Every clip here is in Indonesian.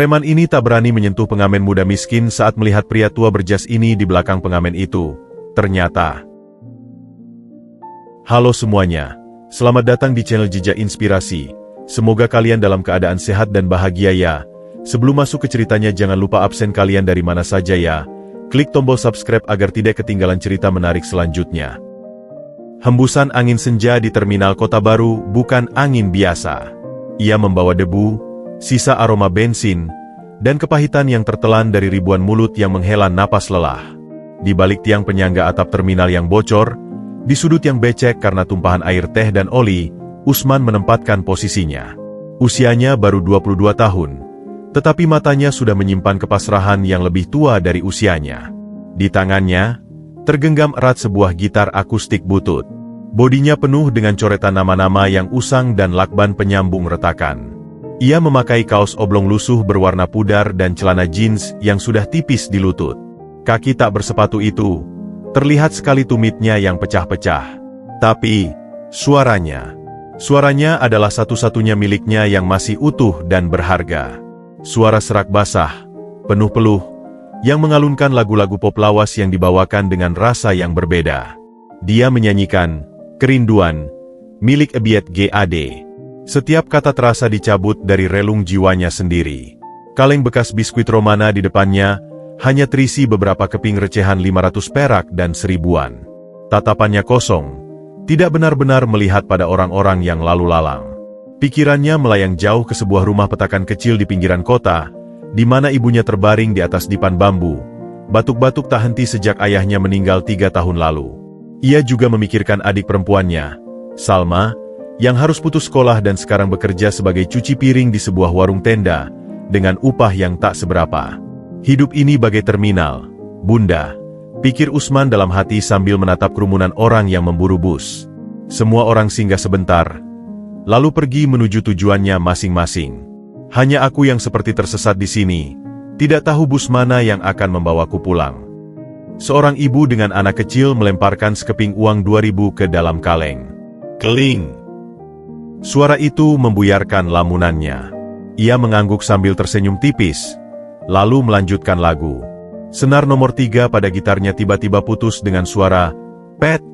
Preman ini tak berani menyentuh pengamen muda miskin saat melihat pria tua berjas ini di belakang pengamen itu. Ternyata. Halo semuanya, selamat datang di channel Jejak Inspirasi. Semoga kalian dalam keadaan sehat dan bahagia ya. Sebelum masuk ke ceritanya jangan lupa absen kalian dari mana saja ya. Klik tombol subscribe agar tidak ketinggalan cerita menarik selanjutnya. Hembusan angin senja di terminal Kota Baru bukan angin biasa. Ia membawa debu, sisa aroma bensin, dan kepahitan yang tertelan dari ribuan mulut yang menghela napas lelah. Di balik tiang penyangga atap terminal yang bocor, di sudut yang becek karena tumpahan air teh dan oli, Usman menempatkan posisinya. Usianya baru 22 tahun, tetapi matanya sudah menyimpan kepasrahan yang lebih tua dari usianya. Di tangannya, tergenggam erat sebuah gitar akustik butut. Bodinya penuh dengan coretan nama-nama yang usang dan lakban penyambung retakan. Ia memakai kaos oblong lusuh berwarna pudar dan celana jeans yang sudah tipis di lutut. Kaki tak bersepatu itu, terlihat sekali tumitnya yang pecah-pecah. Tapi, suaranya adalah satu-satunya miliknya yang masih utuh dan berharga. Suara serak basah, penuh peluh, yang mengalunkan lagu-lagu pop lawas yang dibawakan dengan rasa yang berbeda. Dia menyanyikan Kerinduan, milik Ebiet G.A.D. Setiap kata terasa dicabut dari relung jiwanya sendiri. Kaleng bekas biskuit Romana di depannya, hanya terisi beberapa keping recehan 500 perak dan 1000-an. Tatapannya kosong, tidak benar-benar melihat pada orang-orang yang lalu lalang. Pikirannya melayang jauh ke sebuah rumah petakan kecil di pinggiran kota, di mana ibunya terbaring di atas dipan bambu. Batuk-batuk tak henti sejak ayahnya meninggal 3 tahun lalu. Ia juga memikirkan adik perempuannya, Salma, yang harus putus sekolah dan sekarang bekerja sebagai cuci piring di sebuah warung tenda, dengan upah yang tak seberapa. Hidup ini bagai terminal, Bunda, pikir Usman dalam hati sambil menatap kerumunan orang yang memburu bus. Semua orang singgah sebentar, lalu pergi menuju tujuannya masing-masing. Hanya aku yang seperti tersesat di sini, tidak tahu bus mana yang akan membawaku pulang. Seorang ibu dengan anak kecil melemparkan sekeping uang 2000 ke dalam kaleng. Keling! Suara itu membuyarkan lamunannya. Ia mengangguk sambil tersenyum tipis, lalu melanjutkan lagu. Senar nomor 3 pada gitarnya tiba-tiba putus dengan suara pet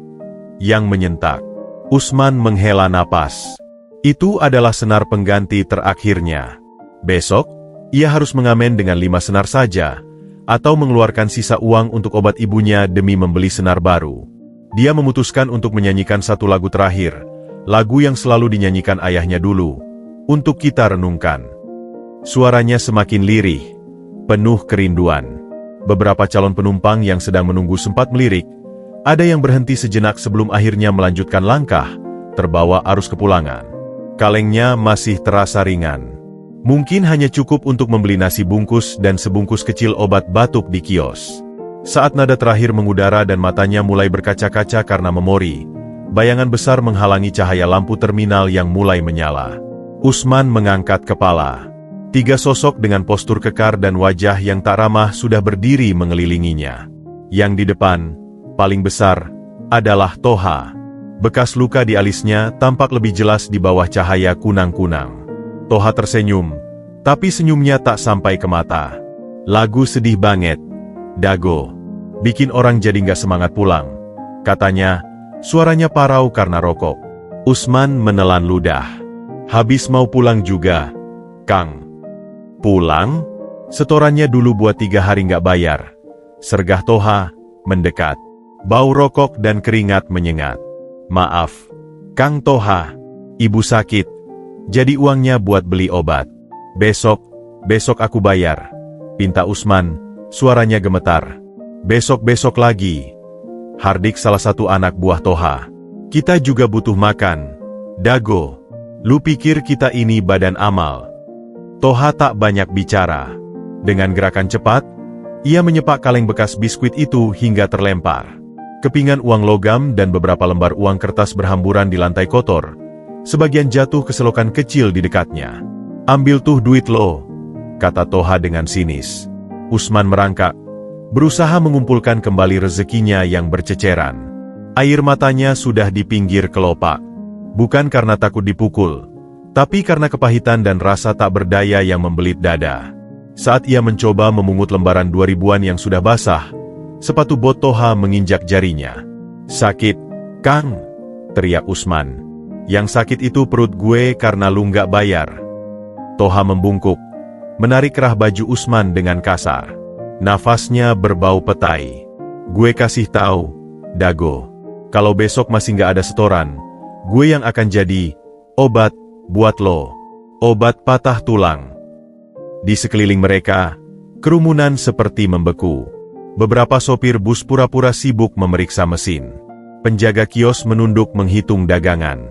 yang menyentak. Usman menghela napas. Itu adalah senar pengganti terakhirnya. Besok, ia harus mengamen dengan 5 senar saja, atau mengeluarkan sisa uang untuk obat ibunya demi membeli senar baru. Dia memutuskan untuk menyanyikan satu lagu terakhir, lagu yang selalu dinyanyikan ayahnya dulu, untuk kita renungkan. Suaranya semakin lirih, penuh kerinduan. Beberapa calon penumpang yang sedang menunggu sempat melirik, ada yang berhenti sejenak sebelum akhirnya melanjutkan langkah, terbawa arus kepulangan. Kalengnya masih terasa ringan. Mungkin hanya cukup untuk membeli nasi bungkus dan sebungkus kecil obat batuk di kios. Saat nada terakhir mengudara dan matanya mulai berkaca-kaca karena memori, bayangan besar menghalangi cahaya lampu terminal yang mulai menyala. Usman mengangkat kepala. 3 sosok dengan postur kekar dan wajah yang tak ramah sudah berdiri mengelilinginya. Yang di depan, paling besar, adalah Toha. Bekas luka di alisnya tampak lebih jelas di bawah cahaya kunang-kunang. Toha tersenyum, tapi senyumnya tak sampai ke mata. Lagu sedih banget, Dago. Bikin orang jadi nggak semangat pulang. Katanya, suaranya parau karena rokok. Usman menelan ludah. Habis mau pulang juga, Kang. Pulang? Setorannya dulu buat 3 hari nggak bayar. Sergah Toha, mendekat. Bau rokok dan keringat menyengat. Maaf, Kang Toha. Ibu sakit. Jadi uangnya buat beli obat. Besok aku bayar. Pinta Usman, suaranya gemetar. Besok lagi. Hardik salah satu anak buah Toha. Kita juga butuh makan. Dago, lu pikir kita ini badan amal? Toha tak banyak bicara. Dengan gerakan cepat, ia menyepak kaleng bekas biskuit itu hingga terlempar. Kepingan uang logam dan beberapa lembar uang kertas berhamburan di lantai kotor. Sebagian jatuh ke selokan kecil di dekatnya. Ambil tuh duit lo, kata Toha dengan sinis. Usman merangkak, berusaha mengumpulkan kembali rezekinya yang berceceran. Air matanya sudah di pinggir kelopak. Bukan karena takut dipukul, tapi karena kepahitan dan rasa tak berdaya yang membelit dada. Saat ia mencoba memungut lembaran 2000-an yang sudah basah, sepatu bot Toha menginjak jarinya. "Sakit, Kang!" teriak Usman. "Yang sakit itu perut gue karena lu nggak bayar." Toha membungkuk, menarik kerah baju Usman dengan kasar. Nafasnya berbau petai. "Gue kasih tahu, Dago, kalau besok masih nggak ada setoran, gue yang akan jadi obat buat lo. Obat patah tulang." Di sekeliling mereka, kerumunan seperti membeku. Beberapa sopir bus pura-pura sibuk memeriksa mesin. Penjaga kios menunduk menghitung dagangan.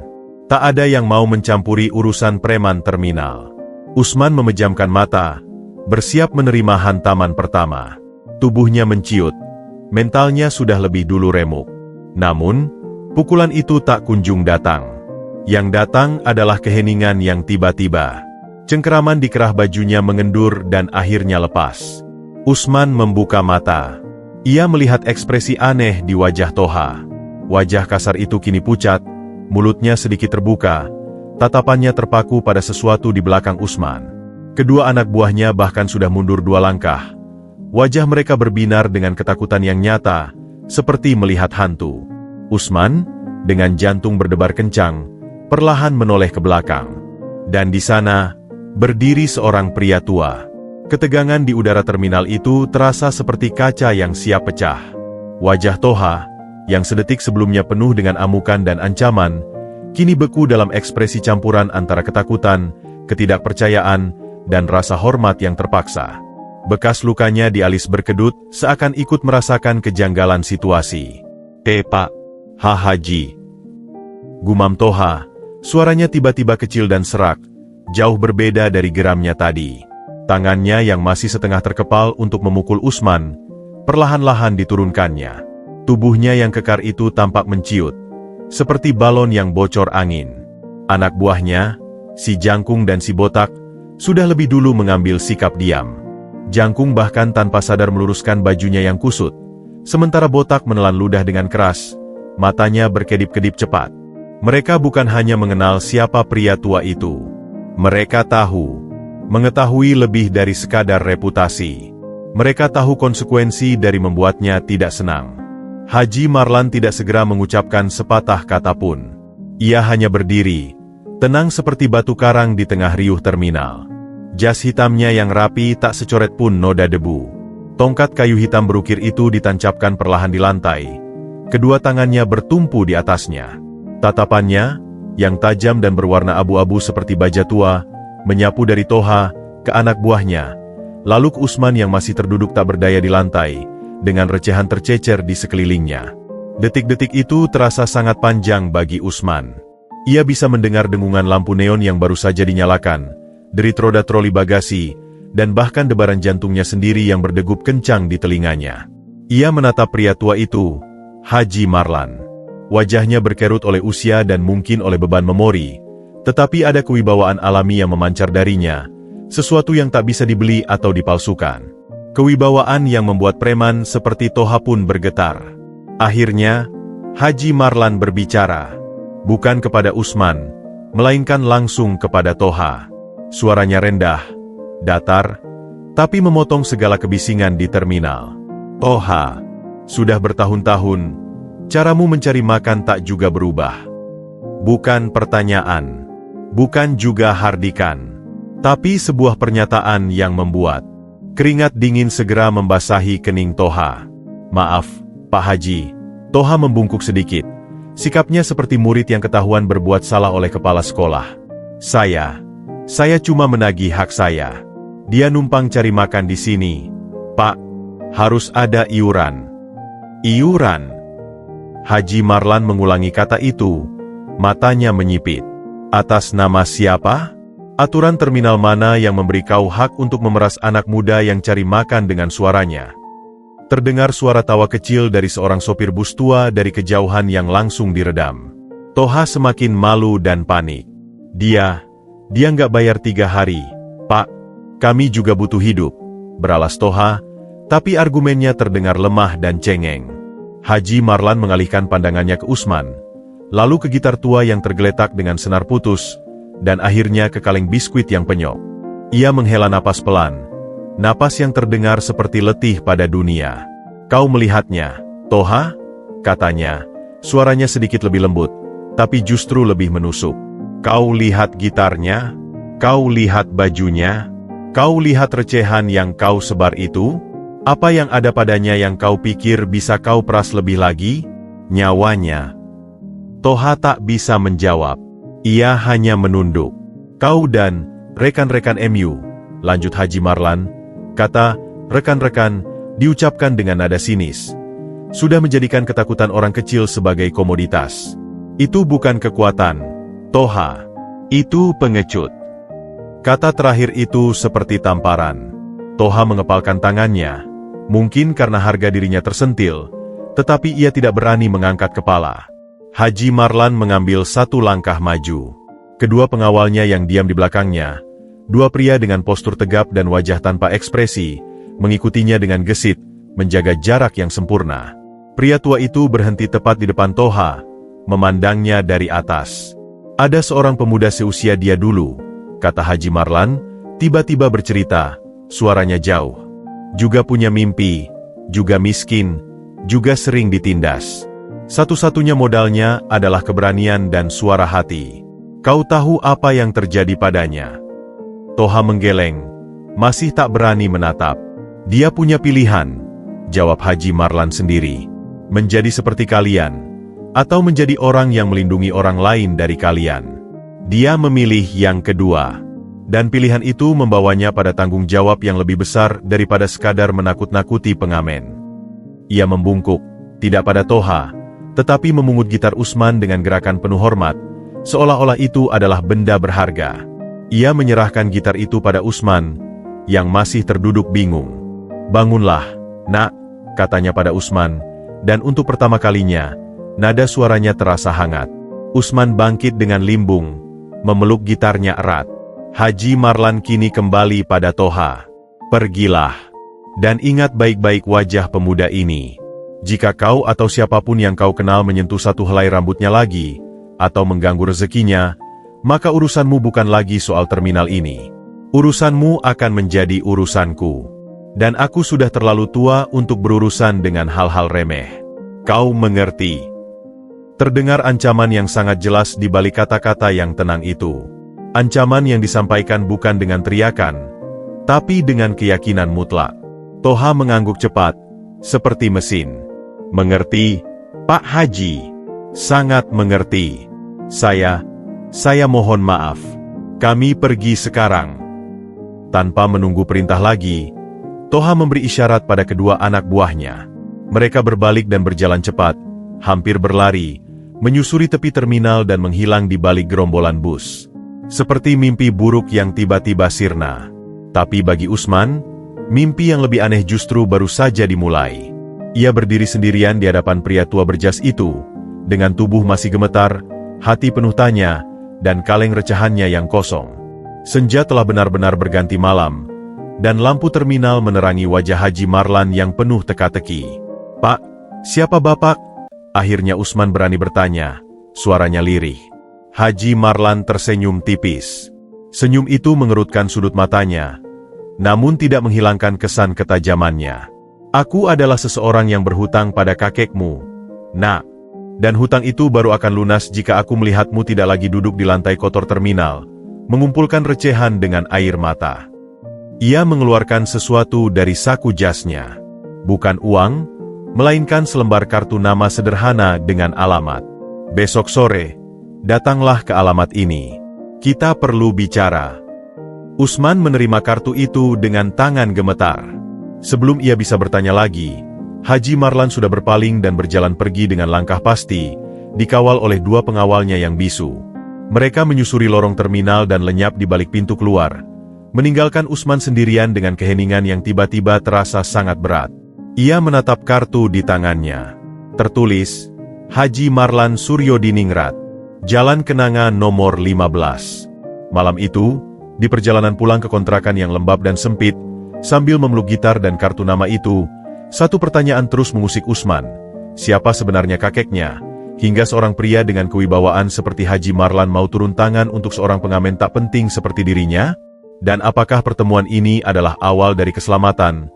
Tak ada yang mau mencampuri urusan preman terminal. Usman memejamkan mata, bersiap menerima hantaman pertama. Tubuhnya menciut, mentalnya sudah lebih dulu remuk. Namun, pukulan itu tak kunjung datang. Yang datang adalah keheningan yang tiba-tiba. Cengkeraman di kerah bajunya mengendur dan akhirnya lepas. Usman membuka mata. Ia melihat ekspresi aneh di wajah Toha. Wajah kasar itu kini pucat, mulutnya sedikit terbuka, tatapannya terpaku pada sesuatu di belakang Usman. Kedua anak buahnya bahkan sudah mundur 2 langkah. Wajah mereka berbinar dengan ketakutan yang nyata, seperti melihat hantu. Usman, dengan jantung berdebar kencang, perlahan menoleh ke belakang. Dan di sana, berdiri seorang pria tua. Ketegangan di udara terminal itu terasa seperti kaca yang siap pecah. Wajah Toha, yang sedetik sebelumnya penuh dengan amukan dan ancaman, kini beku dalam ekspresi campuran antara ketakutan, ketidakpercayaan, dan rasa hormat yang terpaksa. Bekas lukanya di alis berkedut seakan ikut merasakan kejanggalan situasi. "Pak, Haji," gumam Toha, suaranya tiba-tiba kecil dan serak, jauh berbeda dari geramnya tadi. Tangannya yang masih setengah terkepal untuk memukul Usman, perlahan-lahan diturunkannya. Tubuhnya yang kekar itu tampak menciut, seperti balon yang bocor angin. Anak buahnya, si Jangkung dan si Botak, sudah lebih dulu mengambil sikap diam. Jangkung bahkan tanpa sadar meluruskan bajunya yang kusut, sementara Botak menelan ludah dengan keras, matanya berkedip-kedip cepat. Mereka bukan hanya mengenal siapa pria tua itu. Mereka mengetahui lebih dari sekadar reputasi. Mereka tahu konsekuensi dari membuatnya tidak senang. Haji Marlan tidak segera mengucapkan sepatah kata pun. Ia hanya berdiri, tenang seperti batu karang di tengah riuh terminal. Jas hitamnya yang rapi tak secoret pun noda debu. Tongkat kayu hitam berukir itu ditancapkan perlahan di lantai. Kedua tangannya bertumpu di atasnya. Tatapannya, yang tajam dan berwarna abu-abu seperti baja tua, menyapu dari Toha ke anak buahnya, lalu ke Usman yang masih terduduk tak berdaya di lantai, dengan recehan tercecer di sekelilingnya. Detik-detik itu terasa sangat panjang bagi Usman. Ia bisa mendengar dengungan lampu neon yang baru saja dinyalakan, derit roda troli bagasi, dan bahkan debaran jantungnya sendiri yang berdegup kencang di telinganya. Ia menatap pria tua itu, Haji Marlan. Wajahnya berkerut oleh usia dan mungkin oleh beban memori, tetapi ada kewibawaan alami yang memancar darinya, sesuatu yang tak bisa dibeli atau dipalsukan. Kewibawaan yang membuat preman seperti Toha pun bergetar. Akhirnya, Haji Marlan berbicara, bukan kepada Usman, melainkan langsung kepada Toha. Suaranya rendah, datar, tapi memotong segala kebisingan di terminal. "Toha, sudah bertahun-tahun, caramu mencari makan tak juga berubah. Bukan pertanyaan, bukan juga hardikan, tapi sebuah pernyataan yang membuat." Keringat dingin segera membasahi kening Toha. "Maaf, Pak Haji." Toha membungkuk sedikit. Sikapnya seperti murid yang ketahuan berbuat salah oleh kepala sekolah. Saya cuma menagih hak saya. Dia numpang cari makan di sini. Pak, harus ada iuran." "Iuran?" Haji Marlan mengulangi kata itu, matanya menyipit. "Atas nama siapa? Aturan terminal mana yang memberi kau hak untuk memeras anak muda yang cari makan dengan suaranya?" Terdengar suara tawa kecil dari seorang sopir bus tua dari kejauhan yang langsung diredam. Toha semakin malu dan panik. Dia nggak bayar 3 hari. "Pak, kami juga butuh hidup," beralas Toha, tapi argumennya terdengar lemah dan cengeng. Haji Marlan mengalihkan pandangannya ke Usman, lalu ke gitar tua yang tergeletak dengan senar putus, dan akhirnya ke kaleng biskuit yang penyok. Ia menghela napas pelan, Napas yang terdengar seperti letih pada dunia. Kau melihatnya, Toha? Katanya. Suaranya sedikit lebih lembut, tapi justru lebih menusuk. Kau lihat gitarnya? Kau lihat bajunya? Kau lihat recehan yang kau sebar itu? Apa yang ada padanya yang kau pikir bisa kau peras lebih lagi? Nyawanya. Toha tak bisa menjawab. Ia hanya menunduk. Kau dan rekan-rekan MU, lanjut Haji Marlan. Kata rekan-rekan diucapkan dengan nada sinis. Sudah menjadikan ketakutan orang kecil sebagai komoditas. Itu bukan kekuatan, Toha. Itu pengecut. Kata terakhir itu seperti tamparan. Toha mengepalkan tangannya. Mungkin karena harga dirinya tersentil, tetapi ia tidak berani mengangkat kepala. Haji Marlan mengambil satu langkah maju. Kedua pengawalnya yang diam di belakangnya, dua pria dengan postur tegap dan wajah tanpa ekspresi, mengikutinya dengan gesit, menjaga jarak yang sempurna. Pria tua itu berhenti tepat di depan Toha, memandangnya dari atas. Ada seorang pemuda seusia dia dulu, kata Haji Marlan, tiba-tiba bercerita, suaranya jauh. Juga punya mimpi, juga miskin, juga sering ditindas. Satu-satunya modalnya adalah keberanian dan suara hati. Kau tahu apa yang terjadi padanya? Toha menggeleng, masih tak berani menatap. Dia punya pilihan, jawab Haji Marlan sendiri. Menjadi seperti kalian, atau menjadi orang yang melindungi orang lain dari kalian. Dia memilih yang kedua. Dan pilihan itu membawanya pada tanggung jawab yang lebih besar daripada sekadar menakut-nakuti pengamen. Ia membungkuk, tidak pada Toha, tetapi memungut gitar Usman dengan gerakan penuh hormat, seolah-olah itu adalah benda berharga. Ia menyerahkan gitar itu pada Usman, yang masih terduduk bingung. Bangunlah, nak, katanya pada Usman, dan untuk pertama kalinya, nada suaranya terasa hangat. Usman bangkit dengan limbung, memeluk gitarnya erat. Haji Marlan kini kembali pada Toha. Pergilah, dan ingat baik-baik wajah pemuda ini. Jika kau atau siapapun yang kau kenal menyentuh satu helai rambutnya lagi, atau mengganggu rezekinya, maka urusanmu bukan lagi soal terminal ini. Urusanmu akan menjadi urusanku. Dan aku sudah terlalu tua untuk berurusan dengan hal-hal remeh. Kau mengerti? Terdengar ancaman yang sangat jelas di balik kata-kata yang tenang itu. Ancaman yang disampaikan bukan dengan teriakan, tapi dengan keyakinan mutlak. Toha mengangguk cepat, seperti mesin. Mengerti, Pak Haji? Sangat mengerti. Saya mohon maaf. Kami pergi sekarang. Tanpa menunggu perintah lagi, Toha memberi isyarat pada kedua anak buahnya. Mereka berbalik dan berjalan cepat, hampir berlari, menyusuri tepi terminal dan menghilang di balik gerombolan bus. Seperti mimpi buruk yang tiba-tiba sirna. Tapi bagi Usman, mimpi yang lebih aneh justru baru saja dimulai. Ia berdiri sendirian di hadapan pria tua berjas itu, dengan tubuh masih gemetar, hati penuh tanya, dan kaleng recahannya yang kosong. Senja telah benar-benar berganti malam, dan lampu terminal menerangi wajah Haji Marlan yang penuh teka-teki. Pak, siapa Bapak? Akhirnya Usman berani bertanya, suaranya lirih. Haji Marlan tersenyum tipis. Senyum itu mengerutkan sudut matanya, namun tidak menghilangkan kesan ketajamannya. Aku adalah seseorang yang berhutang pada kakekmu, nak. Dan hutang itu baru akan lunas jika aku melihatmu tidak lagi duduk di lantai kotor terminal, mengumpulkan recehan dengan air mata. Ia mengeluarkan sesuatu dari saku jasnya. Bukan uang, melainkan selembar kartu nama sederhana dengan alamat. Besok sore, datanglah ke alamat ini. Kita perlu bicara. Usman menerima kartu itu dengan tangan gemetar. Sebelum ia bisa bertanya lagi, Haji Marlan sudah berpaling dan berjalan pergi dengan langkah pasti, dikawal oleh dua pengawalnya yang bisu. Mereka menyusuri lorong terminal dan lenyap di balik pintu keluar, meninggalkan Usman sendirian dengan keheningan yang tiba-tiba terasa sangat berat. Ia menatap kartu di tangannya. Tertulis, Haji Marlan Suryodiningrat, Jalan Kenanga nomor 15. Malam itu, di perjalanan pulang ke kontrakan yang lembab dan sempit, sambil memeluk gitar dan kartu nama itu, satu pertanyaan terus mengusik Usman. Siapa sebenarnya kakeknya? Hingga seorang pria dengan kewibawaan seperti Haji Marlan mau turun tangan untuk seorang pengamen tak penting seperti dirinya? Dan apakah pertemuan ini adalah awal dari keselamatan,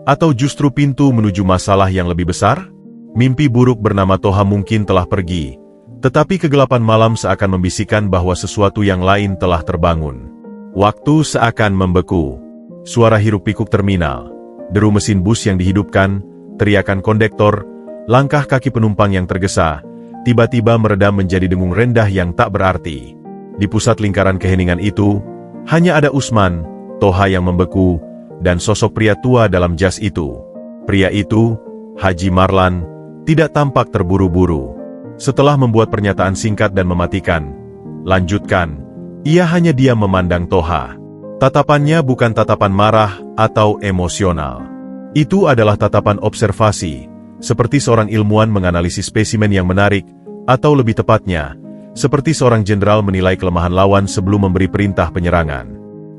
atau justru pintu menuju masalah yang lebih besar? Mimpi buruk bernama Toha mungkin telah pergi, tetapi kegelapan malam seakan membisikkan bahwa sesuatu yang lain telah terbangun. Waktu seakan membeku. Suara hiruk-pikuk terminal, deru mesin bus yang dihidupkan, teriakan kondektor, langkah kaki penumpang yang tergesa, tiba-tiba meredam menjadi dengung rendah yang tak berarti. Di pusat lingkaran keheningan itu, hanya ada Usman, Toha yang membeku, dan sosok pria tua dalam jas itu. Pria itu, Haji Marlan, tidak tampak terburu-buru. Setelah membuat pernyataan singkat dan mematikan, lanjutkan, ia hanya diam memandang Toha. Tatapannya bukan tatapan marah atau emosional. Itu adalah tatapan observasi, seperti seorang ilmuwan menganalisis spesimen yang menarik, atau lebih tepatnya, seperti seorang jenderal menilai kelemahan lawan sebelum memberi perintah penyerangan.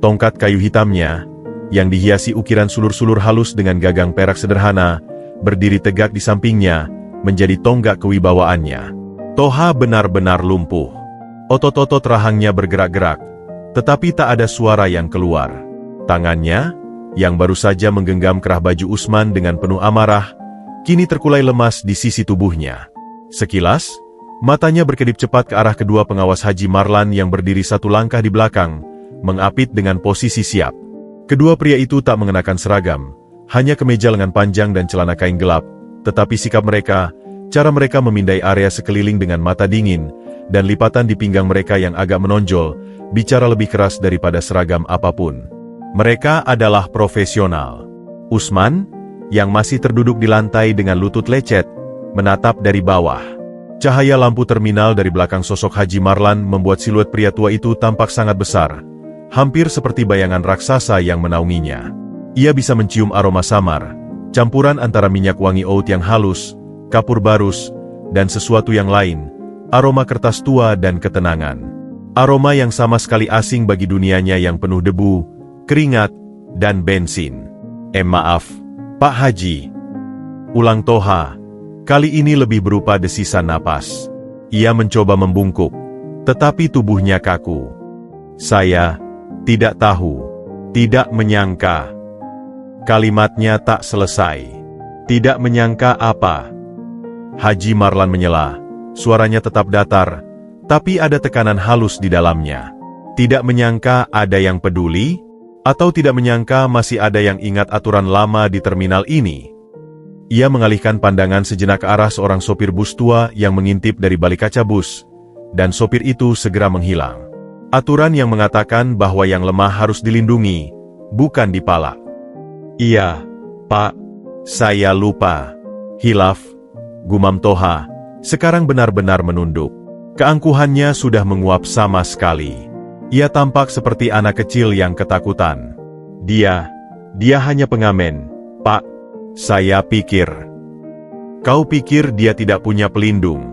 Tongkat kayu hitamnya, yang dihiasi ukiran sulur-sulur halus dengan gagang perak sederhana, berdiri tegak di sampingnya, menjadi tonggak kewibawaannya. Toha benar-benar lumpuh. Otot-otot rahangnya bergerak-gerak, tetapi tak ada suara yang keluar. Tangannya, yang baru saja menggenggam kerah baju Usman dengan penuh amarah, kini terkulai lemas di sisi tubuhnya. Sekilas, matanya berkedip cepat ke arah kedua pengawas Haji Marlan yang berdiri satu langkah di belakang, mengapit dengan posisi siap. Kedua pria itu tak mengenakan seragam, hanya kemeja lengan panjang dan celana kain gelap, tetapi sikap mereka, cara mereka memindai area sekeliling dengan mata dingin, dan lipatan di pinggang mereka yang agak menonjol, bicara lebih keras daripada seragam apapun. Mereka adalah profesional. Usman, yang masih terduduk di lantai dengan lutut lecet, menatap dari bawah. Cahaya lampu terminal dari belakang sosok Haji Marlan membuat siluet pria tua itu tampak sangat besar, hampir seperti bayangan raksasa yang menaunginya. Ia bisa mencium aroma samar, campuran antara minyak wangi oud yang halus, kapur barus, dan sesuatu yang lain, aroma kertas tua dan ketenangan. Aroma yang sama sekali asing bagi dunianya yang penuh debu, keringat, dan bensin. Maaf, Pak Haji. Ulang Toha, kali ini lebih berupa desisan napas. Ia mencoba membungkuk, tetapi tubuhnya kaku. Saya tidak tahu, tidak menyangka. Kalimatnya tak selesai. Tidak menyangka apa? Haji Marlan menyela, suaranya tetap datar, tapi ada tekanan halus di dalamnya. Tidak menyangka ada yang peduli, atau tidak menyangka masih ada yang ingat aturan lama di terminal ini. Ia mengalihkan pandangan sejenak ke arah seorang sopir bus tua yang mengintip dari balik kaca bus, dan sopir itu segera menghilang. Aturan yang mengatakan bahwa yang lemah harus dilindungi, bukan dipalak. Iya, Pak, saya lupa. Hilaf, gumam Toha, sekarang benar-benar menunduk. Keangkuhannya sudah menguap sama sekali. Ia tampak seperti anak kecil yang ketakutan. Dia hanya pengamen, Pak. Saya pikir. Kau pikir dia tidak punya pelindung?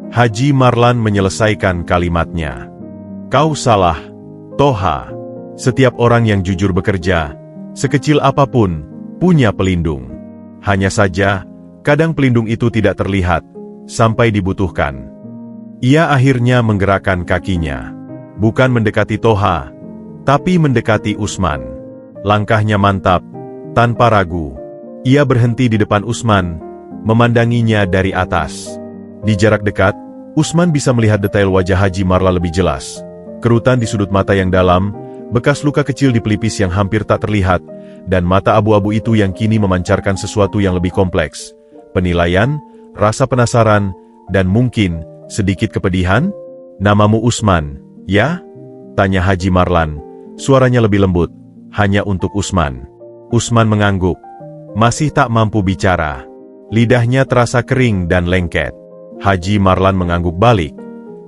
Haji Marlan menyelesaikan kalimatnya. Kau salah, Toha. Setiap orang yang jujur bekerja, sekecil apapun, punya pelindung. Hanya saja, kadang pelindung itu tidak terlihat, sampai dibutuhkan. Ia akhirnya menggerakkan kakinya. Bukan mendekati Toha, tapi mendekati Usman. Langkahnya mantap, tanpa ragu. Ia berhenti di depan Usman, memandanginya dari atas. Di jarak dekat, Usman bisa melihat detail wajah Haji Marlan lebih jelas. Kerutan di sudut mata yang dalam, bekas luka kecil di pelipis yang hampir tak terlihat, dan mata abu-abu itu yang kini memancarkan sesuatu yang lebih kompleks. Penilaian, rasa penasaran, dan mungkin sedikit kepedihan. Namamu Usman, ya? Tanya Haji Marlan. Suaranya lebih lembut, hanya untuk Usman. Usman mengangguk. Masih tak mampu bicara. Lidahnya terasa kering dan lengket. Haji Marlan mengangguk balik,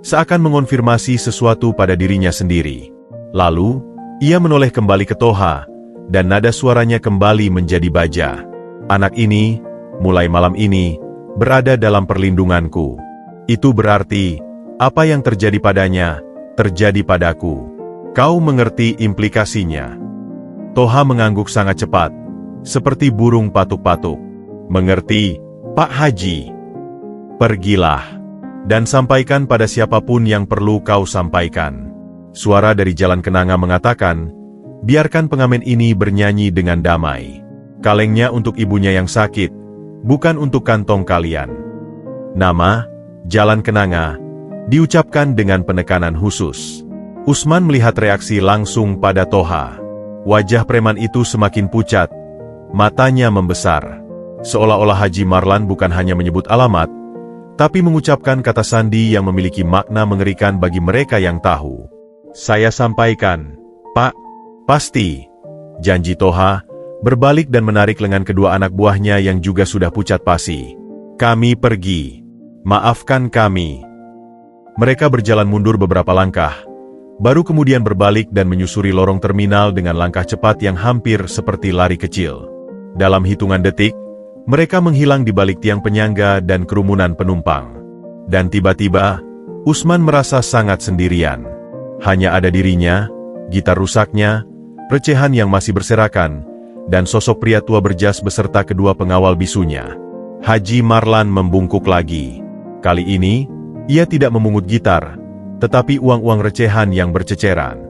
seakan mengonfirmasi sesuatu pada dirinya sendiri. Lalu, ia menoleh kembali ke Toha, dan nada suaranya kembali menjadi baja. Anak ini, mulai malam ini, berada dalam perlindunganku. Itu berarti, apa yang terjadi padanya, terjadi padaku. Kau mengerti implikasinya? Toha mengangguk sangat cepat, seperti burung patuk-patuk. Mengerti, Pak Haji. Pergilah, dan sampaikan pada siapapun yang perlu kau sampaikan. Suara dari jalan kenanga mengatakan, Biarkan pengamen ini bernyanyi dengan damai. Kalengnya untuk ibunya yang sakit, bukan untuk kantong kalian. Nama, Jalan Kenanga, diucapkan dengan penekanan khusus. Usman melihat reaksi langsung pada Toha. Wajah preman itu semakin pucat, matanya membesar. Seolah-olah Haji Marlan bukan hanya menyebut alamat, tapi mengucapkan kata sandi yang memiliki makna mengerikan bagi mereka yang tahu. Saya sampaikan, Pak. Pasti. Janji Toha, berbalik dan menarik lengan kedua anak buahnya yang juga sudah pucat pasi. Kami pergi. Maafkan kami. Mereka berjalan mundur beberapa langkah, baru kemudian berbalik dan menyusuri lorong terminal dengan langkah cepat yang hampir seperti lari kecil. Dalam hitungan detik, mereka menghilang di balik tiang penyangga dan kerumunan penumpang. Dan tiba-tiba, Usman merasa sangat sendirian. Hanya ada dirinya, gitar rusaknya, recehan yang masih berserakan, dan sosok pria tua berjas beserta kedua pengawal bisunya. Haji Marlan membungkuk lagi. Kali ini, ia tidak memungut gitar, tetapi uang-uang recehan yang berceceran.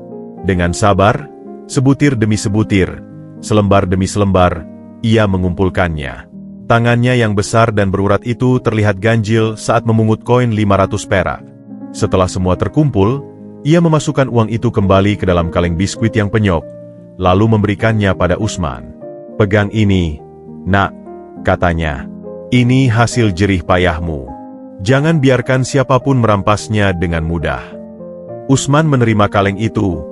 Dengan sabar, sebutir demi sebutir, selembar demi selembar, ia mengumpulkannya. Tangannya yang besar dan berurat itu terlihat ganjil saat memungut koin 500 perak. Setelah semua terkumpul, ia memasukkan uang itu kembali ke dalam kaleng biskuit yang penyok, lalu memberikannya pada Usman. Pegang ini, nak, katanya. Ini hasil jerih payahmu. Jangan biarkan siapapun merampasnya dengan mudah. Usman menerima kaleng itu,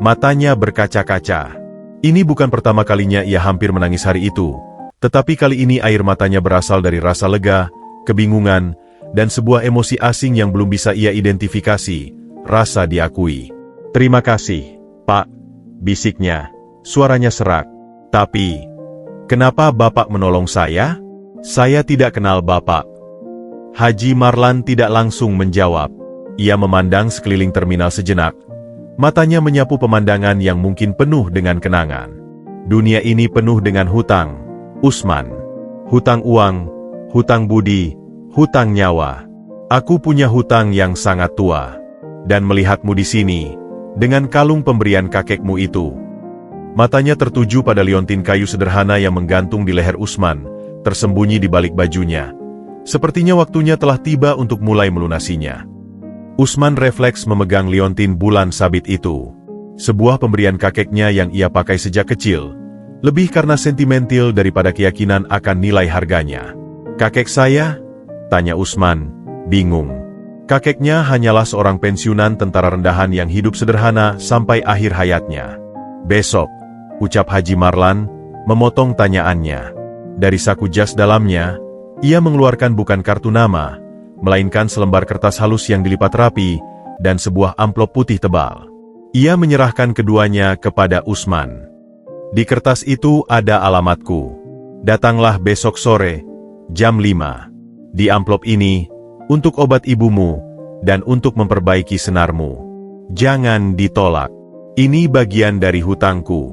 matanya berkaca-kaca. Ini bukan pertama kalinya ia hampir menangis hari itu, tetapi kali ini air matanya berasal dari rasa lega, kebingungan, dan sebuah emosi asing yang belum bisa ia identifikasi, rasa diakui. Terima kasih, Pak, bisiknya, suaranya serak. Tapi, kenapa Bapak menolong saya? Saya tidak kenal Bapak. Haji Marlan tidak langsung menjawab. Ia memandang sekeliling terminal sejenak. Matanya menyapu pemandangan yang mungkin penuh dengan kenangan. Dunia ini penuh dengan hutang, Usman. Hutang uang, hutang budi, hutang nyawa. Aku punya hutang yang sangat tua. Dan melihatmu di sini, dengan kalung pemberian kakekmu itu. Matanya tertuju pada liontin kayu sederhana yang menggantung di leher Usman, tersembunyi di balik bajunya. Sepertinya waktunya telah tiba untuk mulai melunasinya. Usman refleks memegang liontin bulan sabit itu. Sebuah pemberian kakeknya yang ia pakai sejak kecil, lebih karena sentimental daripada keyakinan akan nilai harganya. Kakek saya? Tanya Usman, bingung. Kakeknya hanyalah seorang pensiunan tentara rendahan yang hidup sederhana sampai akhir hayatnya. Besok, ucap Haji Marlan, memotong tanyaannya. Dari saku jas dalamnya, ia mengeluarkan bukan kartu nama, melainkan selembar kertas halus yang dilipat rapi, dan sebuah amplop putih tebal. Ia menyerahkan keduanya kepada Usman. Di kertas itu ada alamatku. Datanglah besok sore, jam 5. Di amplop ini, untuk obat ibumu, dan untuk memperbaiki senarmu. Jangan ditolak. Ini bagian dari hutangku.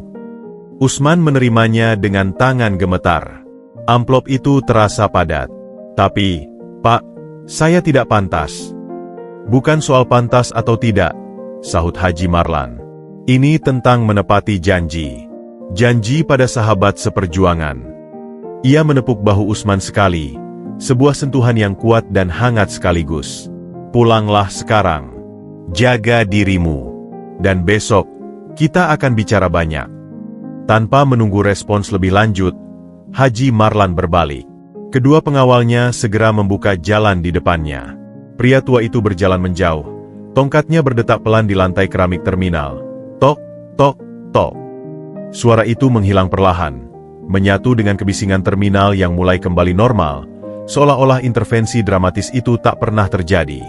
Usman menerimanya dengan tangan gemetar. Amplop itu terasa padat. Tapi, Pak, saya tidak pantas. Bukan soal pantas atau tidak, sahut Haji Marlan. Ini tentang menepati janji. Janji pada sahabat seperjuangan. Ia menepuk bahu Usman sekali, sebuah sentuhan yang kuat dan hangat sekaligus. Pulanglah sekarang. Jaga dirimu. Dan besok, kita akan bicara banyak. Tanpa menunggu respons lebih lanjut, Haji Marlan berbalik. Kedua pengawalnya segera membuka jalan di depannya. Pria tua itu berjalan menjauh. Tongkatnya berdetak pelan di lantai keramik terminal. Tok, tok, tok. Suara itu menghilang perlahan, menyatu dengan kebisingan terminal yang mulai kembali normal, seolah-olah intervensi dramatis itu tak pernah terjadi.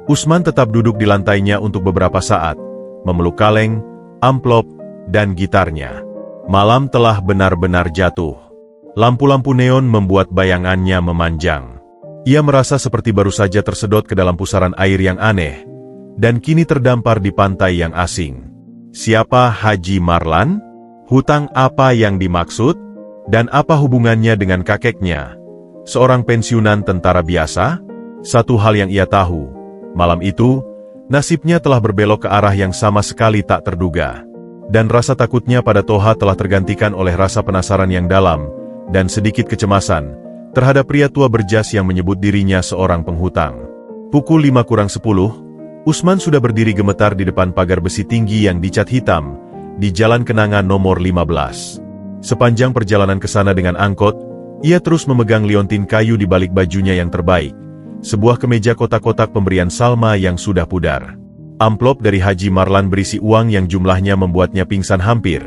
Usman tetap duduk di lantainya untuk beberapa saat, memeluk kaleng, amplop, dan gitarnya. Malam telah benar-benar jatuh. Lampu-lampu neon membuat bayangannya memanjang. Ia merasa seperti baru saja tersedot ke dalam pusaran air yang aneh, dan kini terdampar di pantai yang asing. Siapa Haji Marlan? Hutang apa yang dimaksud? Dan apa hubungannya dengan kakeknya? Seorang pensiunan tentara biasa? Satu hal yang ia tahu, malam itu, nasibnya telah berbelok ke arah yang sama sekali tak terduga. Dan rasa takutnya pada Toha telah tergantikan oleh rasa penasaran yang dalam, dan sedikit kecemasan, terhadap pria tua berjas yang menyebut dirinya seorang penghutang. Pukul 5:50, Usman sudah berdiri gemetar di depan pagar besi tinggi yang dicat hitam, di Jalan Kenanga nomor 15. Sepanjang perjalanan ke sana dengan angkot, ia terus memegang liontin kayu di balik bajunya yang terbaik, sebuah kemeja kotak-kotak pemberian Salma yang sudah pudar. Amplop dari Haji Marlan berisi uang yang jumlahnya membuatnya pingsan hampir,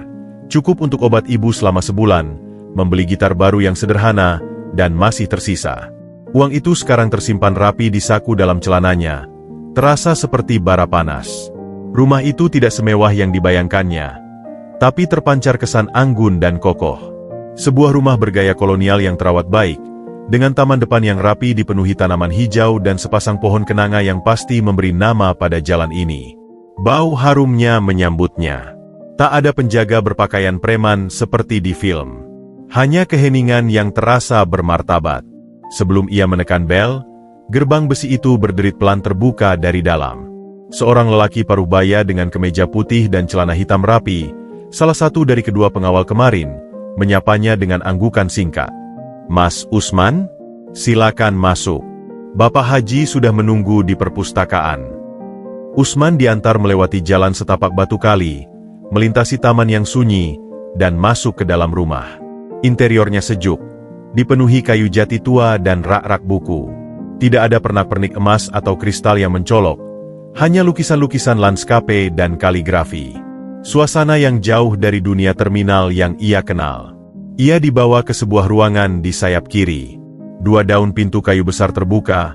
cukup untuk obat ibu selama sebulan, membeli gitar baru yang sederhana, dan masih tersisa. Uang itu sekarang tersimpan rapi di saku dalam celananya, terasa seperti bara panas. Rumah itu tidak semewah yang dibayangkannya, tapi terpancar kesan anggun dan kokoh. Sebuah rumah bergaya kolonial yang terawat baik, dengan taman depan yang rapi dipenuhi tanaman hijau dan sepasang pohon kenanga yang pasti memberi nama pada jalan ini. Bau harumnya menyambutnya. Tak ada penjaga berpakaian preman seperti di film. Hanya keheningan yang terasa bermartabat. Sebelum ia menekan bel, gerbang besi itu berderit pelan terbuka dari dalam. Seorang lelaki parubaya dengan kemeja putih dan celana hitam rapi, salah satu dari kedua pengawal kemarin, menyapanya dengan anggukan singkat. "Mas Usman, silakan masuk. Bapak Haji sudah menunggu di perpustakaan." Usman diantar melewati jalan setapak batu kali, melintasi taman yang sunyi, dan masuk ke dalam rumah. Interiornya sejuk, dipenuhi kayu jati tua dan rak-rak buku. Tidak ada pernak-pernik emas atau kristal yang mencolok, hanya lukisan-lukisan lanskape dan kaligrafi. Suasana yang jauh dari dunia terminal yang ia kenal. Ia dibawa ke sebuah ruangan di sayap kiri. 2 daun pintu kayu besar terbuka,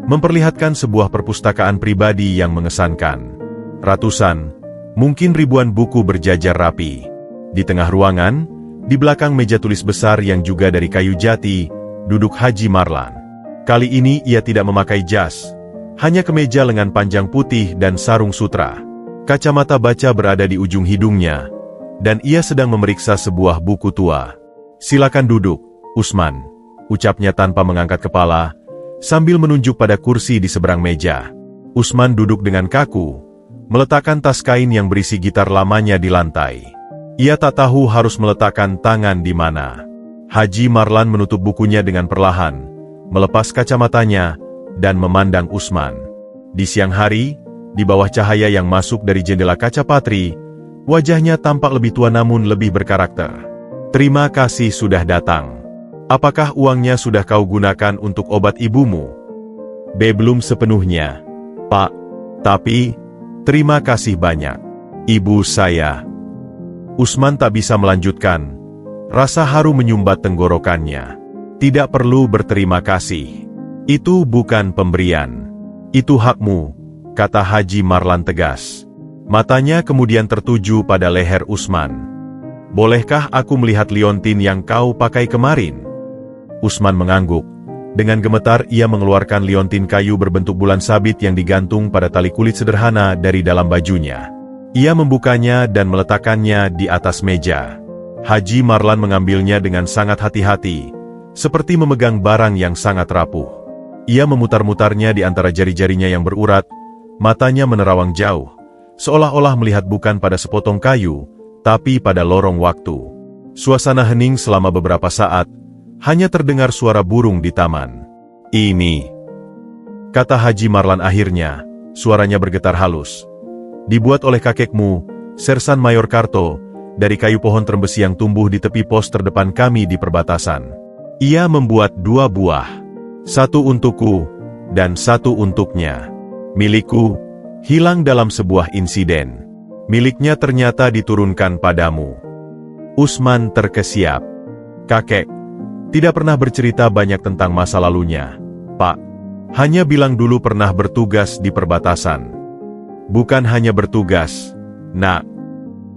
memperlihatkan sebuah perpustakaan pribadi yang mengesankan. Ratusan, mungkin ribuan buku berjajar rapi. Di tengah ruangan, di belakang meja tulis besar yang juga dari kayu jati, duduk Haji Marlan. Kali ini ia tidak memakai jas, hanya kemeja lengan panjang putih dan sarung sutra. Kacamata baca berada di ujung hidungnya, dan ia sedang memeriksa sebuah buku tua. "Silakan duduk, Usman," ucapnya tanpa mengangkat kepala, sambil menunjuk pada kursi di seberang meja. Usman duduk dengan kaku, meletakkan tas kain yang berisi gitar lamanya di lantai. Ia tak tahu harus meletakkan tangan di mana. Haji Marlan menutup bukunya dengan perlahan, melepas kacamatanya, dan memandang Usman. Di siang hari, di bawah cahaya yang masuk dari jendela kaca patri, wajahnya tampak lebih tua namun lebih berkarakter. "Terima kasih sudah datang. Apakah uangnya sudah kau gunakan untuk obat ibumu?" Belum sepenuhnya, Pak. Tapi, terima kasih banyak. Ibu saya." Usman tak bisa melanjutkan. Rasa haru menyumbat tenggorokannya. "Tidak perlu berterima kasih. Itu bukan pemberian. Itu hakmu," kata Haji Marlan tegas. Matanya kemudian tertuju pada leher Usman. "Bolehkah aku melihat liontin yang kau pakai kemarin?" Usman mengangguk. Dengan gemetar ia mengeluarkan liontin kayu berbentuk bulan sabit yang digantung pada tali kulit sederhana dari dalam bajunya. Ia membukanya dan meletakkannya di atas meja. Haji Marlan mengambilnya dengan sangat hati-hati, seperti memegang barang yang sangat rapuh. Ia memutar-mutarnya di antara jari-jarinya yang berurat, matanya menerawang jauh, seolah-olah melihat bukan pada sepotong kayu, tapi pada lorong waktu. Suasana hening selama beberapa saat, hanya terdengar suara burung di taman. "Ini," kata Haji Marlan akhirnya, suaranya bergetar halus. "Dibuat oleh kakekmu, Sersan Mayor Karto, dari kayu pohon trembesi yang tumbuh di tepi pos terdepan kami di perbatasan. Ia membuat 2 buah. 1 untukku, dan 1 untuknya. Milikku, hilang dalam sebuah insiden. Miliknya ternyata diturunkan padamu." Usman terkesiap. "Kakek tidak pernah bercerita banyak tentang masa lalunya, Pak. Hanya bilang dulu pernah bertugas di perbatasan." "Bukan hanya bertugas, Nak."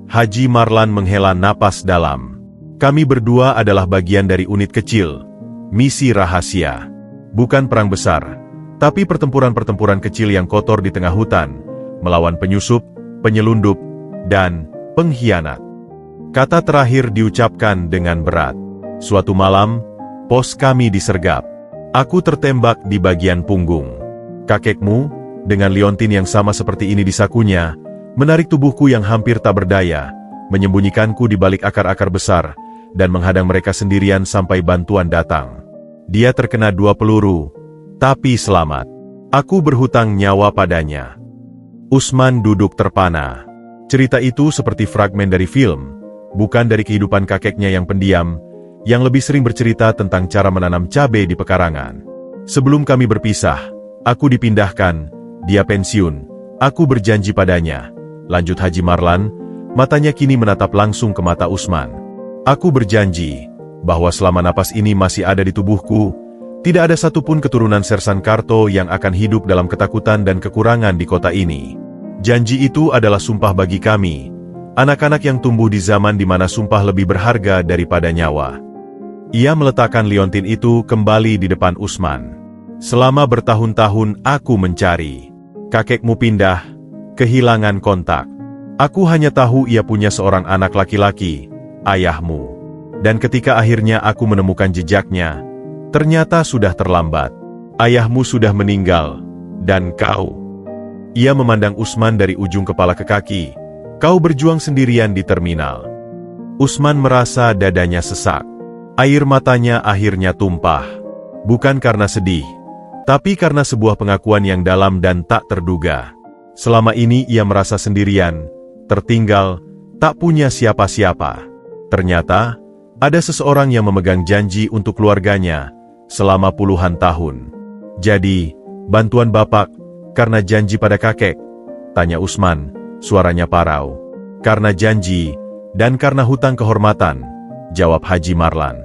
Haji Marlan menghela napas dalam. "Kami berdua adalah bagian dari unit kecil, misi rahasia. Bukan perang besar, tapi pertempuran-pertempuran kecil yang kotor di tengah hutan, melawan penyusup, penyelundup, dan pengkhianat." Kata terakhir diucapkan dengan berat. "Suatu malam, pos kami disergap. Aku tertembak di bagian punggung. Kakekmu, dengan liontin yang sama seperti ini di sakunya, menarik tubuhku yang hampir tak berdaya, menyembunyikanku di balik akar-akar besar, dan menghadang mereka sendirian sampai bantuan datang. Dia terkena 2 peluru, tapi selamat. Aku berhutang nyawa padanya. Usman duduk terpana. Cerita itu seperti fragmen dari film, bukan dari kehidupan kakeknya yang pendiam, yang lebih sering bercerita tentang cara menanam cabai di pekarangan. Sebelum kami berpisah, aku dipindahkan, dia pensiun, aku berjanji padanya. Lanjut Haji Marlan, matanya kini menatap langsung ke mata Usman. Aku berjanji bahwa selama napas ini masih ada di tubuhku, tidak ada satupun keturunan Sersan Karto yang akan hidup dalam ketakutan dan kekurangan di kota ini. Janji itu adalah sumpah bagi kami, anak-anak yang tumbuh di zaman di mana sumpah lebih berharga daripada nyawa. Ia meletakkan liontin itu kembali di depan Usman. Selama bertahun-tahun aku mencari. Kakekmu pindah, kehilangan kontak. Aku hanya tahu ia punya seorang anak laki-laki, ayahmu. Dan ketika akhirnya aku menemukan jejaknya, ternyata sudah terlambat. Ayahmu sudah meninggal, dan kau. Ia memandang Usman dari ujung kepala ke kaki. Kau berjuang sendirian di terminal. Usman merasa dadanya sesak. Air matanya akhirnya tumpah. Bukan karena sedih, tapi karena sebuah pengakuan yang dalam dan tak terduga. Selama ini ia merasa sendirian, tertinggal, tak punya siapa-siapa. Ternyata, ada seseorang yang memegang janji untuk keluarganya selama puluhan tahun. Jadi, bantuan Bapak, karena janji pada kakek? Tanya Usman, suaranya parau. Karena janji, dan karena hutang kehormatan, jawab Haji Marlan.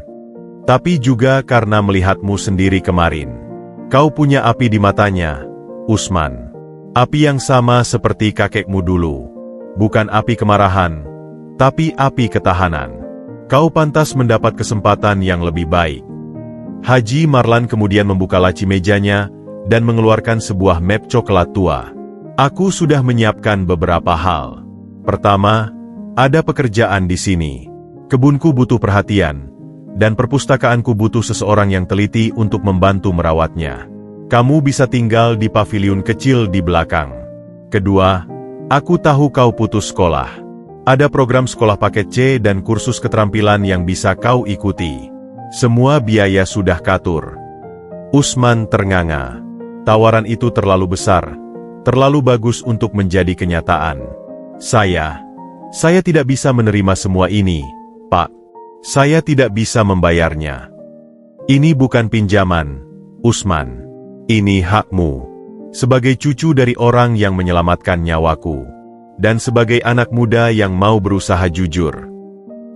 Tapi juga karena melihatmu sendiri kemarin. Kau punya api di matanya, Usman. Api yang sama seperti kakekmu dulu. Bukan api kemarahan, tapi api ketahanan. Kau pantas mendapat kesempatan yang lebih baik. Haji Marlan kemudian membuka laci mejanya dan mengeluarkan sebuah map coklat tua. Aku sudah menyiapkan beberapa hal. Pertama, ada pekerjaan di sini. Kebunku butuh perhatian, dan perpustakaanku butuh seseorang yang teliti untuk membantu merawatnya. Kamu bisa tinggal di paviliun kecil di belakang. Kedua, aku tahu kau putus sekolah. Ada program sekolah paket C dan kursus keterampilan yang bisa kau ikuti. Semua biaya sudah katur. Usman ternganga. Tawaran itu terlalu besar, terlalu bagus untuk menjadi kenyataan. Saya tidak bisa menerima semua ini, Pak. Saya tidak bisa membayarnya. Ini bukan pinjaman, Usman. Ini hakmu. Sebagai cucu dari orang yang menyelamatkan nyawaku. Dan sebagai anak muda yang mau berusaha jujur.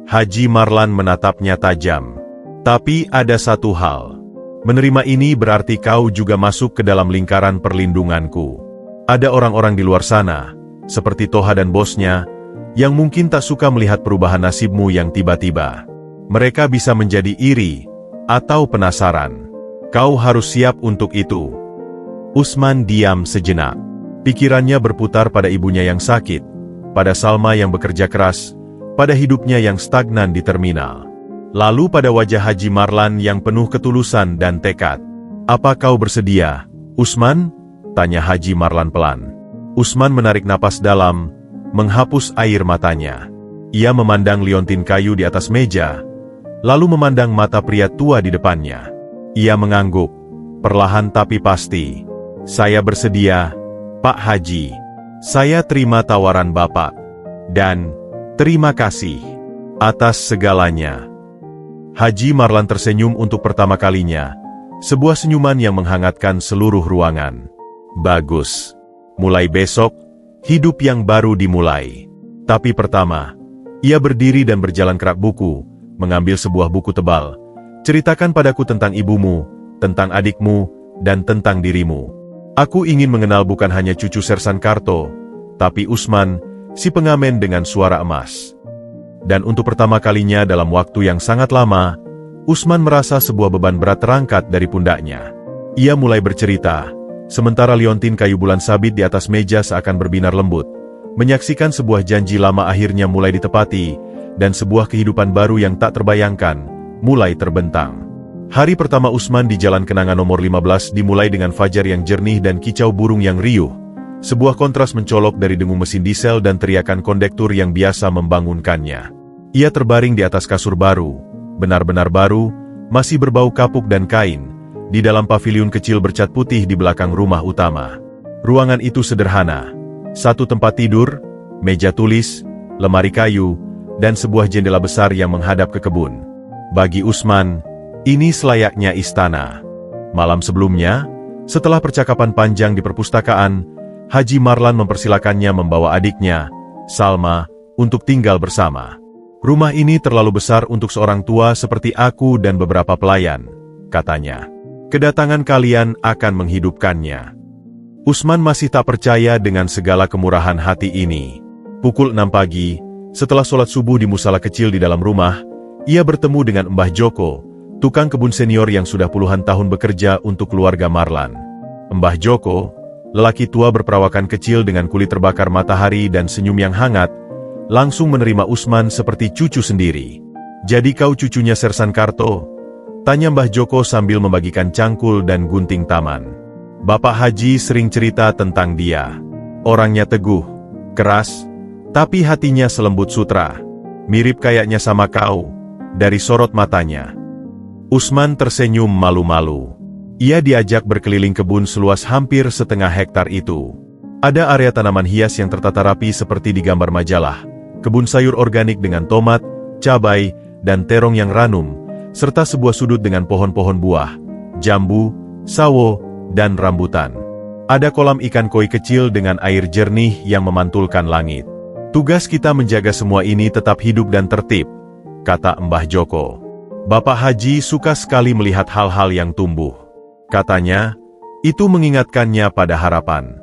Haji Marlan menatapnya tajam. Tapi ada satu hal. Menerima ini berarti kau juga masuk ke dalam lingkaran perlindunganku. Ada orang-orang di luar sana, seperti Toha dan bosnya, yang mungkin tak suka melihat perubahan nasibmu yang tiba-tiba. Mereka bisa menjadi iri, atau penasaran. Kau harus siap untuk itu. Usman diam sejenak. Pikirannya berputar pada ibunya yang sakit, pada Salma yang bekerja keras, pada hidupnya yang stagnan di terminal. Lalu pada wajah Haji Marlan yang penuh ketulusan dan tekad. Apa kau bersedia, Usman? Tanya Haji Marlan pelan. Usman menarik napas dalam, menghapus air matanya. Ia memandang liontin kayu di atas meja, lalu memandang mata pria tua di depannya. Ia mengangguk, perlahan tapi pasti. Saya bersedia, Pak Haji. Saya terima tawaran Bapak. Dan, terima kasih atas segalanya. Haji Marlan tersenyum untuk pertama kalinya. Sebuah senyuman yang menghangatkan seluruh ruangan. Bagus. Mulai besok, hidup yang baru dimulai. Tapi pertama, ia berdiri dan berjalan ke rak buku, mengambil sebuah buku tebal. Ceritakan padaku tentang ibumu, tentang adikmu, dan tentang dirimu. Aku ingin mengenal bukan hanya cucu Sersan Karto, tapi Usman, si pengamen dengan suara emas. Dan untuk pertama kalinya dalam waktu yang sangat lama, Usman merasa sebuah beban berat terangkat dari pundaknya. Ia mulai bercerita, sementara liontin kayu bulan sabit di atas meja seakan berbinar lembut, menyaksikan sebuah janji lama akhirnya mulai ditepati, dan sebuah kehidupan baru yang tak terbayangkan, mulai terbentang. Hari pertama Usman di Jalan Kenangan nomor 15 dimulai dengan fajar yang jernih dan kicau burung yang riuh, Sebuah kontras mencolok dari dengung mesin diesel dan teriakan kondektur yang biasa membangunkannya. Ia terbaring di atas kasur baru, benar-benar baru, masih berbau kapuk dan kain, di dalam paviliun kecil bercat putih di belakang rumah utama. Ruangan itu sederhana. Satu tempat tidur, meja tulis, lemari kayu, dan sebuah jendela besar yang menghadap ke kebun. Bagi Usman, ini selayaknya istana. Malam sebelumnya, setelah percakapan panjang di perpustakaan, Haji Marlan mempersilakannya membawa adiknya, Salma, untuk tinggal bersama. Rumah ini terlalu besar untuk seorang tua seperti aku dan beberapa pelayan, katanya. Kedatangan kalian akan menghidupkannya. Usman masih tak percaya dengan segala kemurahan hati ini. Pukul 6 pagi, setelah sholat subuh di musala kecil di dalam rumah, ia bertemu dengan Mbah Joko, tukang kebun senior yang sudah puluhan tahun bekerja untuk keluarga Marlan. Mbah Joko, lelaki tua berperawakan kecil dengan kulit terbakar matahari dan senyum yang hangat, langsung menerima Usman seperti cucu sendiri. "Jadi kau cucunya Sersan Karto?" tanya Mbah Joko sambil membagikan cangkul dan gunting taman. Bapak Haji sering cerita tentang dia. Orangnya teguh, keras, tapi hatinya selembut sutra. Mirip kayaknya sama kau, dari sorot matanya. Usman tersenyum malu-malu. Ia diajak berkeliling kebun seluas hampir setengah hektar itu. Ada area tanaman hias yang tertata rapi seperti di gambar majalah, kebun sayur organik dengan tomat, cabai, dan terong yang ranum, serta sebuah sudut dengan pohon-pohon buah, jambu, sawo, dan rambutan. Ada kolam ikan koi kecil dengan air jernih yang memantulkan langit. "Tugas kita menjaga semua ini tetap hidup dan tertib," kata Mbah Joko. "Bapak Haji suka sekali melihat hal-hal yang tumbuh," katanya. Itu mengingatkannya pada harapan.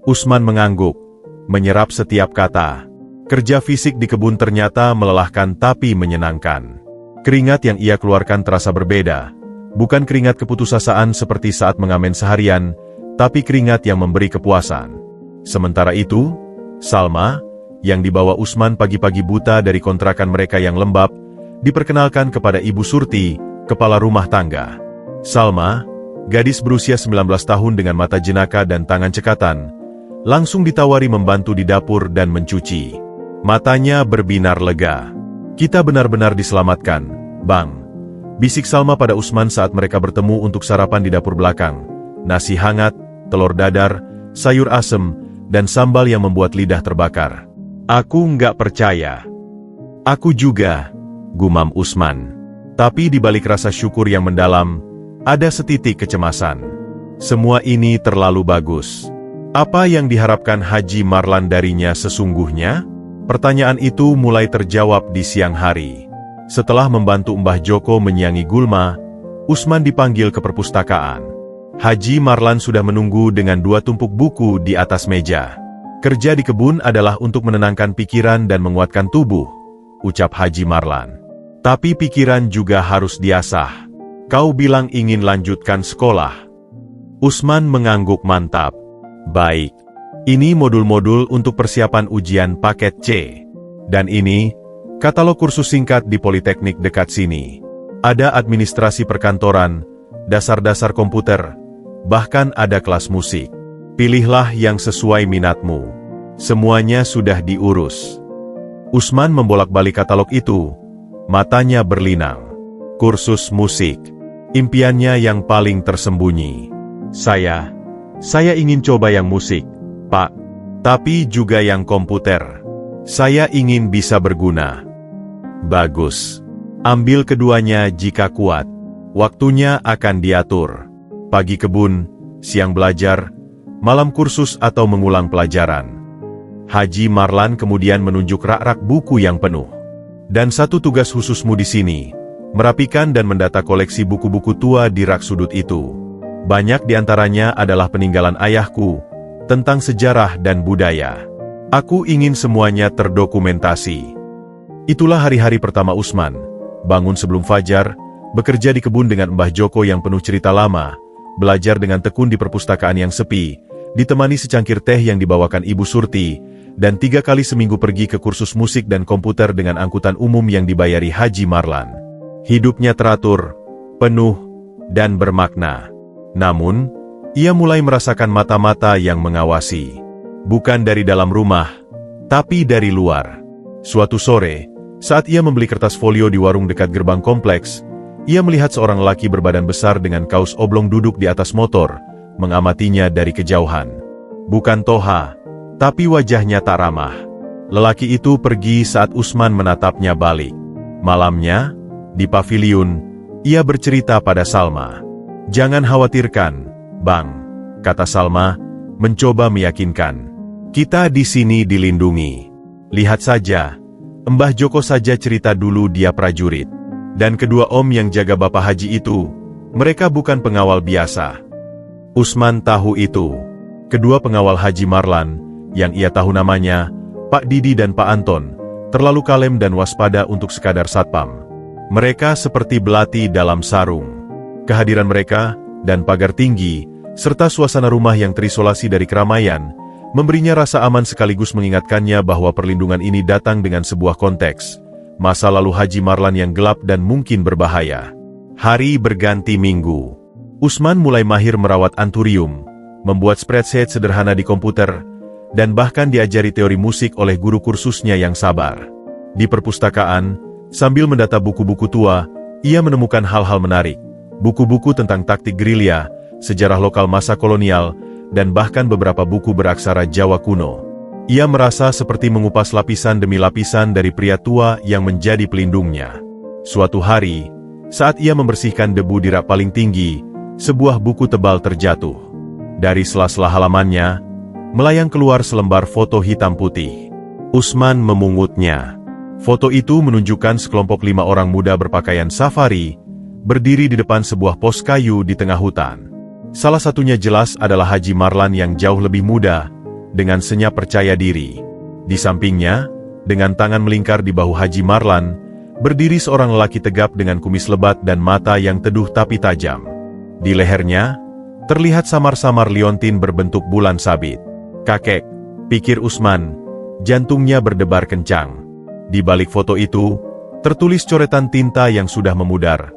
Usman mengangguk, menyerap setiap kata. Kerja fisik di kebun ternyata melelahkan tapi menyenangkan. Keringat yang ia keluarkan terasa berbeda. Bukan keringat keputusasaan seperti saat mengamen seharian, tapi keringat yang memberi kepuasan. Sementara itu, Salma, yang dibawa Usman pagi-pagi buta dari kontrakan mereka yang lembab, diperkenalkan kepada Ibu Surti, kepala rumah tangga. Salma, gadis berusia 19 tahun dengan mata jenaka dan tangan cekatan, langsung ditawari membantu di dapur dan mencuci. Matanya berbinar lega. "Kita benar-benar diselamatkan, Bang," bisik Salma pada Usman saat mereka bertemu untuk sarapan di dapur belakang. Nasi hangat, telur dadar, sayur asem, dan sambal yang membuat lidah terbakar. "Aku nggak percaya." "Aku juga," gumam Usman. Tapi di balik rasa syukur yang mendalam, ada setitik kecemasan. Semua ini terlalu bagus. Apa yang diharapkan Haji Marlan darinya sesungguhnya? Pertanyaan itu mulai terjawab di siang hari. Setelah membantu Mbah Joko menyiangi gulma, Usman dipanggil ke perpustakaan. Haji Marlan sudah menunggu dengan 2 tumpuk buku di atas meja. "Kerja di kebun adalah untuk menenangkan pikiran dan menguatkan tubuh," ucap Haji Marlan. "Tapi pikiran juga harus diasah. Kau bilang ingin lanjutkan sekolah." Usman mengangguk mantap. "Baik. Ini modul-modul untuk persiapan ujian paket C. Dan ini katalog kursus singkat di Politeknik dekat sini. Ada administrasi perkantoran, dasar-dasar komputer, bahkan ada kelas musik. Pilihlah yang sesuai minatmu. Semuanya sudah diurus." Usman membolak-balik katalog itu, matanya berlinang. Kursus musik, impiannya yang paling tersembunyi. Saya ingin coba yang musik, Pak. Tapi juga yang komputer. Saya ingin bisa berguna." "Bagus. Ambil keduanya jika kuat. Waktunya akan diatur. Pagi kebun, siang belajar, malam kursus atau mengulang pelajaran." Haji Marlan kemudian menunjuk rak-rak buku yang penuh. "Dan satu tugas khususmu di sini, merapikan dan mendata koleksi buku-buku tua di rak sudut itu. Banyak di antaranya adalah peninggalan ayahku, tentang sejarah dan budaya. Aku ingin semuanya terdokumentasi." Itulah hari-hari pertama Usman. Bangun sebelum fajar, bekerja di kebun dengan Mbah Joko yang penuh cerita lama, belajar dengan tekun di perpustakaan yang sepi, ditemani secangkir teh yang dibawakan Ibu Surti, dan 3 kali seminggu pergi ke kursus musik dan komputer dengan angkutan umum yang dibayari Haji Marlan. Hidupnya teratur, penuh, dan bermakna. Namun, ia mulai merasakan mata-mata yang mengawasi. Bukan dari dalam rumah, tapi dari luar. Suatu sore, saat ia membeli kertas folio di warung dekat gerbang kompleks, ia melihat seorang lelaki berbadan besar dengan kaos oblong duduk di atas motor, mengamatinya dari kejauhan. Bukan Toha, tapi wajahnya tak ramah. Lelaki itu pergi saat Usman menatapnya balik. Malamnya, di paviliun, ia bercerita pada Salma. "Jangan khawatirkan, Bang," kata Salma, mencoba meyakinkan. "Kita di sini dilindungi. Lihat saja, Mbah Joko saja cerita dulu dia prajurit. Dan kedua om yang jaga Bapak Haji itu, mereka bukan pengawal biasa." Usman tahu itu. Kedua pengawal Haji Marlan, yang ia tahu namanya, Pak Didi dan Pak Anton, terlalu kalem dan waspada untuk sekadar satpam. Mereka seperti belati dalam sarung. Kehadiran mereka, dan pagar tinggi, serta suasana rumah yang terisolasi dari keramaian, memberinya rasa aman sekaligus mengingatkannya bahwa perlindungan ini datang dengan sebuah konteks, masa lalu Haji Marlan yang gelap dan mungkin berbahaya. Hari berganti minggu. Usman mulai mahir merawat anturium, membuat spreadsheet sederhana di komputer, dan bahkan diajari teori musik oleh guru kursusnya yang sabar. Di perpustakaan, sambil mendata buku-buku tua, ia menemukan hal-hal menarik. Buku-buku tentang taktik gerilya, sejarah lokal masa kolonial, dan bahkan beberapa buku beraksara Jawa kuno. Ia merasa seperti mengupas lapisan demi lapisan dari pria tua yang menjadi pelindungnya. Suatu hari, saat ia membersihkan debu di rak paling tinggi, sebuah buku tebal terjatuh. Dari sela-sela halamannya, melayang keluar selembar foto hitam putih. Usman memungutnya. Foto itu menunjukkan sekelompok 5 orang muda berpakaian safari, berdiri di depan sebuah pos kayu di tengah hutan. Salah satunya jelas adalah Haji Marlan yang jauh lebih muda, dengan senyap percaya diri. Di sampingnya, dengan tangan melingkar di bahu Haji Marlan, berdiri seorang lelaki tegap dengan kumis lebat dan mata yang teduh tapi tajam. Di lehernya, terlihat samar-samar liontin berbentuk bulan sabit. "Kakek," pikir Usman, jantungnya berdebar kencang. Di balik foto itu, tertulis coretan tinta yang sudah memudar.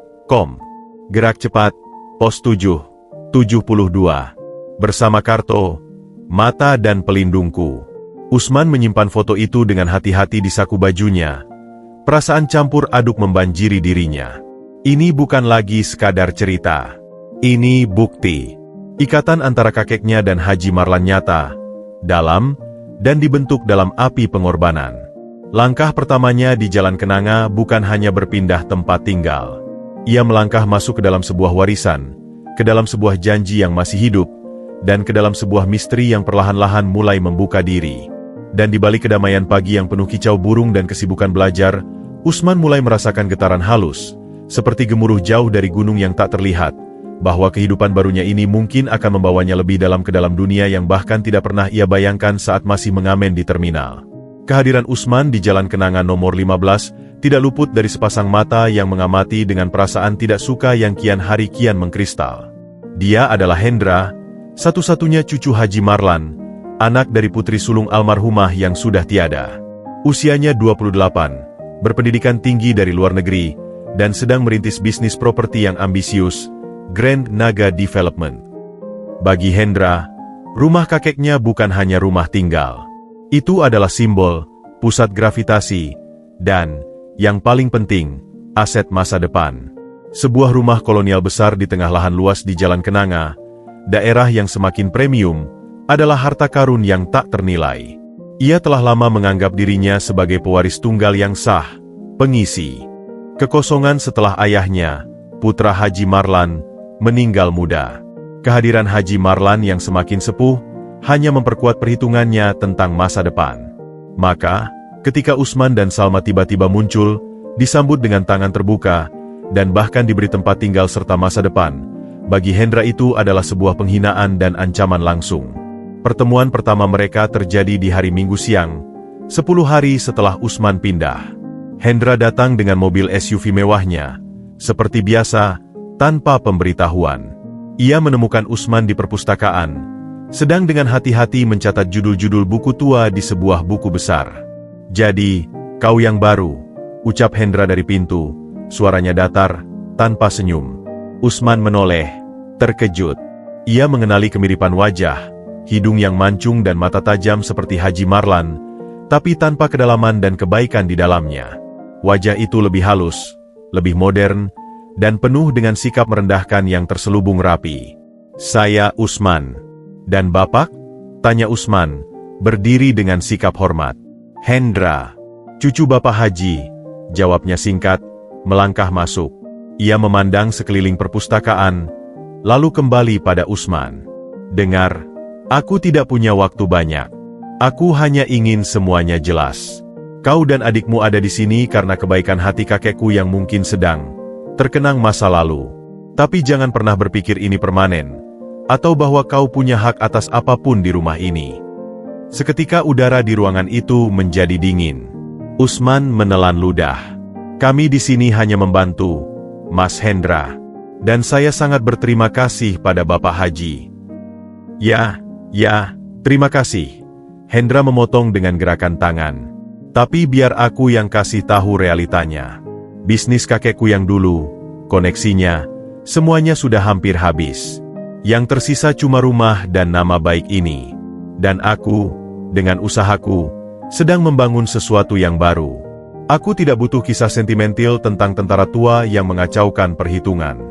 Gerak cepat, pos 772. Bersama Karto, mata dan pelindungku. Usman menyimpan foto itu dengan hati-hati di saku bajunya. Perasaan campur aduk membanjiri dirinya. Ini bukan lagi sekadar cerita. Ini bukti. Ikatan antara kakeknya dan Haji Marlan nyata, dalam, dan dibentuk dalam api pengorbanan. Langkah pertamanya di Jalan Kenanga bukan hanya berpindah tempat tinggal. Ia melangkah masuk ke dalam sebuah warisan, ke dalam sebuah janji yang masih hidup, dan ke dalam sebuah misteri yang perlahan-lahan mulai membuka diri. Dan di balik kedamaian pagi yang penuh kicau burung dan kesibukan belajar, Usman mulai merasakan getaran halus, seperti gemuruh jauh dari gunung yang tak terlihat, bahwa kehidupan barunya ini mungkin akan membawanya lebih dalam ke dalam dunia yang bahkan tidak pernah ia bayangkan saat masih mengamen di terminal. Kehadiran Usman di Jalan Kenanga nomor 15 tidak luput dari sepasang mata yang mengamati dengan perasaan tidak suka yang kian hari kian mengkristal. Dia adalah Hendra, satu-satunya cucu Haji Marlan, anak dari putri sulung almarhumah yang sudah tiada. Usianya 28, berpendidikan tinggi dari luar negeri, dan sedang merintis bisnis properti yang ambisius, Grand Naga Development. Bagi Hendra, rumah kakeknya bukan hanya rumah tinggal. Itu adalah simbol, pusat gravitasi, dan, yang paling penting, aset masa depan. Sebuah rumah kolonial besar di tengah lahan luas di Jalan Kenanga, daerah yang semakin premium, adalah harta karun yang tak ternilai. Ia telah lama menganggap dirinya sebagai pewaris tunggal yang sah, pengisi kekosongan setelah ayahnya, putra Haji Marlan, meninggal muda. Kehadiran Haji Marlan yang semakin sepuh, hanya memperkuat perhitungannya tentang masa depan. Maka, ketika Usman dan Salma tiba-tiba muncul, disambut dengan tangan terbuka, dan bahkan diberi tempat tinggal serta masa depan, bagi Hendra itu adalah sebuah penghinaan dan ancaman langsung. Pertemuan pertama mereka terjadi di hari Minggu siang, 10 hari setelah Usman pindah. Hendra datang dengan mobil SUV mewahnya, seperti biasa, tanpa pemberitahuan. Ia menemukan Usman di perpustakaan, sedang dengan hati-hati mencatat judul-judul buku tua di sebuah buku besar. "Jadi, kau yang baru," ucap Hendra dari pintu, suaranya datar, tanpa senyum. Usman menoleh, terkejut. Ia mengenali kemiripan wajah, hidung yang mancung dan mata tajam seperti Haji Marlan, tapi tanpa kedalaman dan kebaikan di dalamnya. Wajah itu lebih halus, lebih modern, dan penuh dengan sikap merendahkan yang terselubung rapi. "Saya Usman." "Dan Bapak?" tanya Usman, berdiri dengan sikap hormat. "Hendra, cucu Bapak Haji," jawabnya singkat, melangkah masuk. Ia memandang sekeliling perpustakaan, lalu kembali pada Usman. "Dengar, aku tidak punya waktu banyak. Aku hanya ingin semuanya jelas. Kau dan adikmu ada di sini karena kebaikan hati kakekku yang mungkin sedang terkenang masa lalu. Tapi jangan pernah berpikir ini permanen, atau bahwa kau punya hak atas apapun di rumah ini." Seketika udara di ruangan itu menjadi dingin. Usman menelan ludah. "Kami di sini hanya membantu, Mas Hendra. Dan saya sangat berterima kasih pada Bapak Haji." Ya, terima kasih." Hendra memotong dengan gerakan tangan. "Tapi biar aku yang kasih tahu realitanya. Bisnis kakekku yang dulu, koneksinya, semuanya sudah hampir habis. Yang tersisa cuma rumah dan nama baik ini. Dan aku, dengan usahaku, sedang membangun sesuatu yang baru. Aku tidak butuh kisah sentimental tentang tentara tua yang mengacaukan perhitungan."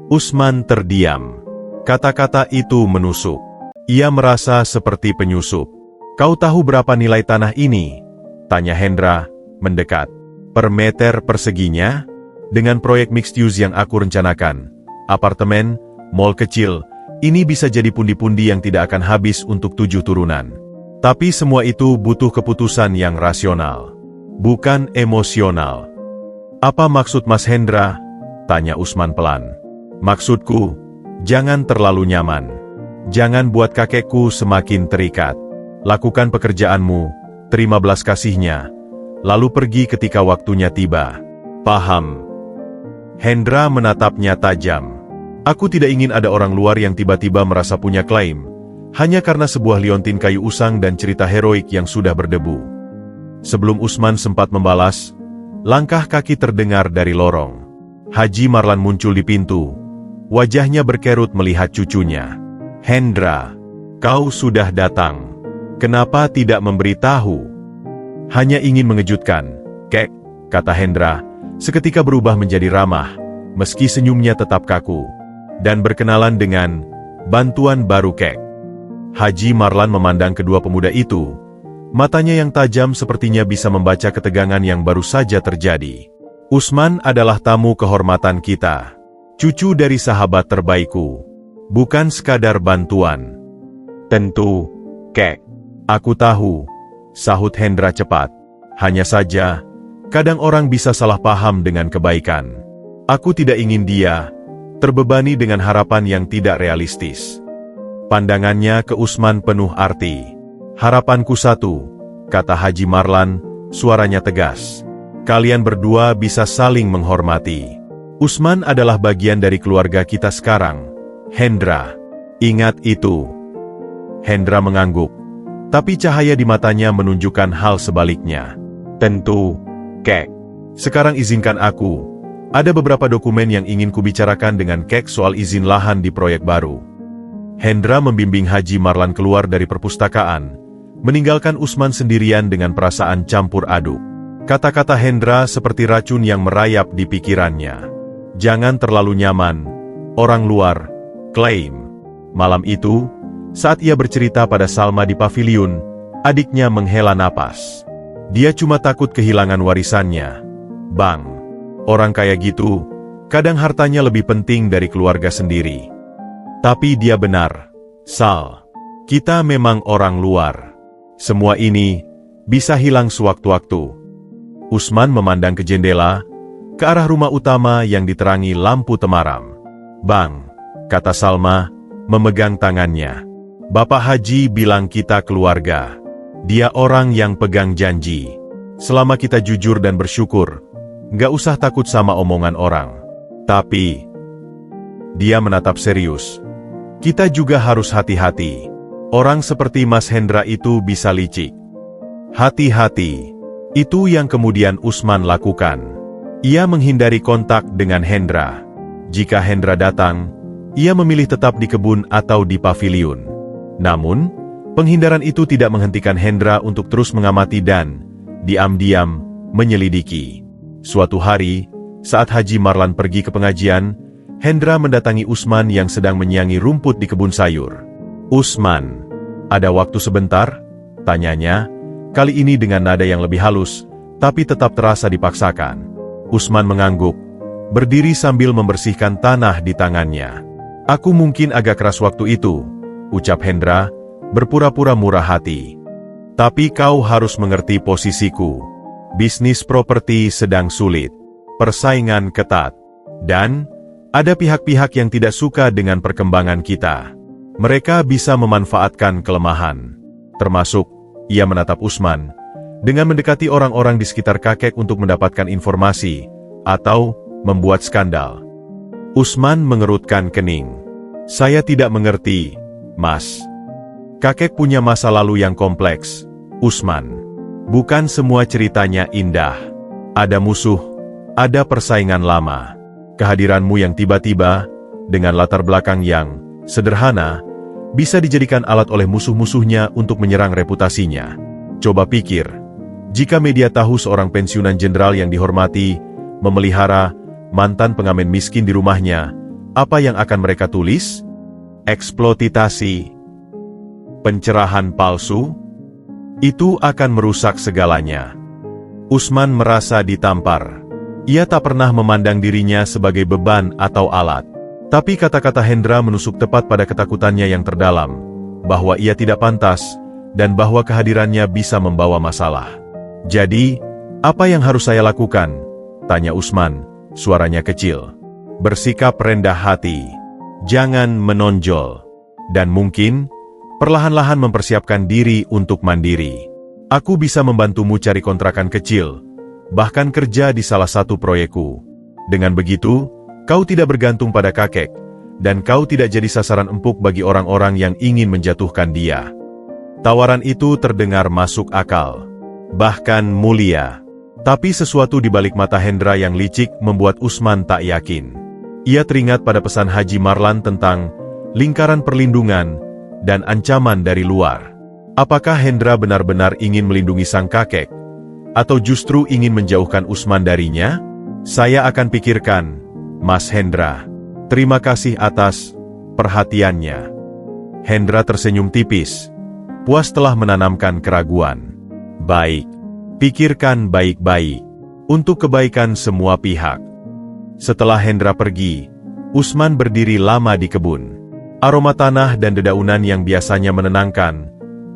Usman terdiam. Kata-kata itu menusuk. Ia merasa seperti penyusup. "Kau tahu berapa nilai tanah ini?" tanya Hendra, mendekat. "Per meter perseginya? Dengan proyek mixed use yang aku rencanakan, apartemen, mall kecil, ini bisa jadi pundi-pundi yang tidak akan habis untuk 7 turunan. Tapi semua itu butuh keputusan yang rasional, bukan emosional." "Apa maksud Mas Hendra?" tanya Usman pelan. "Maksudku, jangan terlalu nyaman. Jangan buat kakekku semakin terikat. Lakukan pekerjaanmu, terima belas kasihnya, lalu pergi ketika waktunya tiba. Paham?" Hendra menatapnya tajam. "Aku tidak ingin ada orang luar yang tiba-tiba merasa punya klaim, hanya karena sebuah liontin kayu usang dan cerita heroik yang sudah berdebu." Sebelum Usman sempat membalas, langkah kaki terdengar dari lorong. Haji Marlan muncul di pintu. Wajahnya berkerut melihat cucunya. "Hendra, kau sudah datang. Kenapa tidak memberitahu?" "Hanya ingin mengejutkan, Kek," kata Hendra, seketika berubah menjadi ramah, meski senyumnya tetap kaku. "Dan berkenalan dengan bantuan baru Kek." Haji Marlan memandang kedua pemuda itu. Matanya yang tajam sepertinya bisa membaca ketegangan yang baru saja terjadi. "Usman adalah tamu kehormatan kita. Cucu dari sahabat terbaikku. Bukan sekadar bantuan." "Tentu, Kek. Aku tahu," sahut Hendra cepat. "Hanya saja, kadang orang bisa salah paham dengan kebaikan. Aku tidak ingin dia terbebani dengan harapan yang tidak realistis." Pandangannya ke Usman penuh arti. "Harapanku satu," kata Haji Marlan, suaranya tegas. "Kalian berdua bisa saling menghormati. Usman adalah bagian dari keluarga kita sekarang, Hendra. Ingat itu." Hendra mengangguk, tapi cahaya di matanya menunjukkan hal sebaliknya. "Tentu, Kek. Sekarang izinkan aku. Ada beberapa dokumen yang ingin kubicarakan dengan Kek soal izin lahan di proyek baru." Hendra membimbing Haji Marlan keluar dari perpustakaan, meninggalkan Usman sendirian dengan perasaan campur aduk. Kata-kata Hendra seperti racun yang merayap di pikirannya. Jangan terlalu nyaman, orang luar, klaim. Malam itu, saat ia bercerita pada Salma di paviliun, adiknya menghela napas. Dia cuma takut kehilangan warisannya. Bang, orang kaya gitu, kadang hartanya lebih penting dari keluarga sendiri. Tapi dia benar, Sal. Kita memang orang luar. Semua ini bisa hilang sewaktu-waktu. Usman memandang ke jendela, ke arah rumah utama yang diterangi lampu temaram. Bang, kata Salma, memegang tangannya. Bapak Haji bilang kita keluarga. Dia orang yang pegang janji. Selama kita jujur dan bersyukur, nggak usah takut sama omongan orang. Tapi, dia menatap serius. Kita juga harus hati-hati. Orang seperti Mas Hendra itu bisa licik. Hati-hati. Itu yang kemudian Usman lakukan. Ia menghindari kontak dengan Hendra. Jika Hendra datang, ia memilih tetap di kebun atau di paviliun. Namun, penghindaran itu tidak menghentikan Hendra untuk terus mengamati dan diam-diam menyelidiki. Suatu hari, saat Haji Marlan pergi ke pengajian, Hendra mendatangi Usman yang sedang menyiangi rumput di kebun sayur. "Usman, ada waktu sebentar?" tanyanya, kali ini dengan nada yang lebih halus, tapi tetap terasa dipaksakan. Usman mengangguk, berdiri sambil membersihkan tanah di tangannya. "Aku mungkin agak keras waktu itu," ucap Hendra, berpura-pura murah hati. "Tapi kau harus mengerti posisiku. Bisnis properti sedang sulit, persaingan ketat, dan ada pihak-pihak yang tidak suka dengan perkembangan kita. Mereka bisa memanfaatkan kelemahan." Termasuk, ia menatap Usman, dengan mendekati orang-orang di sekitar kakek untuk mendapatkan informasi, atau membuat skandal. Usman mengerutkan kening. "Saya tidak mengerti, Mas. Kakek punya masa lalu yang kompleks, Usman. Bukan semua ceritanya indah. Ada musuh, ada persaingan lama. Kehadiranmu yang tiba-tiba, dengan latar belakang yang sederhana, bisa dijadikan alat oleh musuh-musuhnya untuk menyerang reputasinya. Coba pikir, jika media tahu seorang pensiunan jenderal yang dihormati memelihara mantan pengamen miskin di rumahnya, apa yang akan mereka tulis? Eksploitasi, pencerahan palsu? Itu akan merusak segalanya." Usman merasa ditampar. Ia tak pernah memandang dirinya sebagai beban atau alat. Tapi kata-kata Hendra menusuk tepat pada ketakutannya yang terdalam, bahwa ia tidak pantas, dan bahwa kehadirannya bisa membawa masalah. "Jadi, apa yang harus saya lakukan?" tanya Usman, suaranya kecil. "Bersikap rendah hati. Jangan menonjol. Dan mungkin, perlahan-lahan mempersiapkan diri untuk mandiri. Aku bisa membantumu cari kontrakan kecil, bahkan kerja di salah satu proyekku. Dengan begitu, kau tidak bergantung pada kakek, dan kau tidak jadi sasaran empuk bagi orang-orang yang ingin menjatuhkan dia." Tawaran itu terdengar masuk akal, bahkan mulia. Tapi sesuatu di balik mata Hendra yang licik membuat Usman tak yakin. Ia teringat pada pesan Haji Marlan tentang lingkaran perlindungan dan ancaman dari luar. Apakah Hendra benar-benar ingin melindungi sang kakek, atau justru ingin menjauhkan Usman darinya? "Saya akan pikirkan, Mas Hendra. Terima kasih atas perhatiannya." Hendra tersenyum tipis, puas telah menanamkan keraguan. "Baik, pikirkan baik-baik, untuk kebaikan semua pihak." Setelah Hendra pergi, Usman berdiri lama di kebun. Aroma tanah dan dedaunan yang biasanya menenangkan,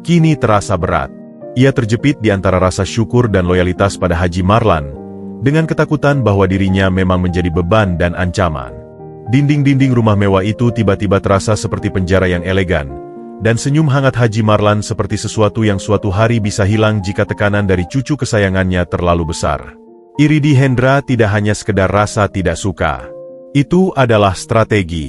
kini terasa berat. Ia terjepit di antara rasa syukur dan loyalitas pada Haji Marlan, dengan ketakutan bahwa dirinya memang menjadi beban dan ancaman. Dinding-dinding rumah mewah itu tiba-tiba terasa seperti penjara yang elegan, dan senyum hangat Haji Marlan seperti sesuatu yang suatu hari bisa hilang jika tekanan dari cucu kesayangannya terlalu besar. Iri di Hendra tidak hanya sekedar rasa tidak suka. Itu adalah strategi.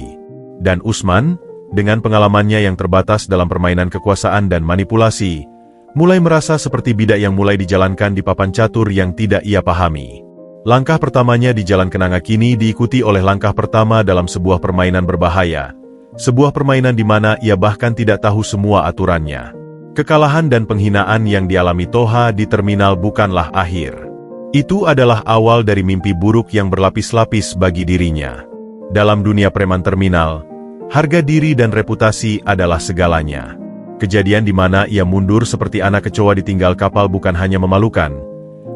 Dan Usman, dengan pengalamannya yang terbatas dalam permainan kekuasaan dan manipulasi, mulai merasa seperti bidak yang mulai dijalankan di papan catur yang tidak ia pahami. Langkah pertamanya di jalan kenanga kini diikuti oleh langkah pertama dalam sebuah permainan berbahaya. Sebuah permainan di mana ia bahkan tidak tahu semua aturannya. Kekalahan dan penghinaan yang dialami Toha di terminal bukanlah akhir. Itu adalah awal dari mimpi buruk yang berlapis-lapis bagi dirinya. Dalam dunia preman terminal, harga diri dan reputasi adalah segalanya. Kejadian di mana ia mundur seperti anak kecoa ditinggal kapal bukan hanya memalukan,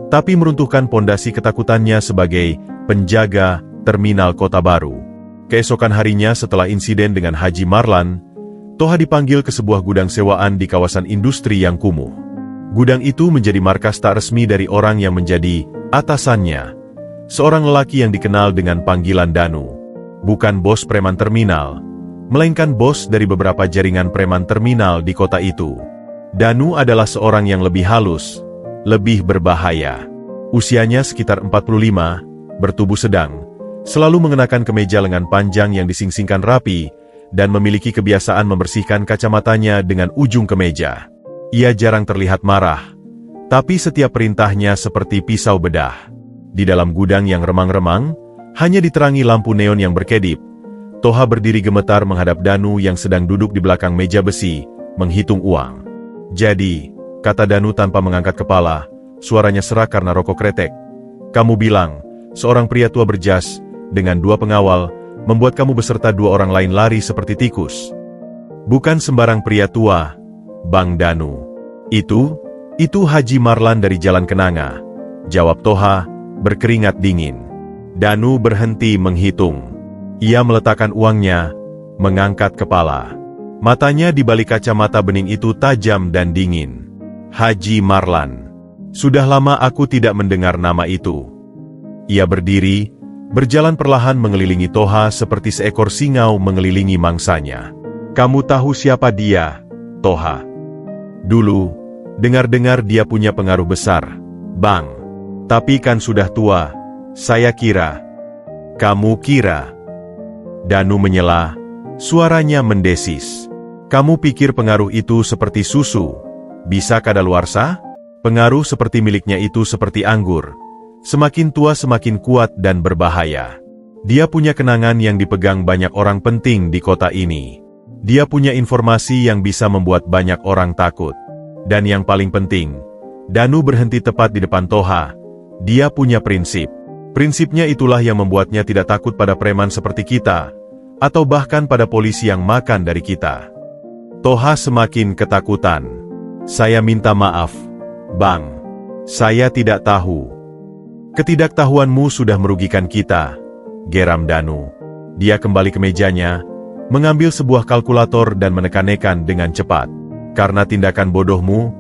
tapi meruntuhkan pondasi ketakutannya sebagai penjaga terminal Kota Baru. Keesokan harinya setelah insiden dengan Haji Marlan, Toha dipanggil ke sebuah gudang sewaan di kawasan industri yang kumuh. Gudang itu menjadi markas tak resmi dari orang yang menjadi atasannya, seorang lelaki yang dikenal dengan panggilan Danu. Bukan bos preman terminal, melainkan bos dari beberapa jaringan preman terminal di kota itu. Danu adalah seorang yang lebih halus, lebih berbahaya. Usianya sekitar 45, bertubuh sedang, selalu mengenakan kemeja lengan panjang yang disingsingkan rapi, dan memiliki kebiasaan membersihkan kacamatanya dengan ujung kemeja. Ia jarang terlihat marah, tapi setiap perintahnya seperti pisau bedah. Di dalam gudang yang remang-remang, hanya diterangi lampu neon yang berkedip, Toha berdiri gemetar menghadap Danu yang sedang duduk di belakang meja besi, menghitung uang. Jadi, kata Danu tanpa mengangkat kepala, suaranya serak karena rokok kretek. Kamu bilang, seorang pria tua berjas, dengan 2 pengawal, membuat kamu beserta 2 orang lain lari seperti tikus. Bukan sembarang pria tua, Bang Danu. Itu Haji Marlan dari Jalan Kenanga, jawab Toha, berkeringat dingin. Danu berhenti menghitung. Ia meletakkan uangnya, mengangkat kepala. Matanya di balik kacamata bening itu tajam dan dingin. Haji Marlan. Sudah lama aku tidak mendengar nama itu. Ia berdiri, berjalan perlahan mengelilingi Toha seperti seekor singau mengelilingi mangsanya. Kamu tahu siapa dia, Toha? Dulu, dengar-dengar dia punya pengaruh besar, Bang. Tapi kan sudah tua, saya kira. Kamu kira? Danu menyela, suaranya mendesis. Kamu pikir pengaruh itu seperti susu? Bisa kadaluarsa? Pengaruh seperti miliknya itu seperti anggur. Semakin tua semakin kuat dan berbahaya. Dia punya kenangan yang dipegang banyak orang penting di kota ini. Dia punya informasi yang bisa membuat banyak orang takut. Dan yang paling penting, Danu berhenti tepat di depan Toha. Dia punya prinsip. Prinsipnya itulah yang membuatnya tidak takut pada preman seperti kita, atau bahkan pada polisi yang makan dari kita. Toha semakin ketakutan. Saya minta maaf, Bang. Saya tidak tahu. Ketidaktahuanmu sudah merugikan kita, geram Danu. Dia kembali ke mejanya, mengambil sebuah kalkulator dan menekan-nekan dengan cepat. Karena tindakan bodohmu,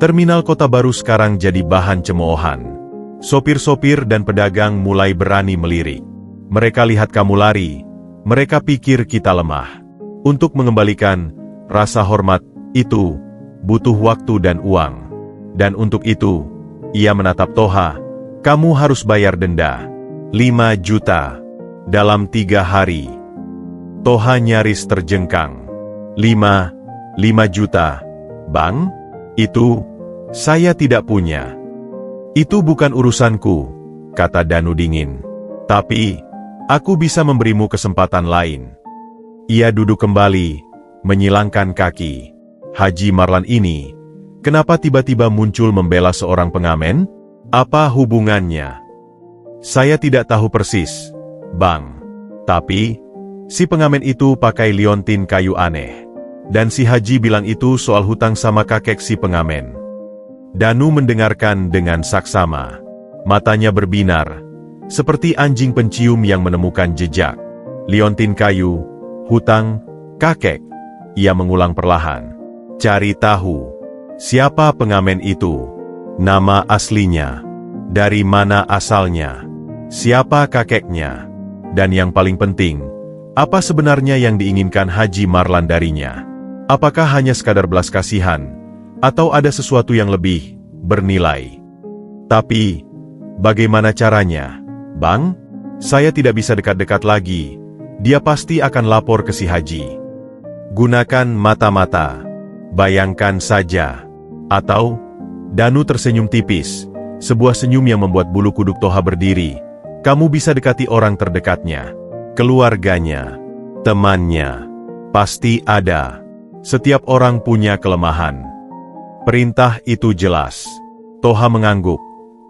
terminal Kota Baru sekarang jadi bahan cemoohan. Sopir-sopir dan pedagang mulai berani melirik. Mereka lihat kamu lari, mereka pikir kita lemah. Untuk mengembalikan rasa hormat itu, butuh waktu dan uang. Dan untuk itu, ia menatap Toha, kamu harus bayar denda. 5 juta. Dalam 3 hari. Toha nyaris terjengkang. 5 juta. Bang? Itu, saya tidak punya. Itu bukan urusanku, kata Danu dingin. Tapi, aku bisa memberimu kesempatan lain. Ia duduk kembali, menyilangkan kaki. Haji Marlan ini, kenapa tiba-tiba muncul membela seorang pengamen? Apa hubungannya? Saya tidak tahu persis, Bang. Tapi, si pengamen itu pakai liontin kayu aneh. Dan si Haji bilang itu soal hutang sama kakek si pengamen. Danu mendengarkan dengan saksama. Matanya berbinar, seperti anjing pencium yang menemukan jejak. Liontin kayu, hutang, kakek. Ia mengulang perlahan. Cari tahu, siapa pengamen itu? Nama aslinya? Dari mana asalnya? Siapa kakeknya? Dan yang paling penting, apa sebenarnya yang diinginkan Haji Marlan darinya? Apakah hanya sekadar belas kasihan? Atau ada sesuatu yang lebih bernilai? Tapi, bagaimana caranya, Bang? Saya tidak bisa dekat-dekat lagi. Dia pasti akan lapor ke si Haji. Gunakan mata-mata. Bayangkan saja. Atau, Danu tersenyum tipis. Sebuah senyum yang membuat bulu kuduk Toha berdiri. Kamu bisa dekati orang terdekatnya. Keluarganya. Temannya. Pasti ada. Setiap orang punya kelemahan. Perintah itu jelas. Toha mengangguk,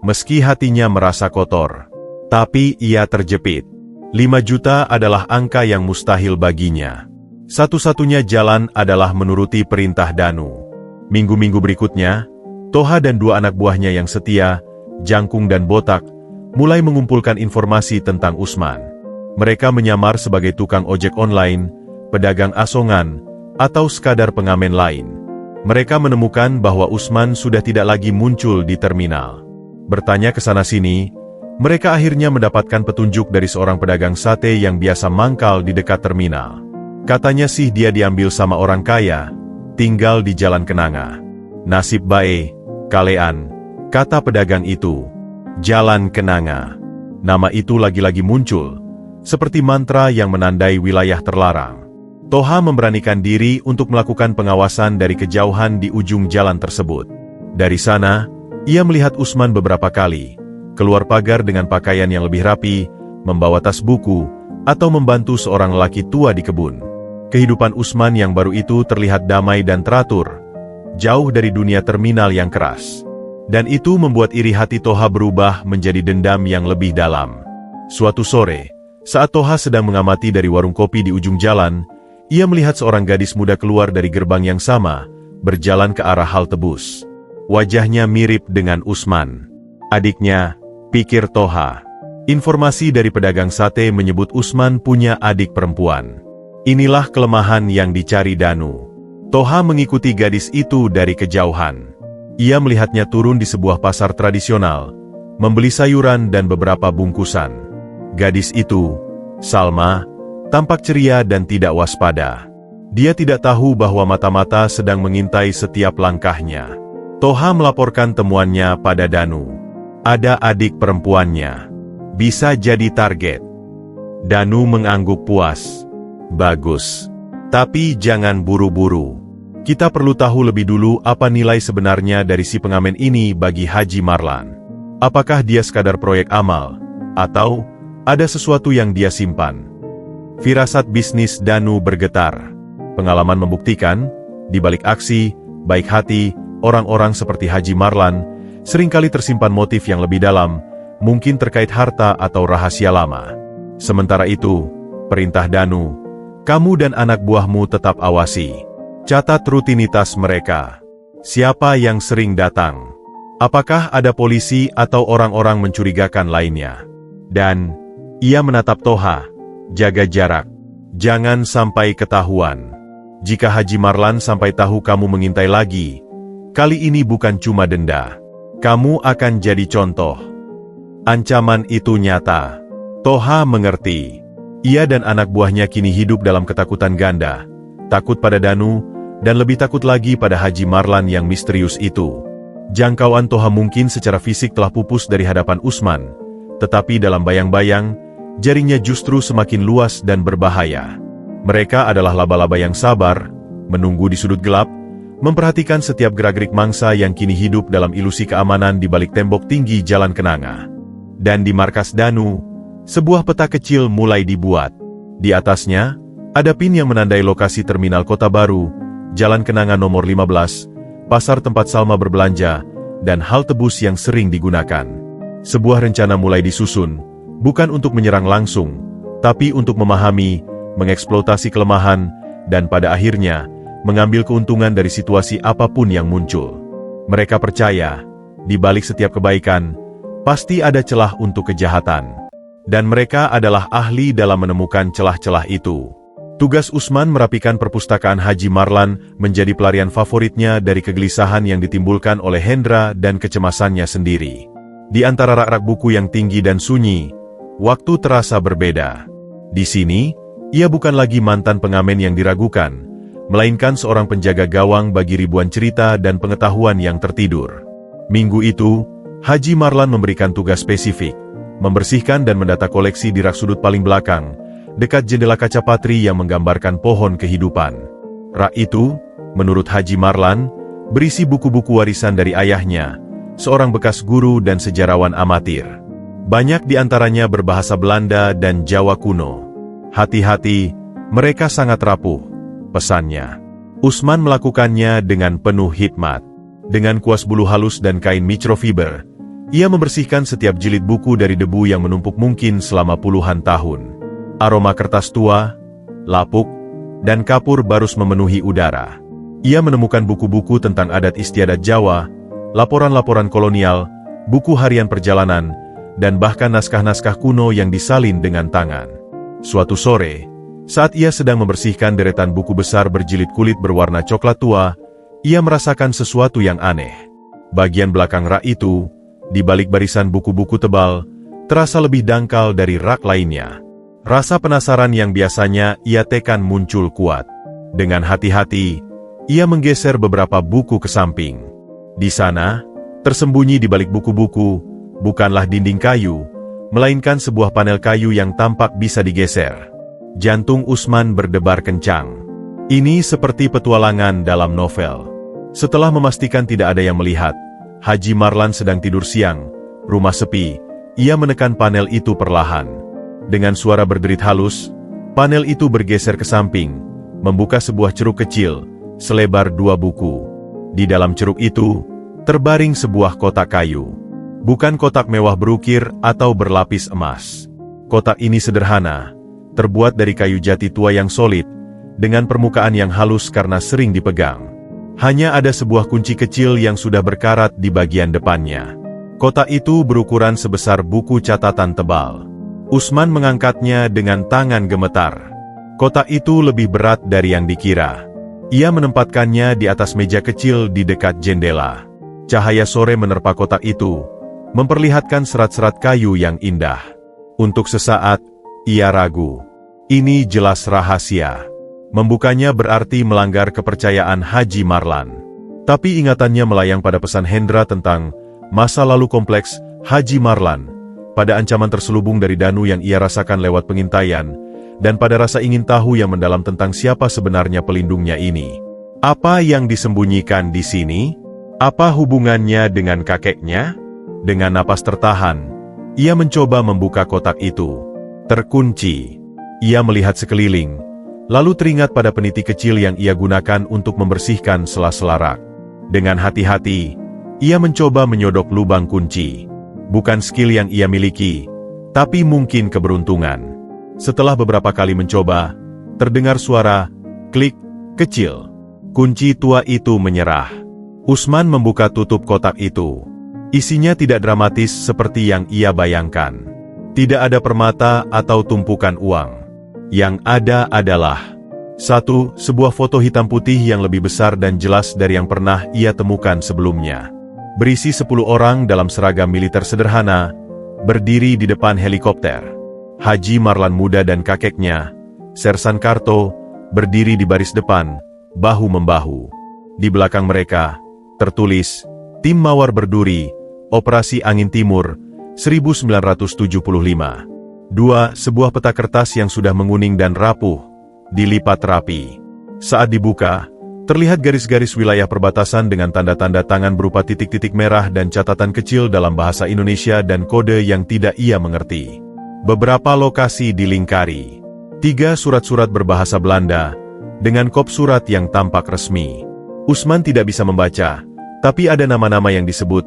meski hatinya merasa kotor. Tapi ia terjepit. 5 juta adalah angka yang mustahil baginya. Satu-satunya jalan adalah menuruti perintah Danu. Minggu-minggu berikutnya, Toha dan 2 anak buahnya yang setia, jangkung dan botak, mulai mengumpulkan informasi tentang Usman. Mereka menyamar sebagai tukang ojek online, pedagang asongan, atau sekadar pengamen lain. Mereka menemukan bahwa Usman sudah tidak lagi muncul di terminal. Bertanya ke sana-sini, mereka akhirnya mendapatkan petunjuk dari seorang pedagang sate yang biasa mangkal di dekat terminal. Katanya sih dia diambil sama orang kaya, tinggal di Jalan Kenanga. Nasib bae, kalean, kata pedagang itu. Jalan Kenanga. Nama itu lagi-lagi muncul, seperti mantra yang menandai wilayah terlarang. Toha memberanikan diri untuk melakukan pengawasan dari kejauhan di ujung jalan tersebut. Dari sana, ia melihat Usman beberapa kali, keluar pagar dengan pakaian yang lebih rapi, membawa tas buku, atau membantu seorang lelaki tua di kebun. Kehidupan Usman yang baru itu terlihat damai dan teratur, jauh dari dunia terminal yang keras. Dan itu membuat iri hati Toha berubah menjadi dendam yang lebih dalam. Suatu sore, saat Toha sedang mengamati dari warung kopi di ujung jalan, ia melihat seorang gadis muda keluar dari gerbang yang sama, berjalan ke arah halte bus. Wajahnya mirip dengan Usman. Adiknya, pikir Toha. Informasi dari pedagang sate menyebut Usman punya adik perempuan. Inilah kelemahan yang dicari Danu. Toha mengikuti gadis itu dari kejauhan. Ia melihatnya turun di sebuah pasar tradisional, membeli sayuran dan beberapa bungkusan. Gadis itu, Salma, tampak ceria dan tidak waspada. Dia tidak tahu bahwa mata-mata sedang mengintai setiap langkahnya. Toha melaporkan temuannya pada Danu. Ada adik perempuannya. Bisa jadi target. Danu mengangguk puas. Bagus. Tapi jangan buru-buru. Kita perlu tahu lebih dulu apa nilai sebenarnya dari si pengamen ini bagi Haji Marlan. Apakah dia sekadar proyek amal, atau ada sesuatu yang dia simpan? Firasat bisnis Danu bergetar. Pengalaman membuktikan, di balik aksi, baik hati, orang-orang seperti Haji Marlan, seringkali tersimpan motif yang lebih dalam, mungkin terkait harta atau rahasia lama. Sementara itu, perintah Danu, kamu dan anak buahmu tetap awasi. Catat rutinitas mereka. Siapa yang sering datang? Apakah ada polisi atau orang-orang mencurigakan lainnya? Dan, ia menatap Toha, jaga jarak. Jangan sampai ketahuan. Jika Haji Marlan sampai tahu kamu mengintai lagi, kali ini bukan cuma denda. Kamu akan jadi contoh. Ancaman itu nyata. Toha mengerti. Ia dan anak buahnya kini hidup dalam ketakutan ganda, takut pada Danu, dan lebih takut lagi pada Haji Marlan yang misterius itu. Jangkauan Toha mungkin secara fisik telah pupus dari hadapan Usman, tetapi dalam bayang-bayang, jaringnya justru semakin luas dan berbahaya. Mereka adalah laba-laba yang sabar, menunggu di sudut gelap, memperhatikan setiap gerak-gerik mangsa yang kini hidup dalam ilusi keamanan di balik tembok tinggi Jalan Kenanga. Dan di markas Danu, sebuah peta kecil mulai dibuat. Di atasnya, ada pin yang menandai lokasi terminal Kota Baru, Jalan Kenanga nomor 15, pasar tempat Salma berbelanja, dan halte bus yang sering digunakan. Sebuah rencana mulai disusun, bukan untuk menyerang langsung, tapi untuk memahami, mengeksploitasi kelemahan, dan pada akhirnya, mengambil keuntungan dari situasi apapun yang muncul. Mereka percaya, di balik setiap kebaikan, pasti ada celah untuk kejahatan. Dan mereka adalah ahli dalam menemukan celah-celah itu. Tugas Usman merapikan perpustakaan Haji Marlan menjadi pelarian favoritnya dari kegelisahan yang ditimbulkan oleh Hendra dan kecemasannya sendiri. Di antara rak-rak buku yang tinggi dan sunyi, waktu terasa berbeda. Di sini, ia bukan lagi mantan pengamen yang diragukan, melainkan seorang penjaga gawang bagi ribuan cerita dan pengetahuan yang tertidur. Minggu itu, Haji Marlan memberikan tugas spesifik, membersihkan dan mendata koleksi di rak sudut paling belakang, dekat jendela kaca patri yang menggambarkan pohon kehidupan. Rak itu, menurut Haji Marlan, berisi buku-buku warisan dari ayahnya, seorang bekas guru dan sejarawan amatir. Banyak di antaranya berbahasa Belanda dan Jawa kuno. Hati-hati, mereka sangat rapuh, pesannya. Usman melakukannya dengan penuh hikmat. Dengan kuas bulu halus dan kain microfiber, ia membersihkan setiap jilid buku dari debu yang menumpuk mungkin selama puluhan tahun. Aroma kertas tua, lapuk, dan kapur barus memenuhi udara. Ia menemukan buku-buku tentang adat istiadat Jawa, laporan-laporan kolonial, buku harian perjalanan, dan bahkan naskah-naskah kuno yang disalin dengan tangan. Suatu sore, saat ia sedang membersihkan deretan buku besar berjilid kulit berwarna coklat tua, ia merasakan sesuatu yang aneh. Bagian belakang rak itu, di balik barisan buku-buku tebal, terasa lebih dangkal dari rak lainnya. Rasa penasaran yang biasanya ia tekan muncul kuat. Dengan hati-hati, ia menggeser beberapa buku ke samping. Di sana, tersembunyi di balik buku-buku, bukanlah dinding kayu, melainkan sebuah panel kayu yang tampak bisa digeser. Jantung Usman berdebar kencang. Ini seperti petualangan dalam novel. Setelah memastikan tidak ada yang melihat, Haji Marlan sedang tidur siang, rumah sepi, ia menekan panel itu perlahan. Dengan suara berderit halus, panel itu bergeser ke samping, membuka sebuah ceruk kecil, selebar 2 buku. Di dalam ceruk itu, terbaring sebuah kotak kayu. Bukan kotak mewah berukir atau berlapis emas. Kotak ini sederhana, terbuat dari kayu jati tua yang solid, dengan permukaan yang halus karena sering dipegang. Hanya ada sebuah kunci kecil yang sudah berkarat di bagian depannya. Kotak itu berukuran sebesar buku catatan tebal. Usman mengangkatnya dengan tangan gemetar. Kotak itu lebih berat dari yang dikira. Ia menempatkannya di atas meja kecil di dekat jendela. Cahaya sore menerpa kotak itu, memperlihatkan serat-serat kayu yang indah. Untuk sesaat, ia ragu. Ini jelas rahasia. Membukanya berarti melanggar kepercayaan Haji Marlan. Tapi ingatannya melayang pada pesan Hendra tentang masa lalu kompleks Haji Marlan, pada ancaman terselubung dari Danu yang ia rasakan lewat pengintaian, dan pada rasa ingin tahu yang mendalam tentang siapa sebenarnya pelindungnya ini. Apa yang disembunyikan di sini? Apa hubungannya dengan kakeknya? Dengan napas tertahan, ia mencoba membuka kotak itu. Terkunci. Ia melihat sekeliling, lalu teringat pada peniti kecil yang ia gunakan untuk membersihkan sela-sela rak. Dengan hati-hati, ia mencoba menyodok lubang kunci. Bukan skill yang ia miliki, tapi mungkin keberuntungan. Setelah beberapa kali mencoba, terdengar suara klik kecil. Kunci tua itu menyerah. Usman membuka tutup kotak itu. Isinya tidak dramatis seperti yang ia bayangkan. Tidak ada permata atau tumpukan uang. Yang ada adalah sebuah foto hitam putih yang lebih besar dan jelas dari yang pernah ia temukan sebelumnya. Berisi 10 orang dalam seragam militer sederhana, berdiri di depan helikopter. Haji Marlan muda dan kakeknya, Sersan Karto, berdiri di baris depan, bahu-membahu. Di belakang mereka, tertulis, Tim Mawar Berduri, Operasi Angin Timur, 1975. Sebuah peta kertas yang sudah menguning dan rapuh, dilipat rapi. Saat dibuka, terlihat garis-garis wilayah perbatasan dengan tanda-tanda tangan berupa titik-titik merah dan catatan kecil dalam bahasa Indonesia dan kode yang tidak ia mengerti. Beberapa lokasi dilingkari. 3 surat-surat berbahasa Belanda, dengan kop surat yang tampak resmi. Usman tidak bisa membaca, tapi ada nama-nama yang disebut,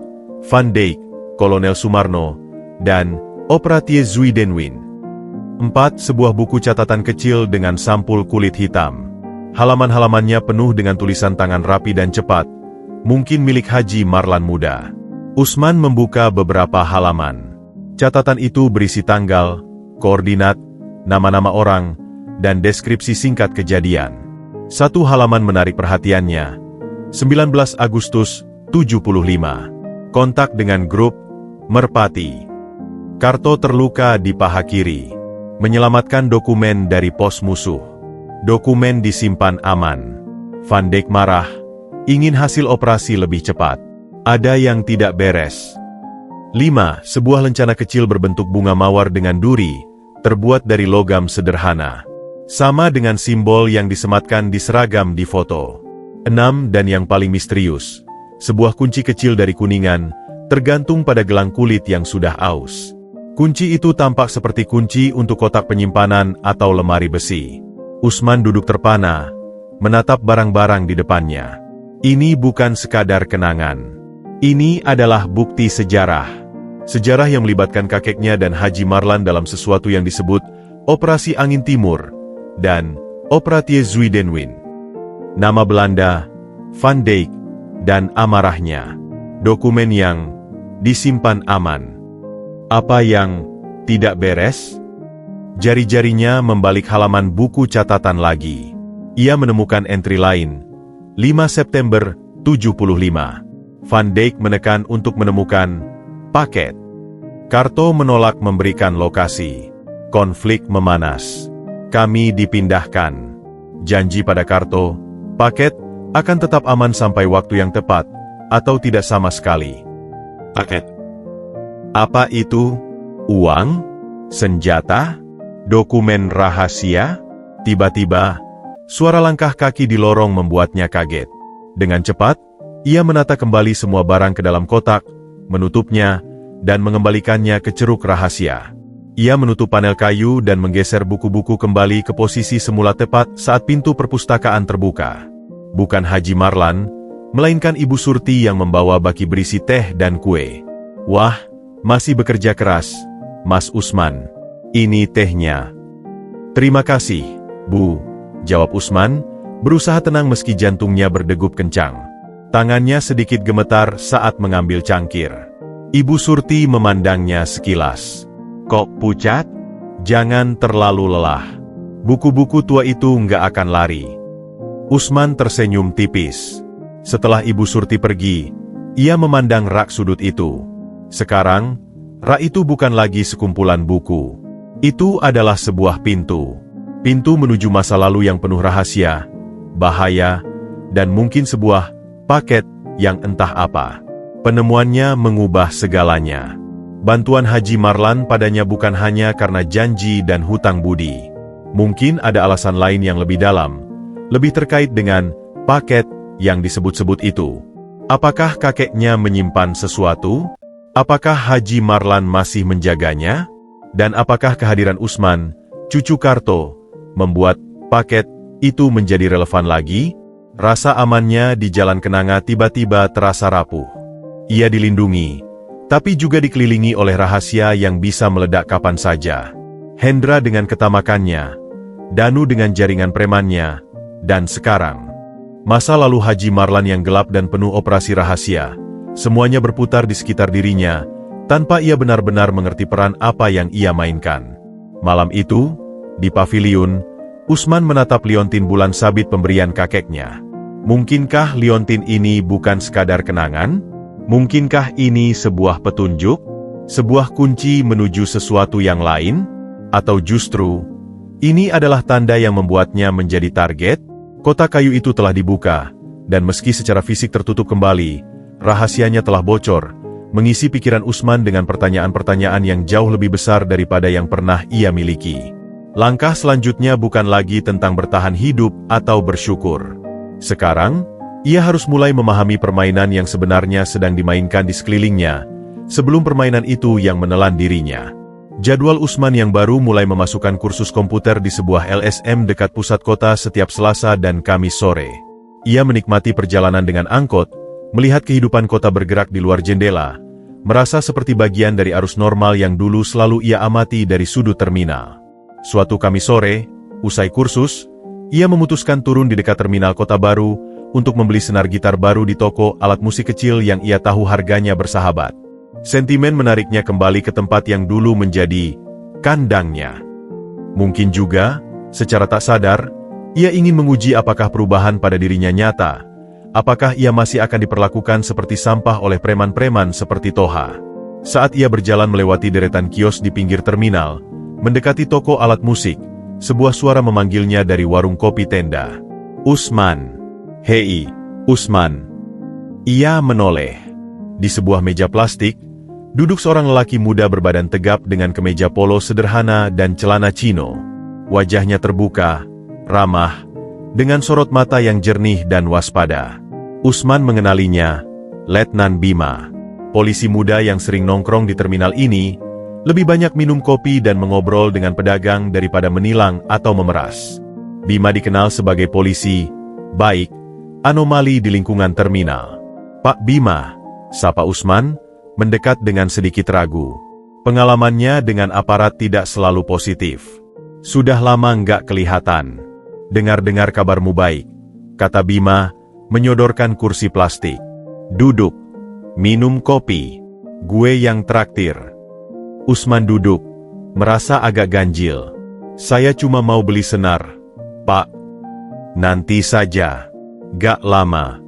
Van Dijk, Kolonel Sumarno, dan Operatie Zuidenwin. 4. Sebuah buku catatan kecil dengan sampul kulit hitam. Halaman-halamannya penuh dengan tulisan tangan rapi dan cepat, mungkin milik Haji Marlan muda. Usman membuka beberapa halaman. Catatan itu berisi tanggal, koordinat, nama-nama orang, dan deskripsi singkat kejadian. 1 halaman menarik perhatiannya. 19 Agustus 75. Kontak dengan grup Merpati. Karto terluka di paha kiri. Menyelamatkan dokumen dari pos musuh. Dokumen disimpan aman. Van Dijk marah, ingin hasil operasi lebih cepat. Ada yang tidak beres. 5. Sebuah lencana kecil berbentuk bunga mawar dengan duri, terbuat dari logam sederhana. Sama dengan simbol yang disematkan di seragam di foto. 6. Dan yang paling misterius, sebuah kunci kecil dari kuningan, tergantung pada gelang kulit yang sudah aus. Kunci itu tampak seperti kunci untuk kotak penyimpanan atau lemari besi. Usman duduk terpana, menatap barang-barang di depannya. Ini bukan sekadar kenangan. Ini adalah bukti sejarah. Sejarah yang melibatkan kakeknya dan Haji Marlan dalam sesuatu yang disebut Operasi Angin Timur dan Operatie Zuidenwin. Nama Belanda, Van Dijk, dan amarahnya. Dokumen yang disimpan aman. Apa yang tidak beres? Jari-jarinya membalik halaman buku catatan lagi. Ia menemukan entry lain. 5 September 75. Van Dijk menekan untuk menemukan paket. Karto menolak memberikan lokasi. Konflik memanas. Kami dipindahkan. Janji pada Karto, paket akan tetap aman sampai waktu yang tepat, atau tidak sama sekali. Paket. Apa itu? Uang? Senjata? Dokumen rahasia? Tiba-tiba, suara langkah kaki di lorong membuatnya kaget. Dengan cepat, ia menata kembali semua barang ke dalam kotak, menutupnya, dan mengembalikannya ke ceruk rahasia. Ia menutup panel kayu dan menggeser buku-buku kembali ke posisi semula tepat saat pintu perpustakaan terbuka. Bukan Haji Marlan, melainkan Ibu Surti yang membawa baki berisi teh dan kue. "Wah, masih bekerja keras, Mas Usman. Ini tehnya." "Terima kasih, Bu," jawab Usman, berusaha tenang meski jantungnya berdegup kencang. Tangannya sedikit gemetar saat mengambil cangkir. Ibu Surti memandangnya sekilas. "Kok pucat? Jangan terlalu lelah. Buku-buku tua itu nggak akan lari." Usman tersenyum tipis. Setelah Ibu Surti pergi, ia memandang rak sudut itu. Sekarang, rak itu bukan lagi sekumpulan buku. Itu adalah sebuah pintu. Pintu menuju masa lalu yang penuh rahasia, bahaya, dan mungkin sebuah paket yang entah apa. Penemuannya mengubah segalanya. Bantuan Haji Marlan padanya bukan hanya karena janji dan hutang budi. Mungkin ada alasan lain yang lebih dalam, lebih terkait dengan paket yang disebut-sebut itu. Apakah kakeknya menyimpan sesuatu? Apakah Haji Marlan masih menjaganya? Dan apakah kehadiran Usman, cucu Karto, membuat paket itu menjadi relevan lagi? Rasa amannya di Jalan Kenanga tiba-tiba terasa rapuh. Ia dilindungi, tapi juga dikelilingi oleh rahasia yang bisa meledak kapan saja. Hendra dengan ketamakannya, Danu dengan jaringan premannya, dan sekarang, masa lalu Haji Marlan yang gelap dan penuh operasi rahasia. Semuanya berputar di sekitar dirinya, tanpa ia benar-benar mengerti peran apa yang ia mainkan. Malam itu, di paviliun, Usman menatap liontin bulan sabit pemberian kakeknya. Mungkinkah liontin ini bukan sekadar kenangan? Mungkinkah ini sebuah petunjuk? Sebuah kunci menuju sesuatu yang lain? Atau justru, ini adalah tanda yang membuatnya menjadi target? Kotak kayu itu telah dibuka, dan meski secara fisik tertutup kembali, rahasianya telah bocor, mengisi pikiran Usman dengan pertanyaan-pertanyaan yang jauh lebih besar daripada yang pernah ia miliki. Langkah selanjutnya bukan lagi tentang bertahan hidup atau bersyukur. Sekarang, ia harus mulai memahami permainan yang sebenarnya sedang dimainkan di sekelilingnya, sebelum permainan itu yang menelan dirinya. Jadwal Usman yang baru mulai memasukkan kursus komputer di sebuah LSM dekat pusat kota setiap Selasa dan Kamis sore. Ia menikmati perjalanan dengan angkot, melihat kehidupan kota bergerak di luar jendela, merasa seperti bagian dari arus normal yang dulu selalu ia amati dari sudut terminal. Suatu Kamis sore, usai kursus, ia memutuskan turun di dekat terminal Kota Baru untuk membeli senar gitar baru di toko alat musik kecil yang ia tahu harganya bersahabat. Sentimen menariknya kembali ke tempat yang dulu menjadi kandangnya. Mungkin juga, secara tak sadar, ia ingin menguji apakah perubahan pada dirinya nyata. Apakah ia masih akan diperlakukan seperti sampah oleh preman-preman seperti Toha. Saat ia berjalan melewati deretan kios di pinggir terminal, mendekati toko alat musik, sebuah suara memanggilnya dari warung kopi tenda. "Usman." "Hei, Usman." Ia menoleh. Di sebuah meja plastik, duduk seorang lelaki muda berbadan tegap dengan kemeja polo sederhana dan celana chino. Wajahnya terbuka, ramah, dengan sorot mata yang jernih dan waspada. Usman mengenalinya, Letnan Bima. Polisi muda yang sering nongkrong di terminal ini, lebih banyak minum kopi dan mengobrol dengan pedagang daripada menilang atau memeras. Bima dikenal sebagai polisi baik, anomali di lingkungan terminal. "Pak Bima," sapa Usman, mendekat dengan sedikit ragu. Pengalamannya dengan aparat tidak selalu positif. "Sudah lama nggak kelihatan. Dengar-dengar kabarmu baik," kata Bima, menyodorkan kursi plastik. "Duduk, minum kopi. Gue yang traktir." Usman duduk, merasa agak ganjil. "Saya cuma mau beli senar, Pak." "Nanti saja. Gak lama."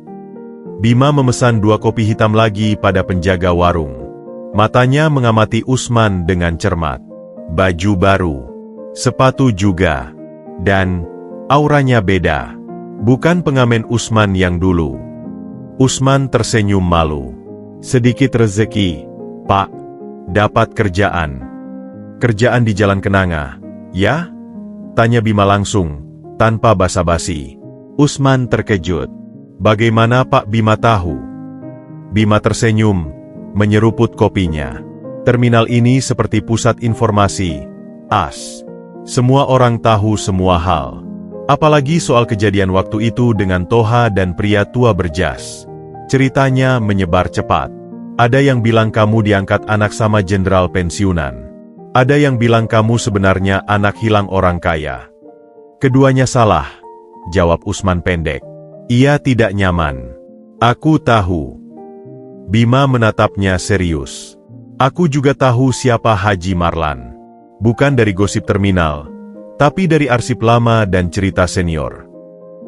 Bima memesan 2 kopi hitam lagi pada penjaga warung. Matanya mengamati Usman dengan cermat. Baju baru, sepatu juga, dan auranya beda. Bukan pengamen Usman yang dulu. Usman tersenyum malu. "Sedikit rezeki, Pak. Dapat kerjaan." "Kerjaan di Jalan Kenanga, ya?" tanya Bima langsung, tanpa basa-basi. Usman terkejut. "Bagaimana Pak Bima tahu?" Bima tersenyum, menyeruput kopinya. Terminal ini seperti pusat informasi. As. Semua orang tahu semua hal. Apalagi soal kejadian waktu itu dengan Toha dan pria tua berjas. Ceritanya menyebar cepat. Ada yang bilang kamu diangkat anak sama jenderal pensiunan. Ada yang bilang kamu sebenarnya anak hilang orang kaya. Keduanya salah, jawab Usman pendek. Ia tidak nyaman. Aku tahu. Bima menatapnya serius. Aku juga tahu siapa Haji Marlan. Bukan dari gosip terminal, tapi dari arsip lama dan cerita senior.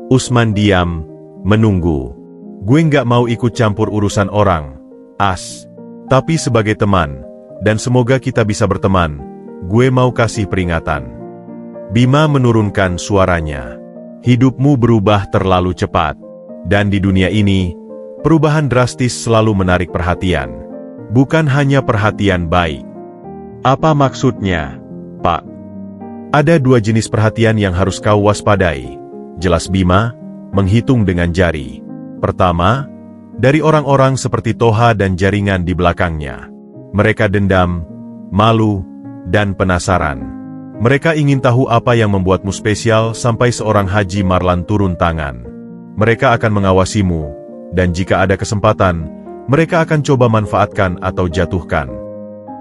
Usman diam, menunggu. Gue nggak mau ikut campur urusan orang, As. Tapi sebagai teman, dan semoga kita bisa berteman, gue mau kasih peringatan. Bima menurunkan suaranya. Hidupmu berubah terlalu cepat. Dan di dunia ini, perubahan drastis selalu menarik perhatian. Bukan hanya perhatian baik. Apa maksudnya, Pak? Ada dua jenis perhatian yang harus kau waspadai, jelas Bima, menghitung dengan jari. Pertama, dari orang-orang seperti Toha dan jaringan di belakangnya. Mereka dendam, malu, dan penasaran. Mereka ingin tahu apa yang membuatmu spesial sampai seorang Haji Marlan turun tangan. Mereka akan mengawasimu, dan jika ada kesempatan, mereka akan coba manfaatkan atau jatuhkan.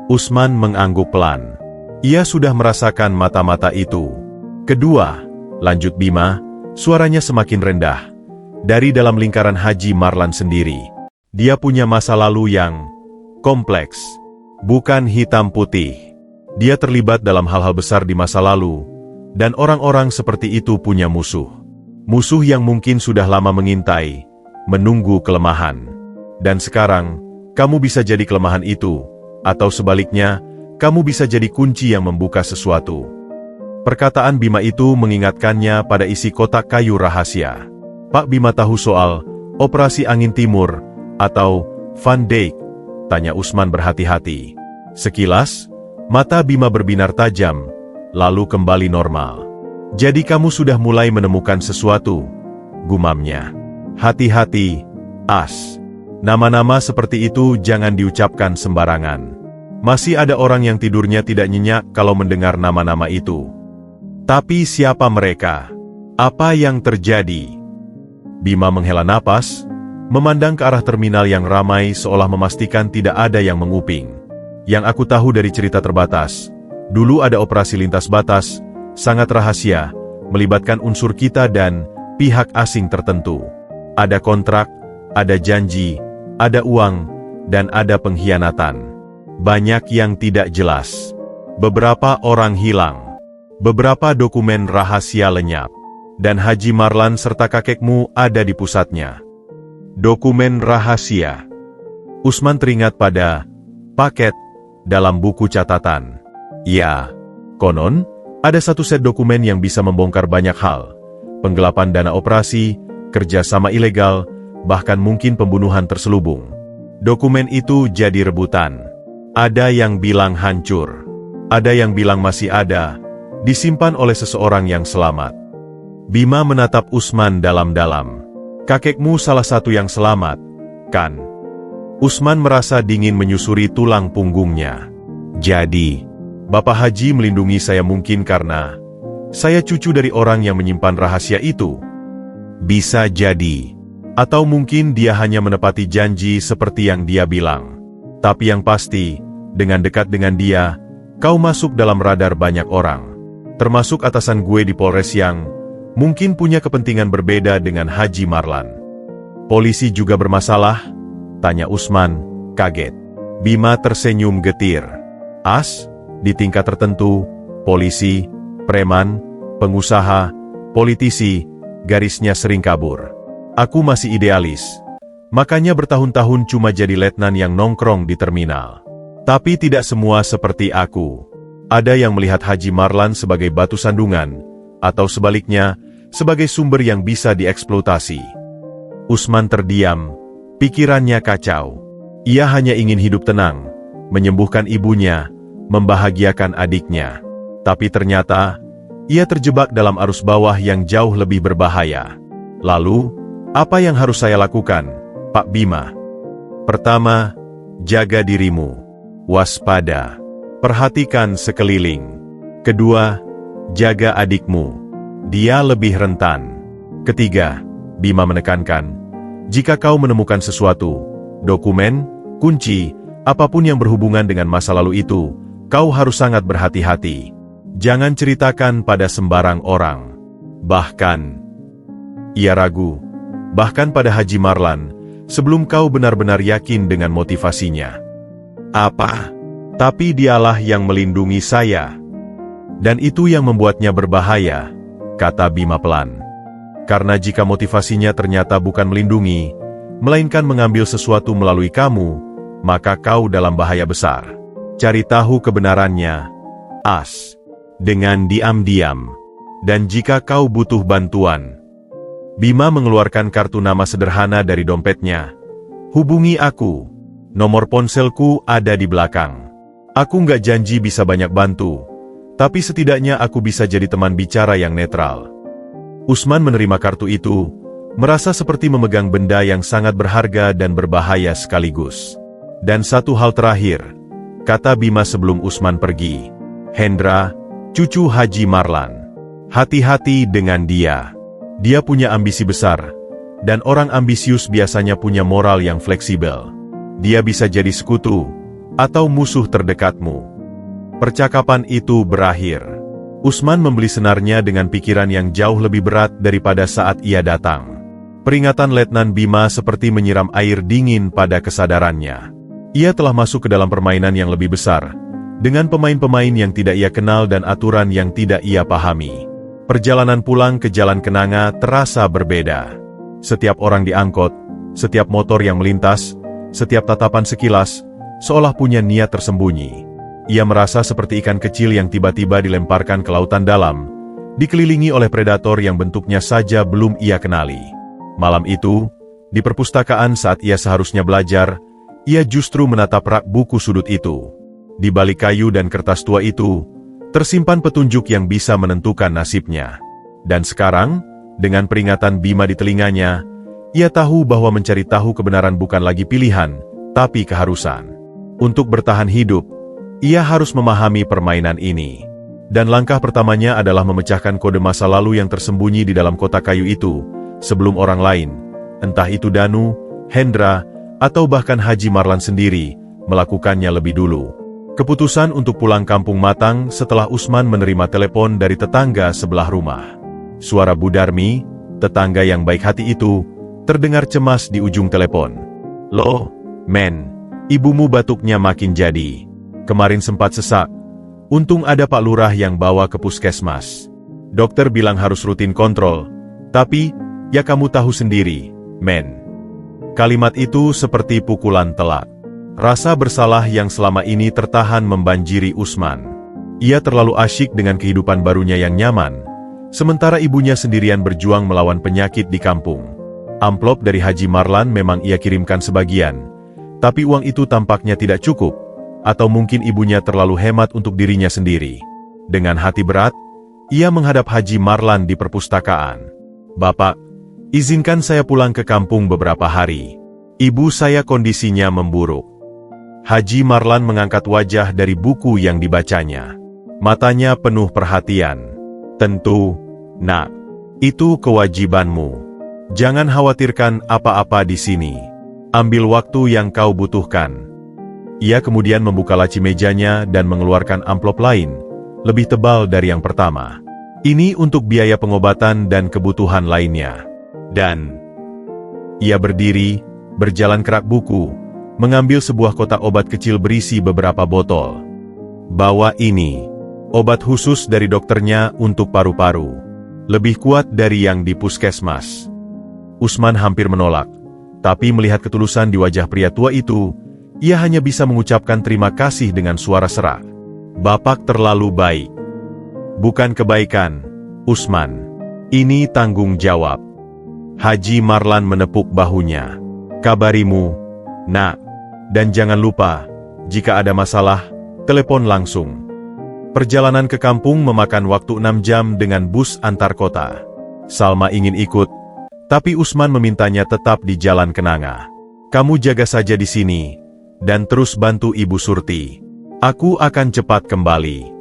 Usman mengangguk pelan. Ia sudah merasakan mata-mata itu. Kedua, lanjut Bima, suaranya semakin rendah. Dari dalam lingkaran Haji Marlan sendiri. Dia punya masa lalu yang kompleks. Bukan hitam putih. Dia terlibat dalam hal-hal besar di masa lalu. Dan orang-orang seperti itu punya musuh. Musuh yang mungkin sudah lama mengintai, menunggu kelemahan. Dan sekarang, kamu bisa jadi kelemahan itu. Atau sebaliknya, kamu bisa jadi kunci yang membuka sesuatu. Perkataan Bima itu mengingatkannya pada isi kotak kayu rahasia. Pak Bima tahu soal Operasi Angin Timur atau Van Dijk? Tanya Usman berhati-hati. Sekilas, mata Bima berbinar tajam, lalu kembali normal. Jadi kamu sudah mulai menemukan sesuatu, gumamnya. Hati-hati, As. Nama-nama seperti itu jangan diucapkan sembarangan. Masih ada orang yang tidurnya tidak nyenyak kalau mendengar nama-nama itu. Tapi siapa mereka? Apa yang terjadi? Bima menghela napas, memandang ke arah terminal yang ramai seolah memastikan tidak ada yang menguping. Yang aku tahu dari cerita terbatas, dulu ada operasi lintas batas, sangat rahasia, melibatkan unsur kita dan pihak asing tertentu. Ada kontrak, ada janji, ada uang, dan ada pengkhianatan. Banyak yang tidak jelas. Beberapa orang hilang. Beberapa dokumen rahasia lenyap. Dan Haji Marlan serta kakekmu ada di pusatnya. Dokumen rahasia. Usman teringat pada paket dalam buku catatan. Ya, konon, ada satu set dokumen yang bisa membongkar banyak hal. Penggelapan dana operasi, kerjasama ilegal, bahkan mungkin pembunuhan terselubung. Dokumen itu jadi rebutan. Ada yang bilang hancur. Ada yang bilang masih ada, disimpan oleh seseorang yang selamat. Bima menatap Usman dalam-dalam. Kakekmu salah satu yang selamat, kan? Usman merasa dingin menyusuri tulang punggungnya. Jadi, Bapak Haji melindungi saya mungkin karena saya cucu dari orang yang menyimpan rahasia itu. Bisa jadi. Atau mungkin dia hanya menepati janji seperti yang dia bilang. Tapi yang pasti, dengan dekat dengan dia, kau masuk dalam radar banyak orang. Termasuk atasan gue di Polres yang mungkin punya kepentingan berbeda dengan Haji Marlan. Polisi juga bermasalah? Tanya Usman, kaget. Bima tersenyum getir. As, di tingkat tertentu, polisi, preman, pengusaha, politisi, garisnya sering kabur. Aku masih idealis. Makanya bertahun-tahun cuma jadi letnan yang nongkrong di terminal. Tapi tidak semua seperti aku. Ada yang melihat Haji Marlan sebagai batu sandungan, atau sebaliknya, sebagai sumber yang bisa dieksploitasi. Usman terdiam, pikirannya kacau. Ia hanya ingin hidup tenang, menyembuhkan ibunya, membahagiakan adiknya. Tapi ternyata, ia terjebak dalam arus bawah yang jauh lebih berbahaya. Lalu, apa yang harus saya lakukan, Pak Bima? Pertama, jaga dirimu. waspada. Perhatikan sekeliling. Kedua, jaga adikmu. Dia lebih rentan. Ketiga, Bima menekankan, jika kau menemukan sesuatu, dokumen, kunci, apapun yang berhubungan dengan masa lalu itu, kau harus sangat berhati-hati. Jangan ceritakan pada sembarang orang. Bahkan, ia ragu, bahkan pada Haji Marlan, sebelum kau benar-benar yakin dengan motivasinya. Apa? Tapi dialah yang melindungi saya. Dan itu yang membuatnya berbahaya, kata Bima pelan. Karena jika motivasinya ternyata bukan melindungi, melainkan mengambil sesuatu melalui kamu, maka kau dalam bahaya besar. Cari tahu kebenarannya, As. Dengan diam-diam. Dan jika kau butuh bantuan. Bima mengeluarkan kartu nama sederhana dari dompetnya. Hubungi aku. Nomor ponselku ada di belakang. Aku nggak janji bisa banyak bantu, tapi setidaknya aku bisa jadi teman bicara yang netral. Usman menerima kartu itu, merasa seperti memegang benda yang sangat berharga dan berbahaya sekaligus. Dan satu hal terakhir, kata Bima sebelum Usman pergi. Hendra, cucu Haji Marlan. Hati-hati dengan dia. Dia punya ambisi besar, dan orang ambisius biasanya punya moral yang fleksibel. Dia bisa jadi sekutu, atau musuh terdekatmu. Percakapan itu berakhir. Usman membeli senarnya dengan pikiran yang jauh lebih berat daripada saat ia datang. Peringatan Letnan Bima seperti menyiram air dingin pada kesadarannya. Ia telah masuk ke dalam permainan yang lebih besar, dengan pemain-pemain yang tidak ia kenal dan aturan yang tidak ia pahami. Perjalanan pulang ke Jalan Kenanga terasa berbeda. Setiap orang di angkot, setiap motor yang melintas, setiap tatapan sekilas, seolah punya niat tersembunyi. Ia merasa seperti ikan kecil yang tiba-tiba dilemparkan ke lautan dalam, dikelilingi oleh predator yang bentuknya saja belum ia kenali. Malam itu, di perpustakaan saat ia seharusnya belajar, ia justru menatap rak buku sudut itu. Di balik kayu dan kertas tua itu, tersimpan petunjuk yang bisa menentukan nasibnya. Dan sekarang, dengan peringatan Bima di telinganya, ia tahu bahwa mencari tahu kebenaran bukan lagi pilihan, tapi keharusan. Untuk bertahan hidup, ia harus memahami permainan ini. Dan langkah pertamanya adalah memecahkan kode masa lalu yang tersembunyi di dalam kotak kayu itu, sebelum orang lain, entah itu Danu, Hendra, atau bahkan Haji Marlan sendiri, melakukannya lebih dulu. Keputusan untuk pulang kampung matang setelah Usman menerima telepon dari tetangga sebelah rumah. Suara Bu Darmi, tetangga yang baik hati itu, terdengar cemas di ujung telepon. Loh, men. Ibumu batuknya makin jadi. Kemarin sempat sesak. Untung ada Pak Lurah yang bawa ke puskesmas. Dokter bilang harus rutin kontrol. Tapi, ya kamu tahu sendiri, men. Kalimat itu seperti pukulan telak. Rasa bersalah yang selama ini tertahan membanjiri Usman. Ia terlalu asyik dengan kehidupan barunya yang nyaman, sementara ibunya sendirian berjuang melawan penyakit di kampung. Amplop dari Haji Marlan memang ia kirimkan sebagian, tapi uang itu tampaknya tidak cukup, atau mungkin ibunya terlalu hemat untuk dirinya sendiri. Dengan hati berat, ia menghadap Haji Marlan di perpustakaan. Bapak, izinkan saya pulang ke kampung beberapa hari. Ibu saya kondisinya memburuk. Haji Marlan mengangkat wajah dari buku yang dibacanya. Matanya penuh perhatian. Tentu, nak, itu kewajibanmu. Jangan khawatirkan apa-apa di sini. Ambil waktu yang kau butuhkan. Ia kemudian membuka laci mejanya dan mengeluarkan amplop lain, lebih tebal dari yang pertama. Ini untuk biaya pengobatan dan kebutuhan lainnya. Dan ia berdiri, berjalan ke rak buku, mengambil sebuah kotak obat kecil berisi beberapa botol. Bawa ini, obat khusus dari dokternya untuk paru-paru. Lebih kuat dari yang di puskesmas. Usman hampir menolak. Tapi melihat ketulusan di wajah pria tua itu, ia hanya bisa mengucapkan terima kasih dengan suara serak. Bapak terlalu baik. Bukan kebaikan, Usman. Ini tanggung jawab. Haji Marlan menepuk bahunya. Kabarimu, nak. Dan jangan lupa, jika ada masalah, telepon langsung. Perjalanan ke kampung memakan waktu 6 jam dengan bus antar kota. Salma ingin ikut, tapi Usman memintanya tetap di Jalan Kenanga. Kamu jaga saja di sini, dan terus bantu Ibu Surti. Aku akan cepat kembali.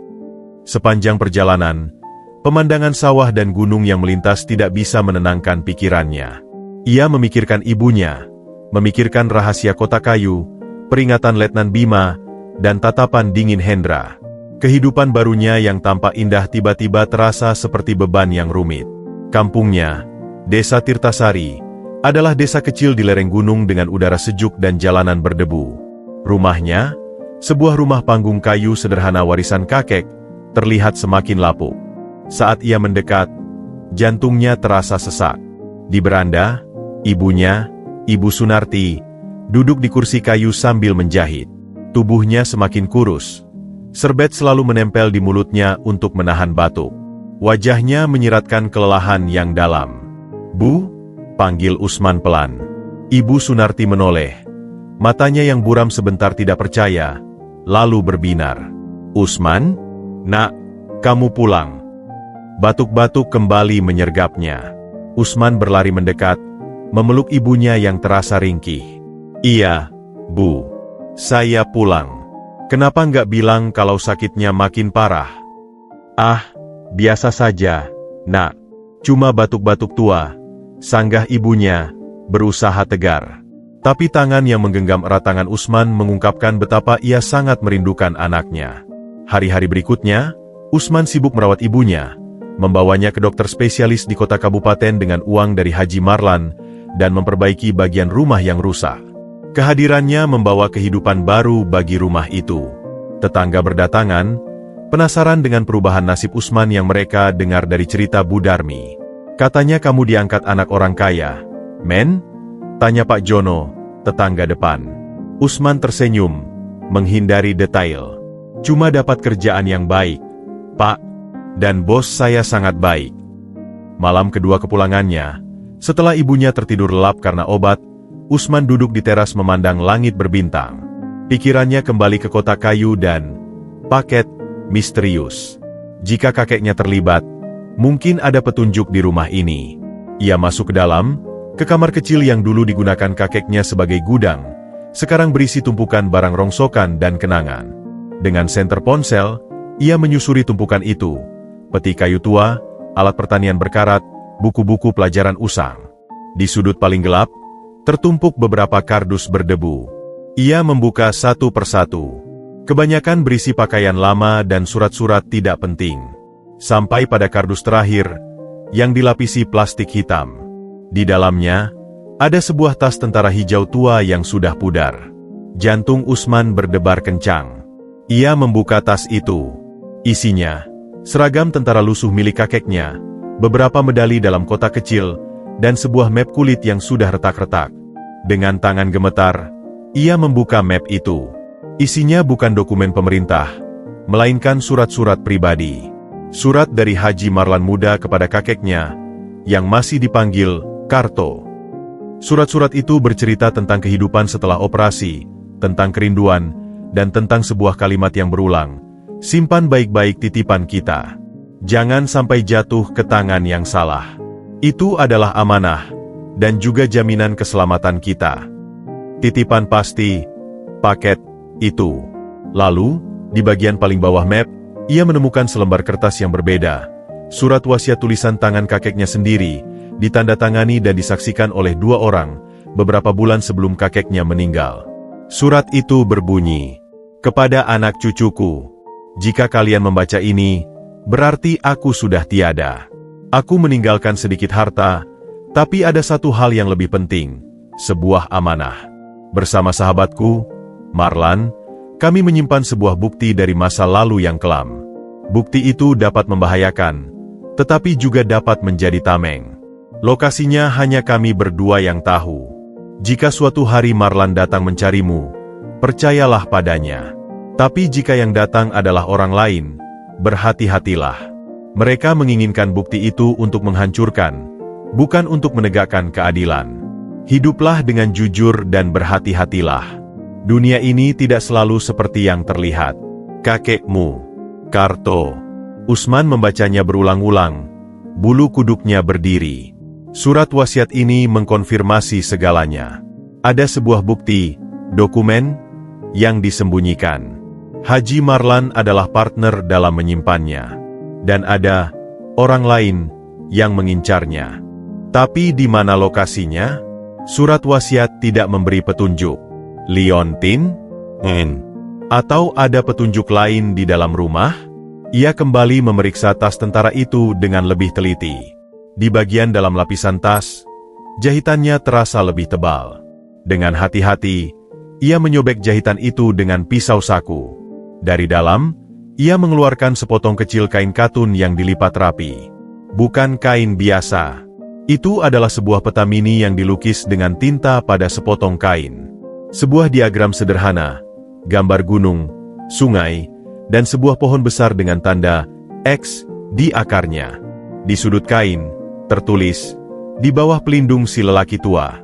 Sepanjang perjalanan, pemandangan sawah dan gunung yang melintas tidak bisa menenangkan pikirannya. Ia memikirkan ibunya, memikirkan rahasia kota kayu, peringatan Letnan Bima, dan tatapan dingin Hendra. Kehidupan barunya yang tampak indah tiba-tiba terasa seperti beban yang rumit. Kampungnya, Desa Tirtasari, adalah desa kecil di lereng gunung dengan udara sejuk dan jalanan berdebu. Rumahnya, sebuah rumah panggung kayu sederhana warisan kakek, terlihat semakin lapuk. Saat ia mendekat, jantungnya terasa sesak. Di beranda, ibunya, Ibu Sunarti, duduk di kursi kayu sambil menjahit. Tubuhnya semakin kurus. Serbet selalu menempel di mulutnya untuk menahan batuk. Wajahnya menyiratkan kelelahan yang dalam. "Bu," panggil Usman pelan. Ibu Sunarti menoleh. Matanya yang buram sebentar tidak percaya, lalu berbinar. "Usman? Nak, kamu pulang." Batuk-batuk kembali menyergapnya. Usman berlari mendekat, memeluk ibunya yang terasa ringkih. "Iya, Bu. Saya pulang. Kenapa nggak bilang kalau sakitnya makin parah?" "Ah, biasa saja, Nak. Cuma batuk-batuk tua," sanggah ibunya, berusaha tegar. Tapi tangan yang menggenggam erat tangan Usman mengungkapkan betapa ia sangat merindukan anaknya. Hari-hari berikutnya, Usman sibuk merawat ibunya, membawanya ke dokter spesialis di kota kabupaten dengan uang dari Haji Marlan, dan memperbaiki bagian rumah yang rusak. Kehadirannya membawa kehidupan baru bagi rumah itu. Tetangga berdatangan, penasaran dengan perubahan nasib Usman yang mereka dengar dari cerita Bu Darmi. "Katanya kamu diangkat anak orang kaya, Men?" tanya Pak Jono, tetangga depan. Usman tersenyum, menghindari detail. "Cuma dapat kerjaan yang baik, Pak. Dan bos saya sangat baik." Malam kedua kepulangannya, setelah ibunya tertidur lelap karena obat, Usman duduk di teras memandang langit berbintang. Pikirannya kembali ke kota kayu dan paket misterius. Jika kakeknya terlibat, mungkin ada petunjuk di rumah ini. Ia masuk ke dalam, ke kamar kecil yang dulu digunakan kakeknya sebagai gudang, sekarang berisi tumpukan barang rongsokan dan kenangan. Dengan senter ponsel, ia menyusuri tumpukan itu. Peti kayu tua, alat pertanian berkarat, buku-buku pelajaran usang. Di sudut paling gelap, tertumpuk beberapa kardus berdebu. Ia membuka satu persatu. Kebanyakan berisi pakaian lama dan surat-surat tidak penting. Sampai pada kardus terakhir, yang dilapisi plastik hitam. Di dalamnya, ada sebuah tas tentara hijau tua yang sudah pudar. Jantung Usman berdebar kencang. Ia membuka tas itu. Isinya, seragam tentara lusuh milik kakeknya, beberapa medali dalam kotak kecil, dan sebuah map kulit yang sudah retak-retak. Dengan tangan gemetar, ia membuka map itu. Isinya bukan dokumen pemerintah, melainkan surat-surat pribadi. Surat dari Haji Marlan muda kepada kakeknya, yang masih dipanggil Karto. Surat-surat itu bercerita tentang kehidupan setelah operasi, tentang kerinduan, dan tentang sebuah kalimat yang berulang. "Simpan baik-baik titipan kita. Jangan sampai jatuh ke tangan yang salah. Itu adalah amanah, dan juga jaminan keselamatan kita." Titipan pasti, paket, itu. Lalu, di bagian paling bawah map, ia menemukan selembar kertas yang berbeda. Surat wasiat tulisan tangan kakeknya sendiri, ditandatangani dan disaksikan oleh 2 orang, beberapa bulan sebelum kakeknya meninggal. Surat itu berbunyi, "Kepada anak cucuku, jika kalian membaca ini, berarti aku sudah tiada. Aku meninggalkan sedikit harta, tapi ada satu hal yang lebih penting, sebuah amanah. Bersama sahabatku, Marlan, kami menyimpan sebuah bukti dari masa lalu yang kelam. Bukti itu dapat membahayakan, tetapi juga dapat menjadi tameng. Lokasinya hanya kami berdua yang tahu. Jika suatu hari Marlan datang mencarimu, percayalah padanya. Tapi jika yang datang adalah orang lain, berhati-hatilah. Mereka menginginkan bukti itu untuk menghancurkan, bukan untuk menegakkan keadilan. Hiduplah dengan jujur dan berhati-hatilah. Dunia ini tidak selalu seperti yang terlihat. Kakekmu, Karto." Usman membacanya berulang-ulang, bulu kuduknya berdiri. Surat wasiat ini mengkonfirmasi segalanya. Ada sebuah bukti, dokumen, yang disembunyikan. Haji Marlan adalah partner dalam menyimpannya. Dan ada orang lain yang mengincarnya. Tapi di mana lokasinya? Surat wasiat tidak memberi petunjuk. Liontin? Atau ada petunjuk lain di dalam rumah? Ia kembali memeriksa tas tentara itu dengan lebih teliti. Di bagian dalam lapisan tas, jahitannya terasa lebih tebal. Dengan hati-hati, ia menyobek jahitan itu dengan pisau saku. Dari dalam, ia mengeluarkan sepotong kecil kain katun yang dilipat rapi. Bukan kain biasa. Itu adalah sebuah peta mini yang dilukis dengan tinta pada sepotong kain. Sebuah diagram sederhana, gambar gunung, sungai, dan sebuah pohon besar dengan tanda X di akarnya. Di sudut kain, tertulis, di bawah pelindung si lelaki tua.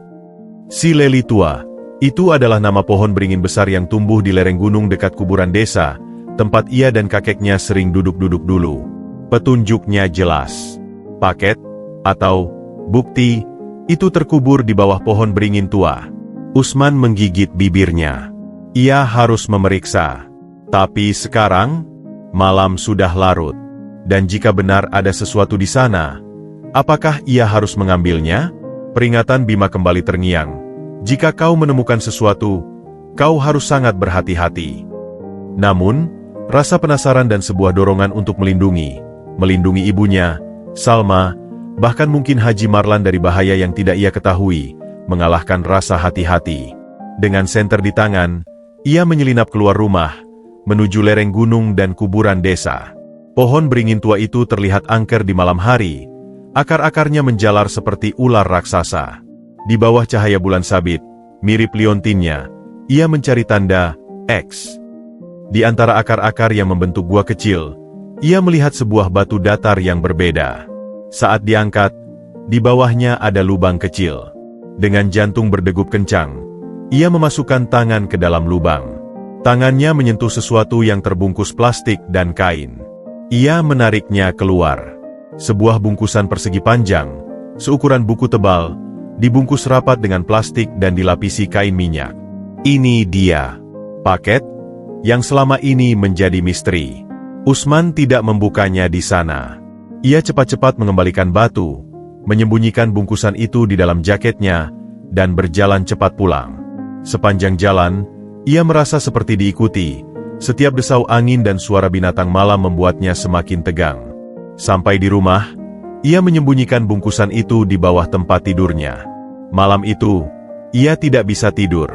Si Leli tua. Itu adalah nama pohon beringin besar yang tumbuh di lereng gunung dekat kuburan desa, tempat ia dan kakeknya sering duduk-duduk dulu. Petunjuknya jelas. Paket, atau bukti, itu terkubur di bawah pohon beringin tua. Usman menggigit bibirnya. Ia harus memeriksa. Tapi sekarang, malam sudah larut. Dan jika benar ada sesuatu di sana, apakah ia harus mengambilnya? Peringatan Bima kembali terngiang. Jika kau menemukan sesuatu, kau harus sangat berhati-hati. Namun, rasa penasaran dan sebuah dorongan untuk melindungi ibunya, Salma, bahkan mungkin Haji Marlan dari bahaya yang tidak ia ketahui, mengalahkan rasa hati-hati. Dengan senter di tangan, ia menyelinap keluar rumah, menuju lereng gunung dan kuburan desa. Pohon beringin tua itu terlihat angker di malam hari, akar-akarnya menjalar seperti ular raksasa. Di bawah cahaya bulan sabit, mirip liontinnya, ia mencari tanda X. Di antara akar-akar yang membentuk gua kecil, ia melihat sebuah batu datar yang berbeda. Saat diangkat, di bawahnya ada lubang kecil. Dengan jantung berdegup kencang, ia memasukkan tangan ke dalam lubang. Tangannya menyentuh sesuatu yang terbungkus plastik dan kain. Ia menariknya keluar. Sebuah bungkusan persegi panjang, seukuran buku tebal, dibungkus rapat dengan plastik dan dilapisi kain minyak. Ini dia, paket yang selama ini menjadi misteri. Usman tidak membukanya di sana. Ia cepat-cepat mengembalikan batu, menyembunyikan bungkusan itu di dalam jaketnya, dan berjalan cepat pulang. Sepanjang jalan, ia merasa seperti diikuti. Setiap desau angin dan suara binatang malam membuatnya semakin tegang. Sampai di rumah, ia menyembunyikan bungkusan itu di bawah tempat tidurnya. Malam itu, ia tidak bisa tidur.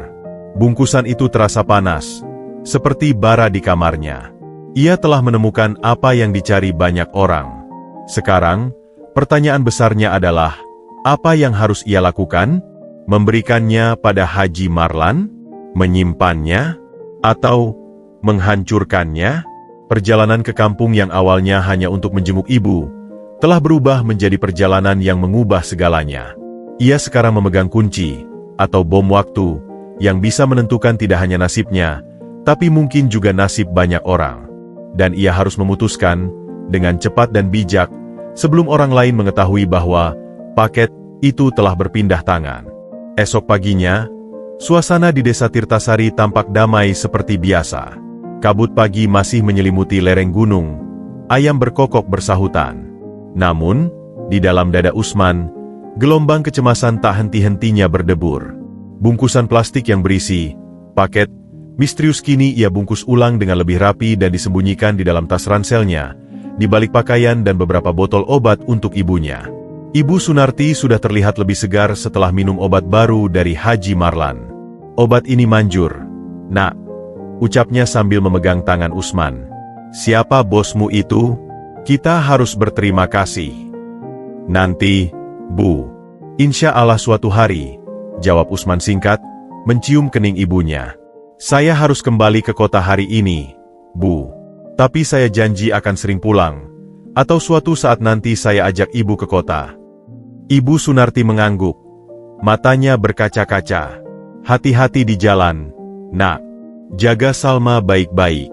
Bungkusan itu terasa panas, seperti bara di kamarnya. Ia telah menemukan apa yang dicari banyak orang. Sekarang, pertanyaan besarnya adalah, apa yang harus ia lakukan? Memberikannya pada Haji Marlan? Menyimpannya? Atau menghancurkannya? Perjalanan ke kampung yang awalnya hanya untuk menjenguk ibu, telah berubah menjadi perjalanan yang mengubah segalanya. Ia sekarang memegang kunci, atau bom waktu, yang bisa menentukan tidak hanya nasibnya, tapi mungkin juga nasib banyak orang. Dan ia harus memutuskan, dengan cepat dan bijak, sebelum orang lain mengetahui bahwa paket itu telah berpindah tangan. Esok paginya, suasana di desa Tirtasari tampak damai seperti biasa. Kabut pagi masih menyelimuti lereng gunung, ayam berkokok bersahutan. Namun, di dalam dada Usman, gelombang kecemasan tak henti-hentinya berdebur. Bungkusan plastik yang berisi paket misterius kini ia bungkus ulang dengan lebih rapi dan disembunyikan di dalam tas ranselnya, di balik pakaian dan beberapa botol obat untuk ibunya. Ibu Sunarti sudah terlihat lebih segar setelah minum obat baru dari Haji Marlan. Obat ini manjur, Nak, ucapnya sambil memegang tangan Usman. Siapa bosmu itu? Kita harus berterima kasih. Nanti, Bu. Insya Allah suatu hari, jawab Usman singkat, mencium kening ibunya. Saya harus kembali ke kota hari ini, Bu. Tapi saya janji akan sering pulang, atau suatu saat nanti saya ajak ibu ke kota. Ibu Sunarti mengangguk. Matanya berkaca-kaca. Hati-hati di jalan, Nak. Jaga Salma baik-baik.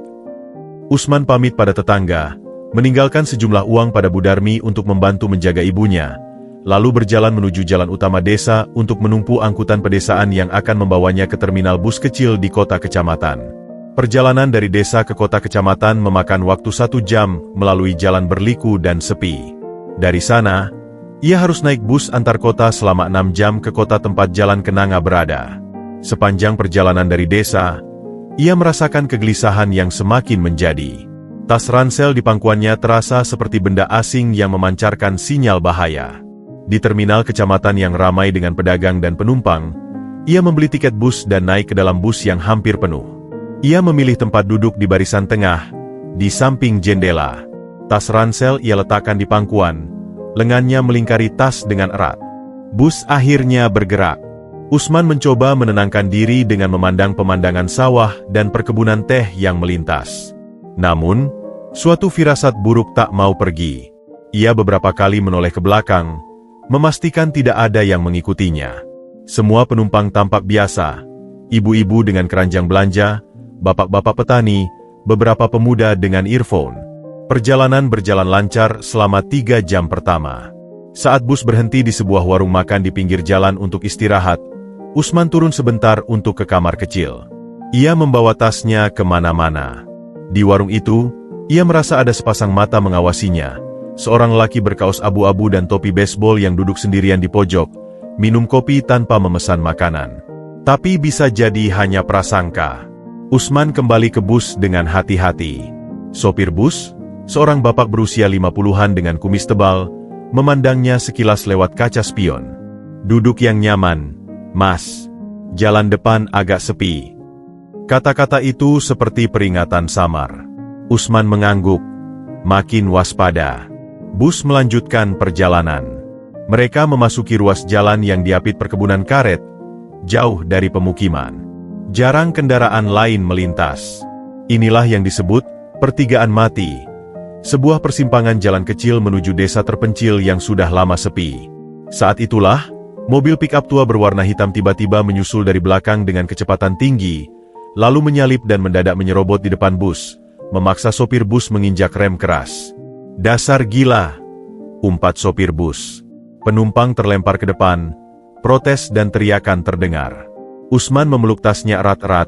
Usman pamit pada tetangga, meninggalkan sejumlah uang pada Budarmi untuk membantu menjaga ibunya, lalu berjalan menuju jalan utama desa untuk menumpu angkutan pedesaan yang akan membawanya ke terminal bus kecil di kota kecamatan. Perjalanan dari desa ke kota kecamatan memakan waktu 1 jam melalui jalan berliku dan sepi. Dari sana, ia harus naik bus antar kota selama 6 jam ke kota tempat jalan kenanga berada. Sepanjang perjalanan dari desa, ia merasakan kegelisahan yang semakin menjadi. Tas ransel di pangkuannya terasa seperti benda asing yang memancarkan sinyal bahaya. Di terminal kecamatan yang ramai dengan pedagang dan penumpang, ia membeli tiket bus dan naik ke dalam bus yang hampir penuh. Ia memilih tempat duduk di barisan tengah, di samping jendela. Tas ransel ia letakkan di pangkuan, lengannya melingkari tas dengan erat. Bus akhirnya bergerak. Usman mencoba menenangkan diri dengan memandang pemandangan sawah dan perkebunan teh yang melintas. Namun, suatu firasat buruk tak mau pergi. Ia beberapa kali menoleh ke belakang, memastikan tidak ada yang mengikutinya. Semua penumpang tampak biasa, ibu-ibu dengan keranjang belanja, bapak-bapak petani, beberapa pemuda dengan earphone. Perjalanan berjalan lancar selama 3 jam pertama. Saat bus berhenti di sebuah warung makan di pinggir jalan untuk istirahat, Usman turun sebentar untuk ke kamar kecil. Ia membawa tasnya kemana-mana. Di warung itu, ia merasa ada sepasang mata mengawasinya. Seorang lelaki berkaos abu-abu dan topi baseball yang duduk sendirian di pojok, minum kopi tanpa memesan makanan. Tapi bisa jadi hanya prasangka. Usman kembali ke bus dengan hati-hati. Sopir bus, seorang bapak berusia 50-an dengan kumis tebal, memandangnya sekilas lewat kaca spion. "Duduk yang nyaman, Mas. Jalan depan agak sepi." Kata-kata itu seperti peringatan samar. Usman mengangguk, makin waspada. Bus melanjutkan perjalanan. Mereka memasuki ruas jalan yang diapit perkebunan karet, jauh dari pemukiman. Jarang kendaraan lain melintas. Inilah yang disebut pertigaan mati. Sebuah persimpangan jalan kecil menuju desa terpencil yang sudah lama sepi. Saat itulah, mobil pick-up tua berwarna hitam tiba-tiba menyusul dari belakang dengan kecepatan tinggi, lalu menyalip dan mendadak menyerobot di depan bus, memaksa sopir bus menginjak rem keras. "Dasar gila!" umpat sopir bus. Penumpang terlempar ke depan, protes dan teriakan terdengar. Usman memeluk tasnya erat-erat,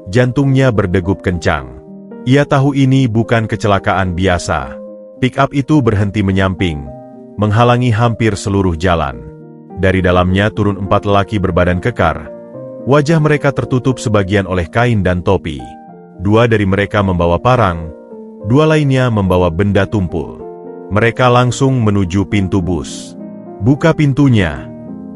jantungnya berdegup kencang. Ia tahu ini bukan kecelakaan biasa. Pick-up itu berhenti menyamping, menghalangi hampir seluruh jalan. Dari dalamnya turun 4 lelaki berbadan kekar. Wajah mereka tertutup sebagian oleh kain dan topi. 2 dari mereka membawa parang, 2 lainnya membawa benda tumpul. Mereka langsung menuju pintu bus. "Buka pintunya!"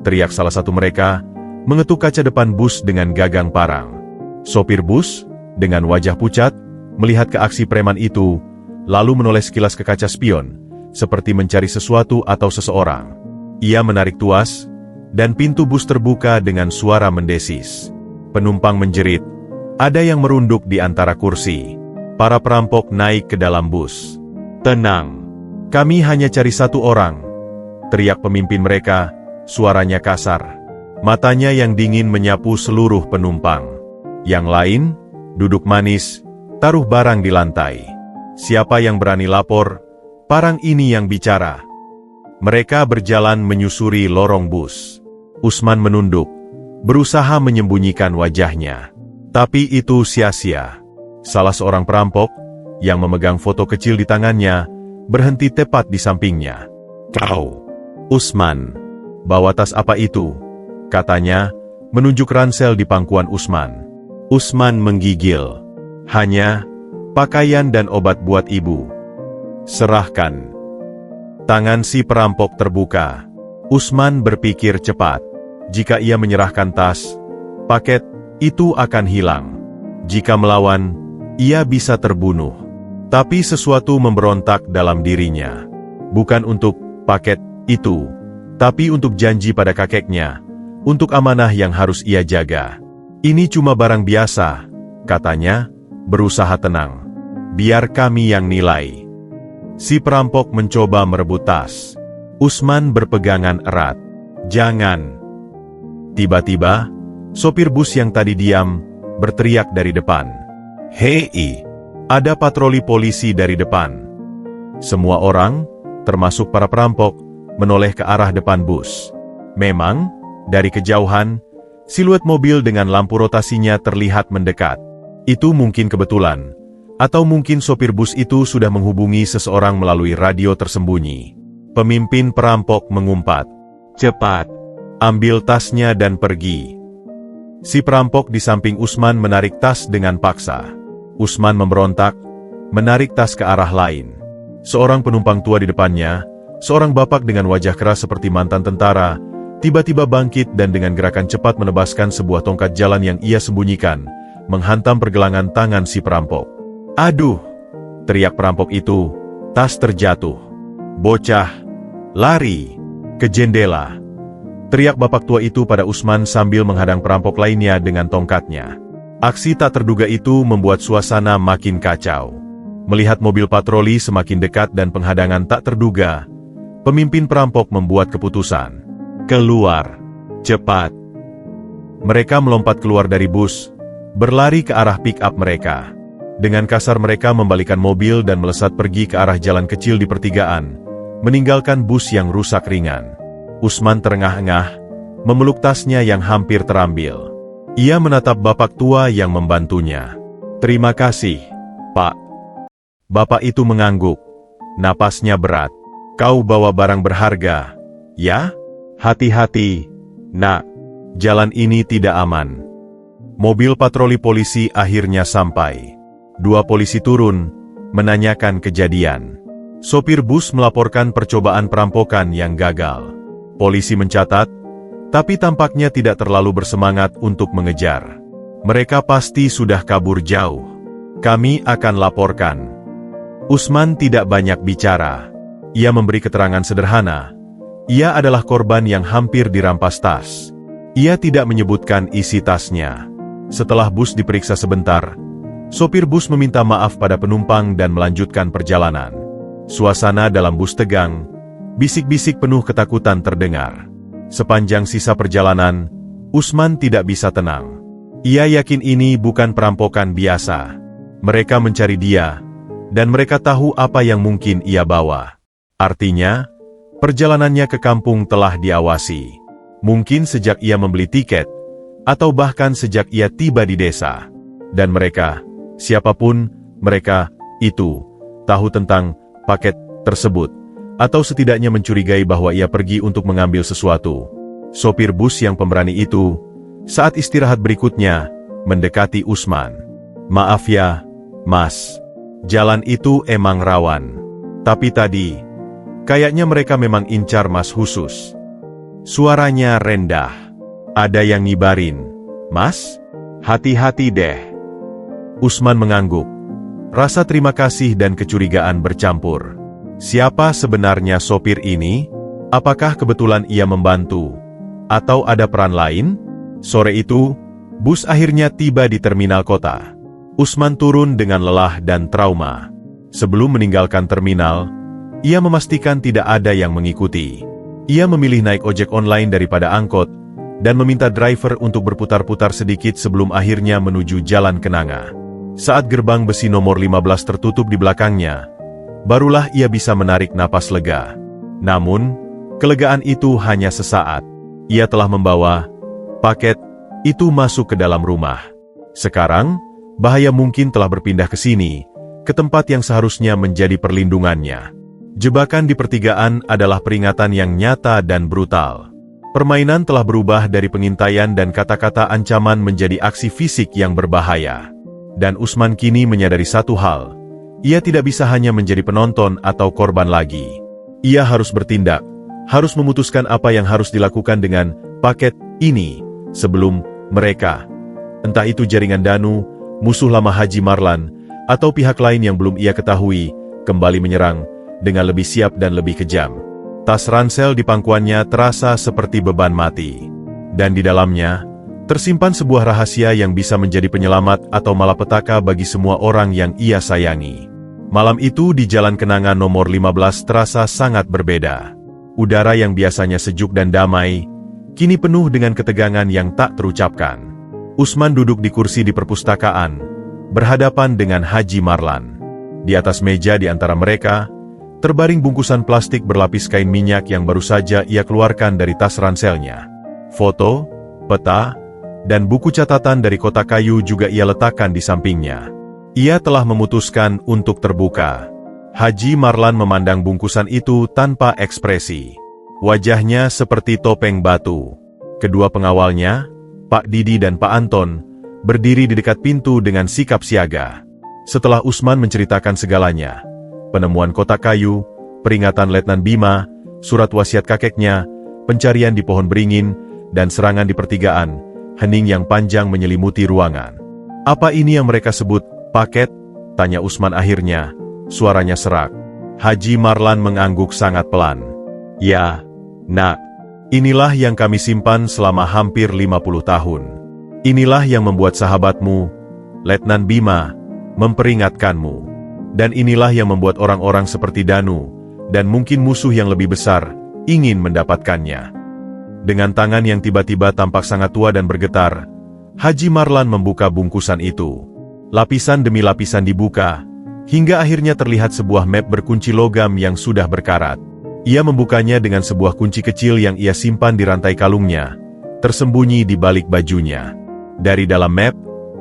teriak salah satu mereka, mengetuk kaca depan bus dengan gagang parang. Sopir bus, dengan wajah pucat, melihat ke aksi preman itu, lalu menoleh sekilas ke kaca spion, seperti mencari sesuatu atau seseorang. Ia menarik tuas, dan pintu bus terbuka dengan suara mendesis. Penumpang menjerit. Ada yang merunduk di antara kursi. Para perampok naik ke dalam bus. "Tenang, kami hanya cari 1 orang," teriak pemimpin mereka, suaranya kasar. Matanya yang dingin menyapu seluruh penumpang. Yang lain, duduk manis, taruh barang di lantai. Siapa yang berani lapor? Parang ini yang bicara. Mereka berjalan menyusuri lorong bus. Usman menunduk, berusaha menyembunyikan wajahnya. Tapi itu sia-sia. Salah seorang perampok, yang memegang foto kecil di tangannya, berhenti tepat di sampingnya. "Kau, Usman, bawa tas apa itu?" katanya, menunjuk ransel di pangkuan Usman. Usman menggigil. "Hanya pakaian dan obat buat ibu." "Serahkan." Tangan si perampok terbuka. Usman berpikir cepat. Jika ia menyerahkan tas, paket itu akan hilang. Jika melawan, ia bisa terbunuh. Tapi sesuatu memberontak dalam dirinya. Bukan untuk paket itu, tapi untuk janji pada kakeknya, untuk amanah yang harus ia jaga. "Ini cuma barang biasa," katanya, berusaha tenang. "Biar kami yang nilai." Si perampok mencoba merebut tas. Usman berpegangan erat. "Jangan." Tiba-tiba, sopir bus yang tadi diam, berteriak dari depan. "Hei, ada patroli polisi dari depan." Semua orang, termasuk para perampok, menoleh ke arah depan bus. Memang, dari kejauhan, siluet mobil dengan lampu rotasinya terlihat mendekat. Itu mungkin kebetulan, atau mungkin sopir bus itu sudah menghubungi seseorang melalui radio tersembunyi. Pemimpin perampok mengumpat, "Cepat, ambil tasnya dan pergi." Si perampok di samping Usman menarik tas dengan paksa. Usman memberontak, menarik tas ke arah lain. Seorang penumpang tua di depannya, seorang bapak dengan wajah keras seperti mantan tentara, tiba-tiba bangkit dan dengan gerakan cepat menebaskan sebuah tongkat jalan yang ia sembunyikan, menghantam pergelangan tangan si perampok. "Aduh!" teriak perampok itu, tas terjatuh. "Bocah, lari ke jendela!" teriak bapak tua itu pada Usman sambil menghadang perampok lainnya dengan tongkatnya. Aksi tak terduga itu membuat suasana makin kacau. Melihat mobil patroli semakin dekat dan penghadangan tak terduga, pemimpin perampok membuat keputusan. "Keluar! Cepat!" Mereka melompat keluar dari bus, berlari ke arah pick-up mereka. Dengan kasar mereka membalikan mobil dan melesat pergi ke arah jalan kecil di pertigaan, meninggalkan bus yang rusak ringan. Usman terengah-engah, memeluk tasnya yang hampir terambil. Ia menatap bapak tua yang membantunya. "Terima kasih, Pak." Bapak itu mengangguk, napasnya berat. "Kau bawa barang berharga, ya? Hati-hati, nak. Jalan ini tidak aman." Mobil patroli polisi akhirnya sampai. 2 polisi turun, menanyakan kejadian. Sopir bus melaporkan percobaan perampokan yang gagal. Polisi mencatat, tapi tampaknya tidak terlalu bersemangat untuk mengejar. "Mereka pasti sudah kabur jauh. Kami akan laporkan." Usman tidak banyak bicara. Ia memberi keterangan sederhana. Ia adalah korban yang hampir dirampas tas. Ia tidak menyebutkan isi tasnya. Setelah bus diperiksa sebentar, sopir bus meminta maaf pada penumpang dan melanjutkan perjalanan. Suasana dalam bus tegang, bisik-bisik penuh ketakutan terdengar. Sepanjang sisa perjalanan, Usman tidak bisa tenang. Ia yakin ini bukan perampokan biasa. Mereka mencari dia, dan mereka tahu apa yang mungkin ia bawa. Artinya, perjalanannya ke kampung telah diawasi. Mungkin sejak ia membeli tiket, atau bahkan sejak ia tiba di desa. Dan mereka, siapapun mereka itu, tahu tentang paket tersebut, atau setidaknya mencurigai bahwa ia pergi untuk mengambil sesuatu. Sopir bus yang pemberani itu, saat istirahat berikutnya, mendekati Usman. "Maaf ya, Mas. Jalan itu emang rawan. Tapi tadi, kayaknya mereka memang incar Mas khusus." Suaranya rendah. "Ada yang ngibarin, Mas? Hati-hati deh." Usman mengangguk. Rasa terima kasih dan kecurigaan bercampur. Siapa sebenarnya sopir ini? Apakah kebetulan ia membantu? Atau ada peran lain? Sore itu, bus akhirnya tiba di terminal kota. Usman turun dengan lelah dan trauma. Sebelum meninggalkan terminal, ia memastikan tidak ada yang mengikuti. Ia memilih naik ojek online daripada angkot, dan meminta driver untuk berputar-putar sedikit sebelum akhirnya menuju Jalan Kenanga. Saat gerbang besi nomor 15 tertutup di belakangnya, barulah ia bisa menarik napas lega. Namun, kelegaan itu hanya sesaat. Ia telah membawa paket itu masuk ke dalam rumah. Sekarang, bahaya mungkin telah berpindah ke sini, ke tempat yang seharusnya menjadi perlindungannya. Jebakan di pertigaan adalah peringatan yang nyata dan brutal. Permainan telah berubah dari pengintaian dan kata-kata ancaman menjadi aksi fisik yang berbahaya. Dan Usman kini menyadari satu hal, ia tidak bisa hanya menjadi penonton atau korban lagi. Ia harus bertindak, harus memutuskan apa yang harus dilakukan dengan paket ini, sebelum mereka, entah itu jaringan Danu, musuh lama Haji Marlan, atau pihak lain yang belum ia ketahui, kembali menyerang, dengan lebih siap dan lebih kejam. Tas ransel di pangkuannya terasa seperti beban mati. Dan di dalamnya, tersimpan sebuah rahasia yang bisa menjadi penyelamat atau malapetaka bagi semua orang yang ia sayangi. Malam itu di Jalan Kenanga nomor 15 terasa sangat berbeda. Udara yang biasanya sejuk dan damai, kini penuh dengan ketegangan yang tak terucapkan. Usman duduk di kursi di perpustakaan, berhadapan dengan Haji Marlan. Di atas meja di antara mereka, terbaring bungkusan plastik berlapis kain minyak yang baru saja ia keluarkan dari tas ranselnya. Foto, peta, dan buku catatan dari kotak kayu juga ia letakkan di sampingnya. Ia telah memutuskan untuk terbuka. Haji Marlan memandang bungkusan itu tanpa ekspresi. Wajahnya seperti topeng batu. Kedua pengawalnya, Pak Didi dan Pak Anton, berdiri di dekat pintu dengan sikap siaga. Setelah Usman menceritakan segalanya, penemuan kotak kayu, peringatan Letnan Bima, surat wasiat kakeknya, pencarian di pohon beringin, dan serangan di pertigaan, hening yang panjang menyelimuti ruangan. "Apa ini yang mereka sebut paket?" tanya Usman akhirnya, suaranya serak. Haji Marlan mengangguk sangat pelan. "Ya, nak, inilah yang kami simpan selama hampir 50 tahun. Inilah yang membuat sahabatmu, Letnan Bima, memperingatkanmu. Dan inilah yang membuat orang-orang seperti Danu, dan mungkin musuh yang lebih besar, ingin mendapatkannya." Dengan tangan yang tiba-tiba tampak sangat tua dan bergetar, Haji Marlan membuka bungkusan itu. Lapisan demi lapisan dibuka, hingga akhirnya terlihat sebuah map berkunci logam yang sudah berkarat. Ia membukanya dengan sebuah kunci kecil yang ia simpan di rantai kalungnya, tersembunyi di balik bajunya. Dari dalam map,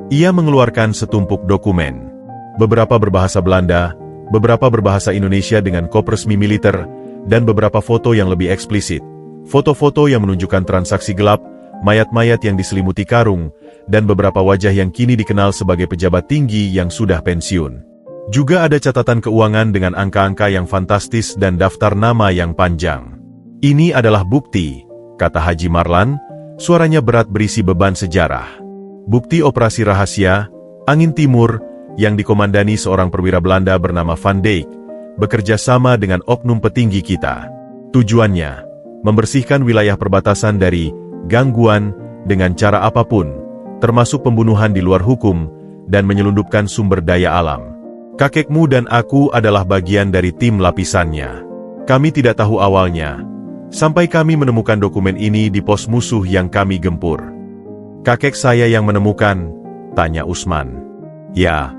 ia mengeluarkan setumpuk dokumen. Beberapa berbahasa Belanda, beberapa berbahasa Indonesia dengan kop resmi militer, dan beberapa foto yang lebih eksplisit. Foto-foto yang menunjukkan transaksi gelap, mayat-mayat yang diselimuti karung, dan beberapa wajah yang kini dikenal sebagai pejabat tinggi yang sudah pensiun. Juga ada catatan keuangan dengan angka-angka yang fantastis dan daftar nama yang panjang. "Ini adalah bukti," kata Haji Marlan, suaranya berat berisi beban sejarah. "Bukti operasi rahasia, Angin Timur, yang dikomandani seorang perwira Belanda bernama Van Dijk, bekerja sama dengan oknum petinggi kita. Tujuannya, membersihkan wilayah perbatasan dari gangguan dengan cara apapun, termasuk pembunuhan di luar hukum, dan menyelundupkan sumber daya alam. Kakekmu dan aku adalah bagian dari tim lapisannya. Kami tidak tahu awalnya, sampai kami menemukan dokumen ini di pos musuh yang kami gempur." "Kakek saya yang menemukan?" tanya Usman. "Ya,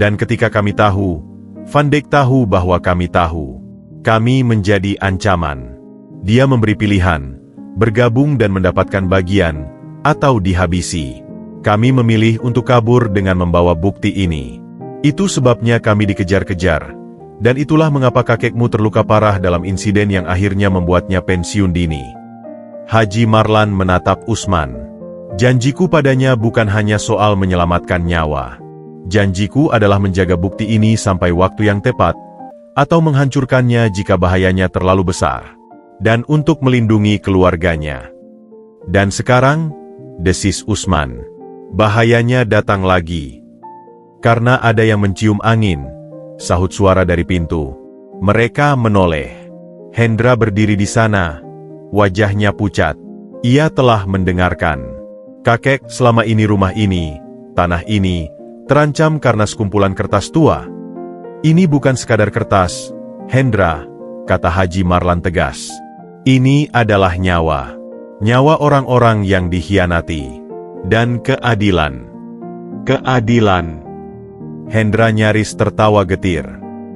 dan ketika kami tahu, Van Dijk tahu bahwa kami tahu. Kami menjadi ancaman. Dia memberi pilihan, bergabung dan mendapatkan bagian, atau dihabisi. Kami memilih untuk kabur dengan membawa bukti ini. Itu sebabnya kami dikejar-kejar, dan itulah mengapa kakekmu terluka parah dalam insiden yang akhirnya membuatnya pensiun dini." Haji Marlan menatap Usman. "Janjiku padanya bukan hanya soal menyelamatkan nyawa. Janjiku adalah menjaga bukti ini sampai waktu yang tepat, atau menghancurkannya jika bahayanya terlalu besar, dan untuk melindungi keluarganya." "Dan sekarang," desis Usman, "bahayanya datang lagi. Karena ada yang mencium angin," sahut suara dari pintu. Mereka menoleh. Hendra berdiri di sana, wajahnya pucat. Ia telah mendengarkan. "Kakek, selama ini rumah ini, tanah ini, terancam karena sekumpulan kertas tua." "Ini bukan sekadar kertas, Hendra," kata Haji Marlan tegas. "Ini adalah nyawa. Nyawa orang-orang yang dikhianati. Dan keadilan. Keadilan." Hendra nyaris tertawa getir.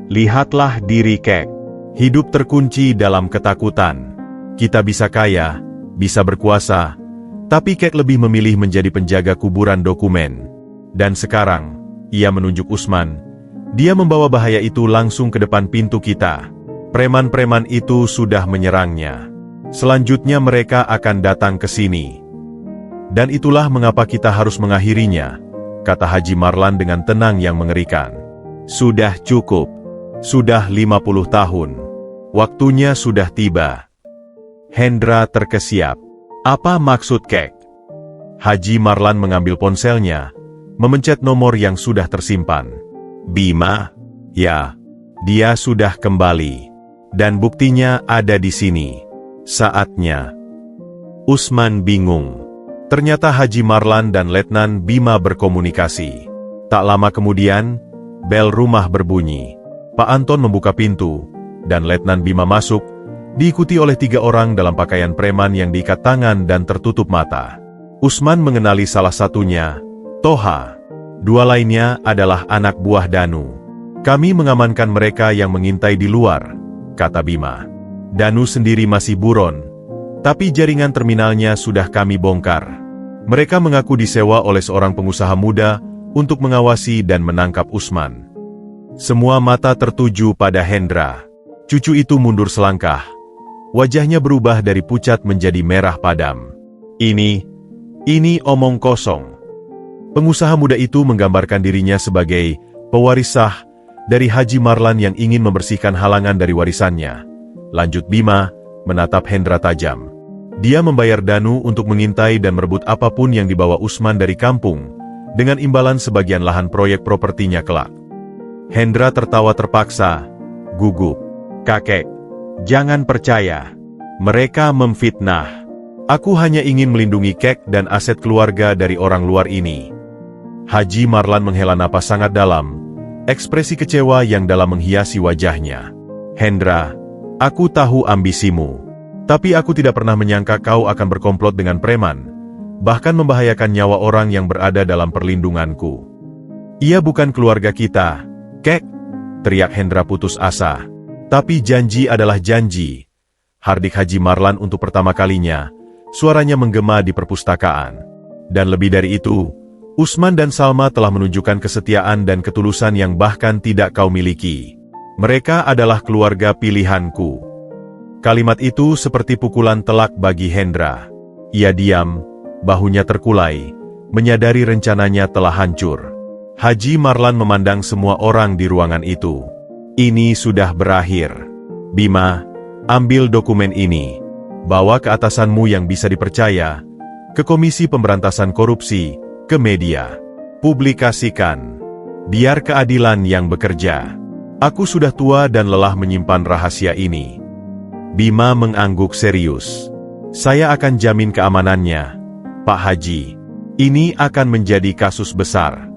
"Lihatlah diri Kek. Hidup terkunci dalam ketakutan. Kita bisa kaya, bisa berkuasa, tapi Kek lebih memilih menjadi penjaga kuburan dokumen. Dan sekarang," ia menunjuk Usman, "dia membawa bahaya itu langsung ke depan pintu kita. Preman-preman itu sudah menyerangnya. Selanjutnya mereka akan datang ke sini. Dan itulah mengapa kita harus mengakhirinya," kata Haji Marlan dengan tenang yang mengerikan. "Sudah cukup. Sudah 50 tahun. Waktunya sudah tiba." Hendra terkesiap. "Apa maksud Kek?" Haji Marlan mengambil ponselnya, memencet nomor yang sudah tersimpan. "Bima? Ya, dia sudah kembali. Dan buktinya ada di sini. Saatnya." Usman bingung. Ternyata Haji Marlan dan Letnan Bima berkomunikasi. Tak lama kemudian, bel rumah berbunyi. Pak Anton membuka pintu, dan Letnan Bima masuk, diikuti oleh 3 orang dalam pakaian preman yang diikat tangan dan tertutup mata. Usman mengenali salah satunya, Toha. 2 lainnya adalah anak buah Danu. "Kami mengamankan mereka yang mengintai di luar," kata Bima. "Danu sendiri masih buron, tapi jaringan terminalnya sudah kami bongkar. Mereka mengaku disewa oleh seorang pengusaha muda untuk mengawasi dan menangkap Usman. Semua mata tertuju pada Hendra. Cucu itu mundur selangkah. Wajahnya berubah dari pucat menjadi merah padam. Ini omong kosong. Pengusaha muda itu menggambarkan dirinya sebagai pewaris sah dari Haji Marlan yang ingin membersihkan halangan dari warisannya. Lanjut Bima, menatap Hendra tajam. Dia membayar Danu untuk mengintai dan merebut apapun yang dibawa Usman dari kampung, dengan imbalan sebagian lahan proyek propertinya kelak. Hendra tertawa terpaksa, gugup. Kakek, jangan percaya. Mereka memfitnah. Aku hanya ingin melindungi kek dan aset keluarga dari orang luar ini. Haji Marlan menghela napas sangat dalam, ekspresi kecewa yang dalam menghiasi wajahnya. Hendra, aku tahu ambisimu. Tapi aku tidak pernah menyangka kau akan berkomplot dengan preman, bahkan membahayakan nyawa orang yang berada dalam perlindunganku. Ia bukan keluarga kita, kek, teriak Hendra putus asa. Tapi janji adalah janji. Hardik Haji Marlan untuk pertama kalinya, suaranya menggema di perpustakaan. Dan lebih dari itu, Usman dan Salma telah menunjukkan kesetiaan dan ketulusan yang bahkan tidak kau miliki. Mereka adalah keluarga pilihanku. Kalimat itu seperti pukulan telak bagi Hendra. Ia diam, bahunya terkulai, menyadari rencananya telah hancur. Haji Marlan memandang semua orang di ruangan itu. Ini sudah berakhir. Bima, ambil dokumen ini. Bawa ke atasanmu yang bisa dipercaya, ke Komisi Pemberantasan Korupsi, ke media. Publikasikan. Biar keadilan yang bekerja. Aku sudah tua dan lelah menyimpan rahasia ini. Bima mengangguk serius. Saya akan jamin keamanannya, Pak Haji. Ini akan menjadi kasus besar.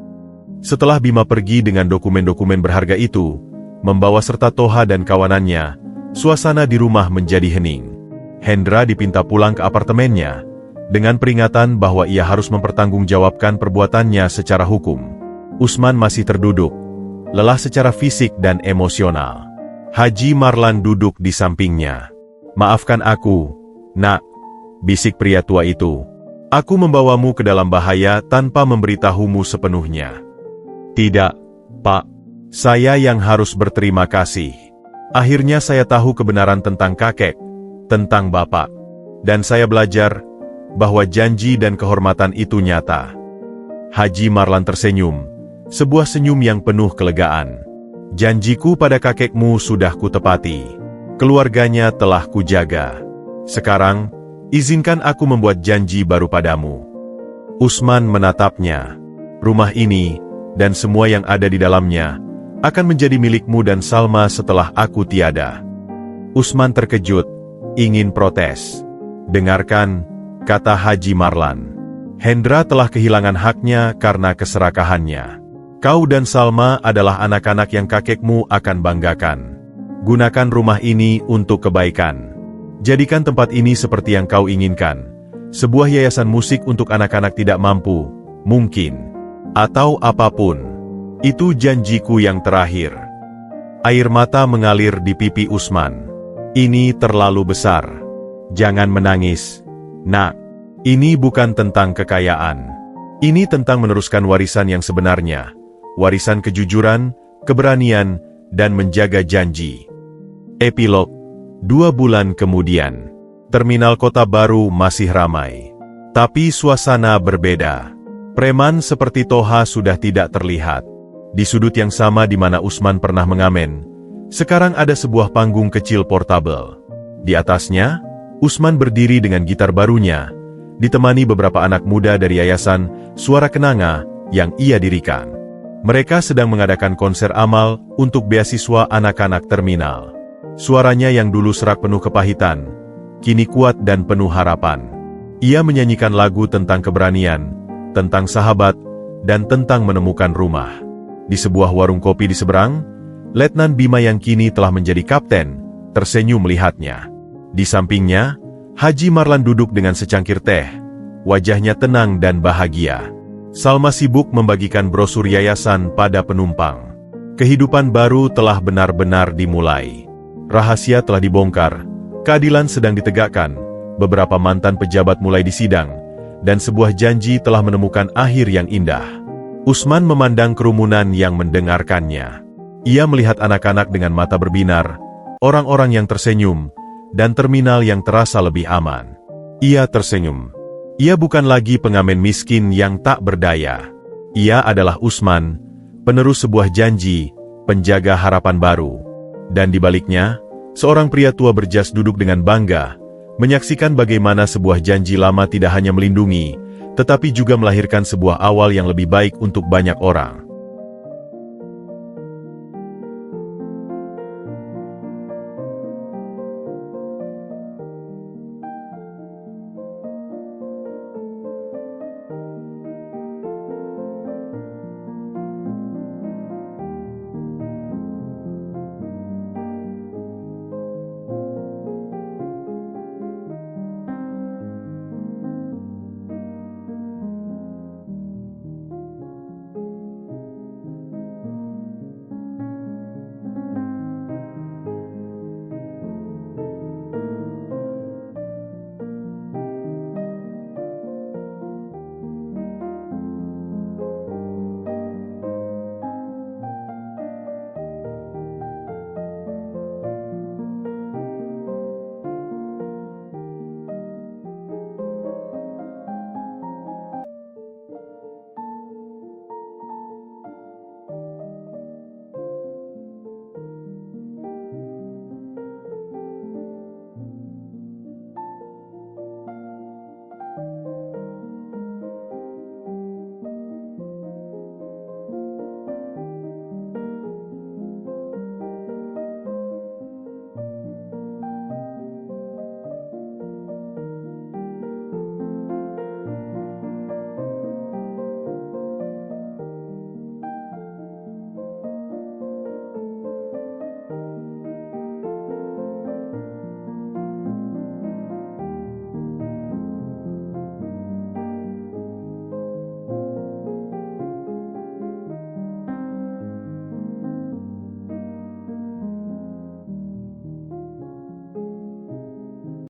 Setelah Bima pergi dengan dokumen-dokumen berharga itu, membawa serta Toha dan kawanannya, suasana di rumah menjadi hening. Hendra dipinta pulang ke apartemennya, dengan peringatan bahwa ia harus mempertanggungjawabkan perbuatannya secara hukum. Usman masih terduduk, lelah secara fisik dan emosional. Haji Marlan duduk di sampingnya. Maafkan aku, nak, bisik pria tua itu. Aku membawamu ke dalam bahaya tanpa memberitahumu sepenuhnya. Tidak, Pak. Saya yang harus berterima kasih. Akhirnya saya tahu kebenaran tentang kakek, tentang bapak. Dan saya belajar bahwa janji dan kehormatan itu nyata. Haji Marlan tersenyum, sebuah senyum yang penuh kelegaan. Janjiku pada kakekmu sudah kutepati. Keluarganya telah kujaga. Sekarang, izinkan aku membuat janji baru padamu. Usman menatapnya. Rumah ini, dan semua yang ada di dalamnya, akan menjadi milikmu dan Salma setelah aku tiada. Usman terkejut, ingin protes. Dengarkan, kata Haji Marlan. Hendra telah kehilangan haknya karena keserakahannya. Kau dan Salma adalah anak-anak yang kakekmu akan banggakan. Gunakan rumah ini untuk kebaikan. Jadikan tempat ini seperti yang kau inginkan. Sebuah yayasan musik untuk anak-anak tidak mampu, mungkin. Atau apapun. Itu janjiku yang terakhir. Air mata mengalir di pipi Usman. Ini terlalu besar. Jangan menangis. Nak, ini bukan tentang kekayaan. Ini tentang meneruskan warisan yang sebenarnya. Warisan kejujuran, keberanian, dan menjaga janji. Epilog, 2 bulan kemudian. Terminal Kota Baru masih ramai. Tapi suasana berbeda. Preman seperti Toha sudah tidak terlihat. Di sudut yang sama di mana Usman pernah mengamen, sekarang ada sebuah panggung kecil portabel. Di atasnya, Usman berdiri dengan gitar barunya, ditemani beberapa anak muda dari yayasan Suara Kenanga yang ia dirikan. Mereka sedang mengadakan konser amal untuk beasiswa anak-anak terminal. Suaranya yang dulu serak penuh kepahitan, kini kuat dan penuh harapan. Ia menyanyikan lagu tentang keberanian, tentang sahabat, dan tentang menemukan rumah. Di sebuah warung kopi di seberang, Letnan Bima yang kini telah menjadi kapten, tersenyum melihatnya. Di sampingnya, Haji Marlan duduk dengan secangkir teh, wajahnya tenang dan bahagia. Salma sibuk membagikan brosur yayasan pada penumpang. Kehidupan baru telah benar-benar dimulai. Rahasia telah dibongkar, keadilan sedang ditegakkan, beberapa mantan pejabat mulai disidang, dan sebuah janji telah menemukan akhir yang indah. Usman memandang kerumunan yang mendengarkannya. Ia melihat anak-anak dengan mata berbinar, orang-orang yang tersenyum, dan terminal yang terasa lebih aman. Ia tersenyum. Ia bukan lagi pengamen miskin yang tak berdaya. Ia adalah Usman, penerus sebuah janji, penjaga harapan baru. Dan di baliknya, seorang pria tua berjas duduk dengan bangga, menyaksikan bagaimana sebuah janji lama tidak hanya melindungi, tetapi juga melahirkan sebuah awal yang lebih baik untuk banyak orang.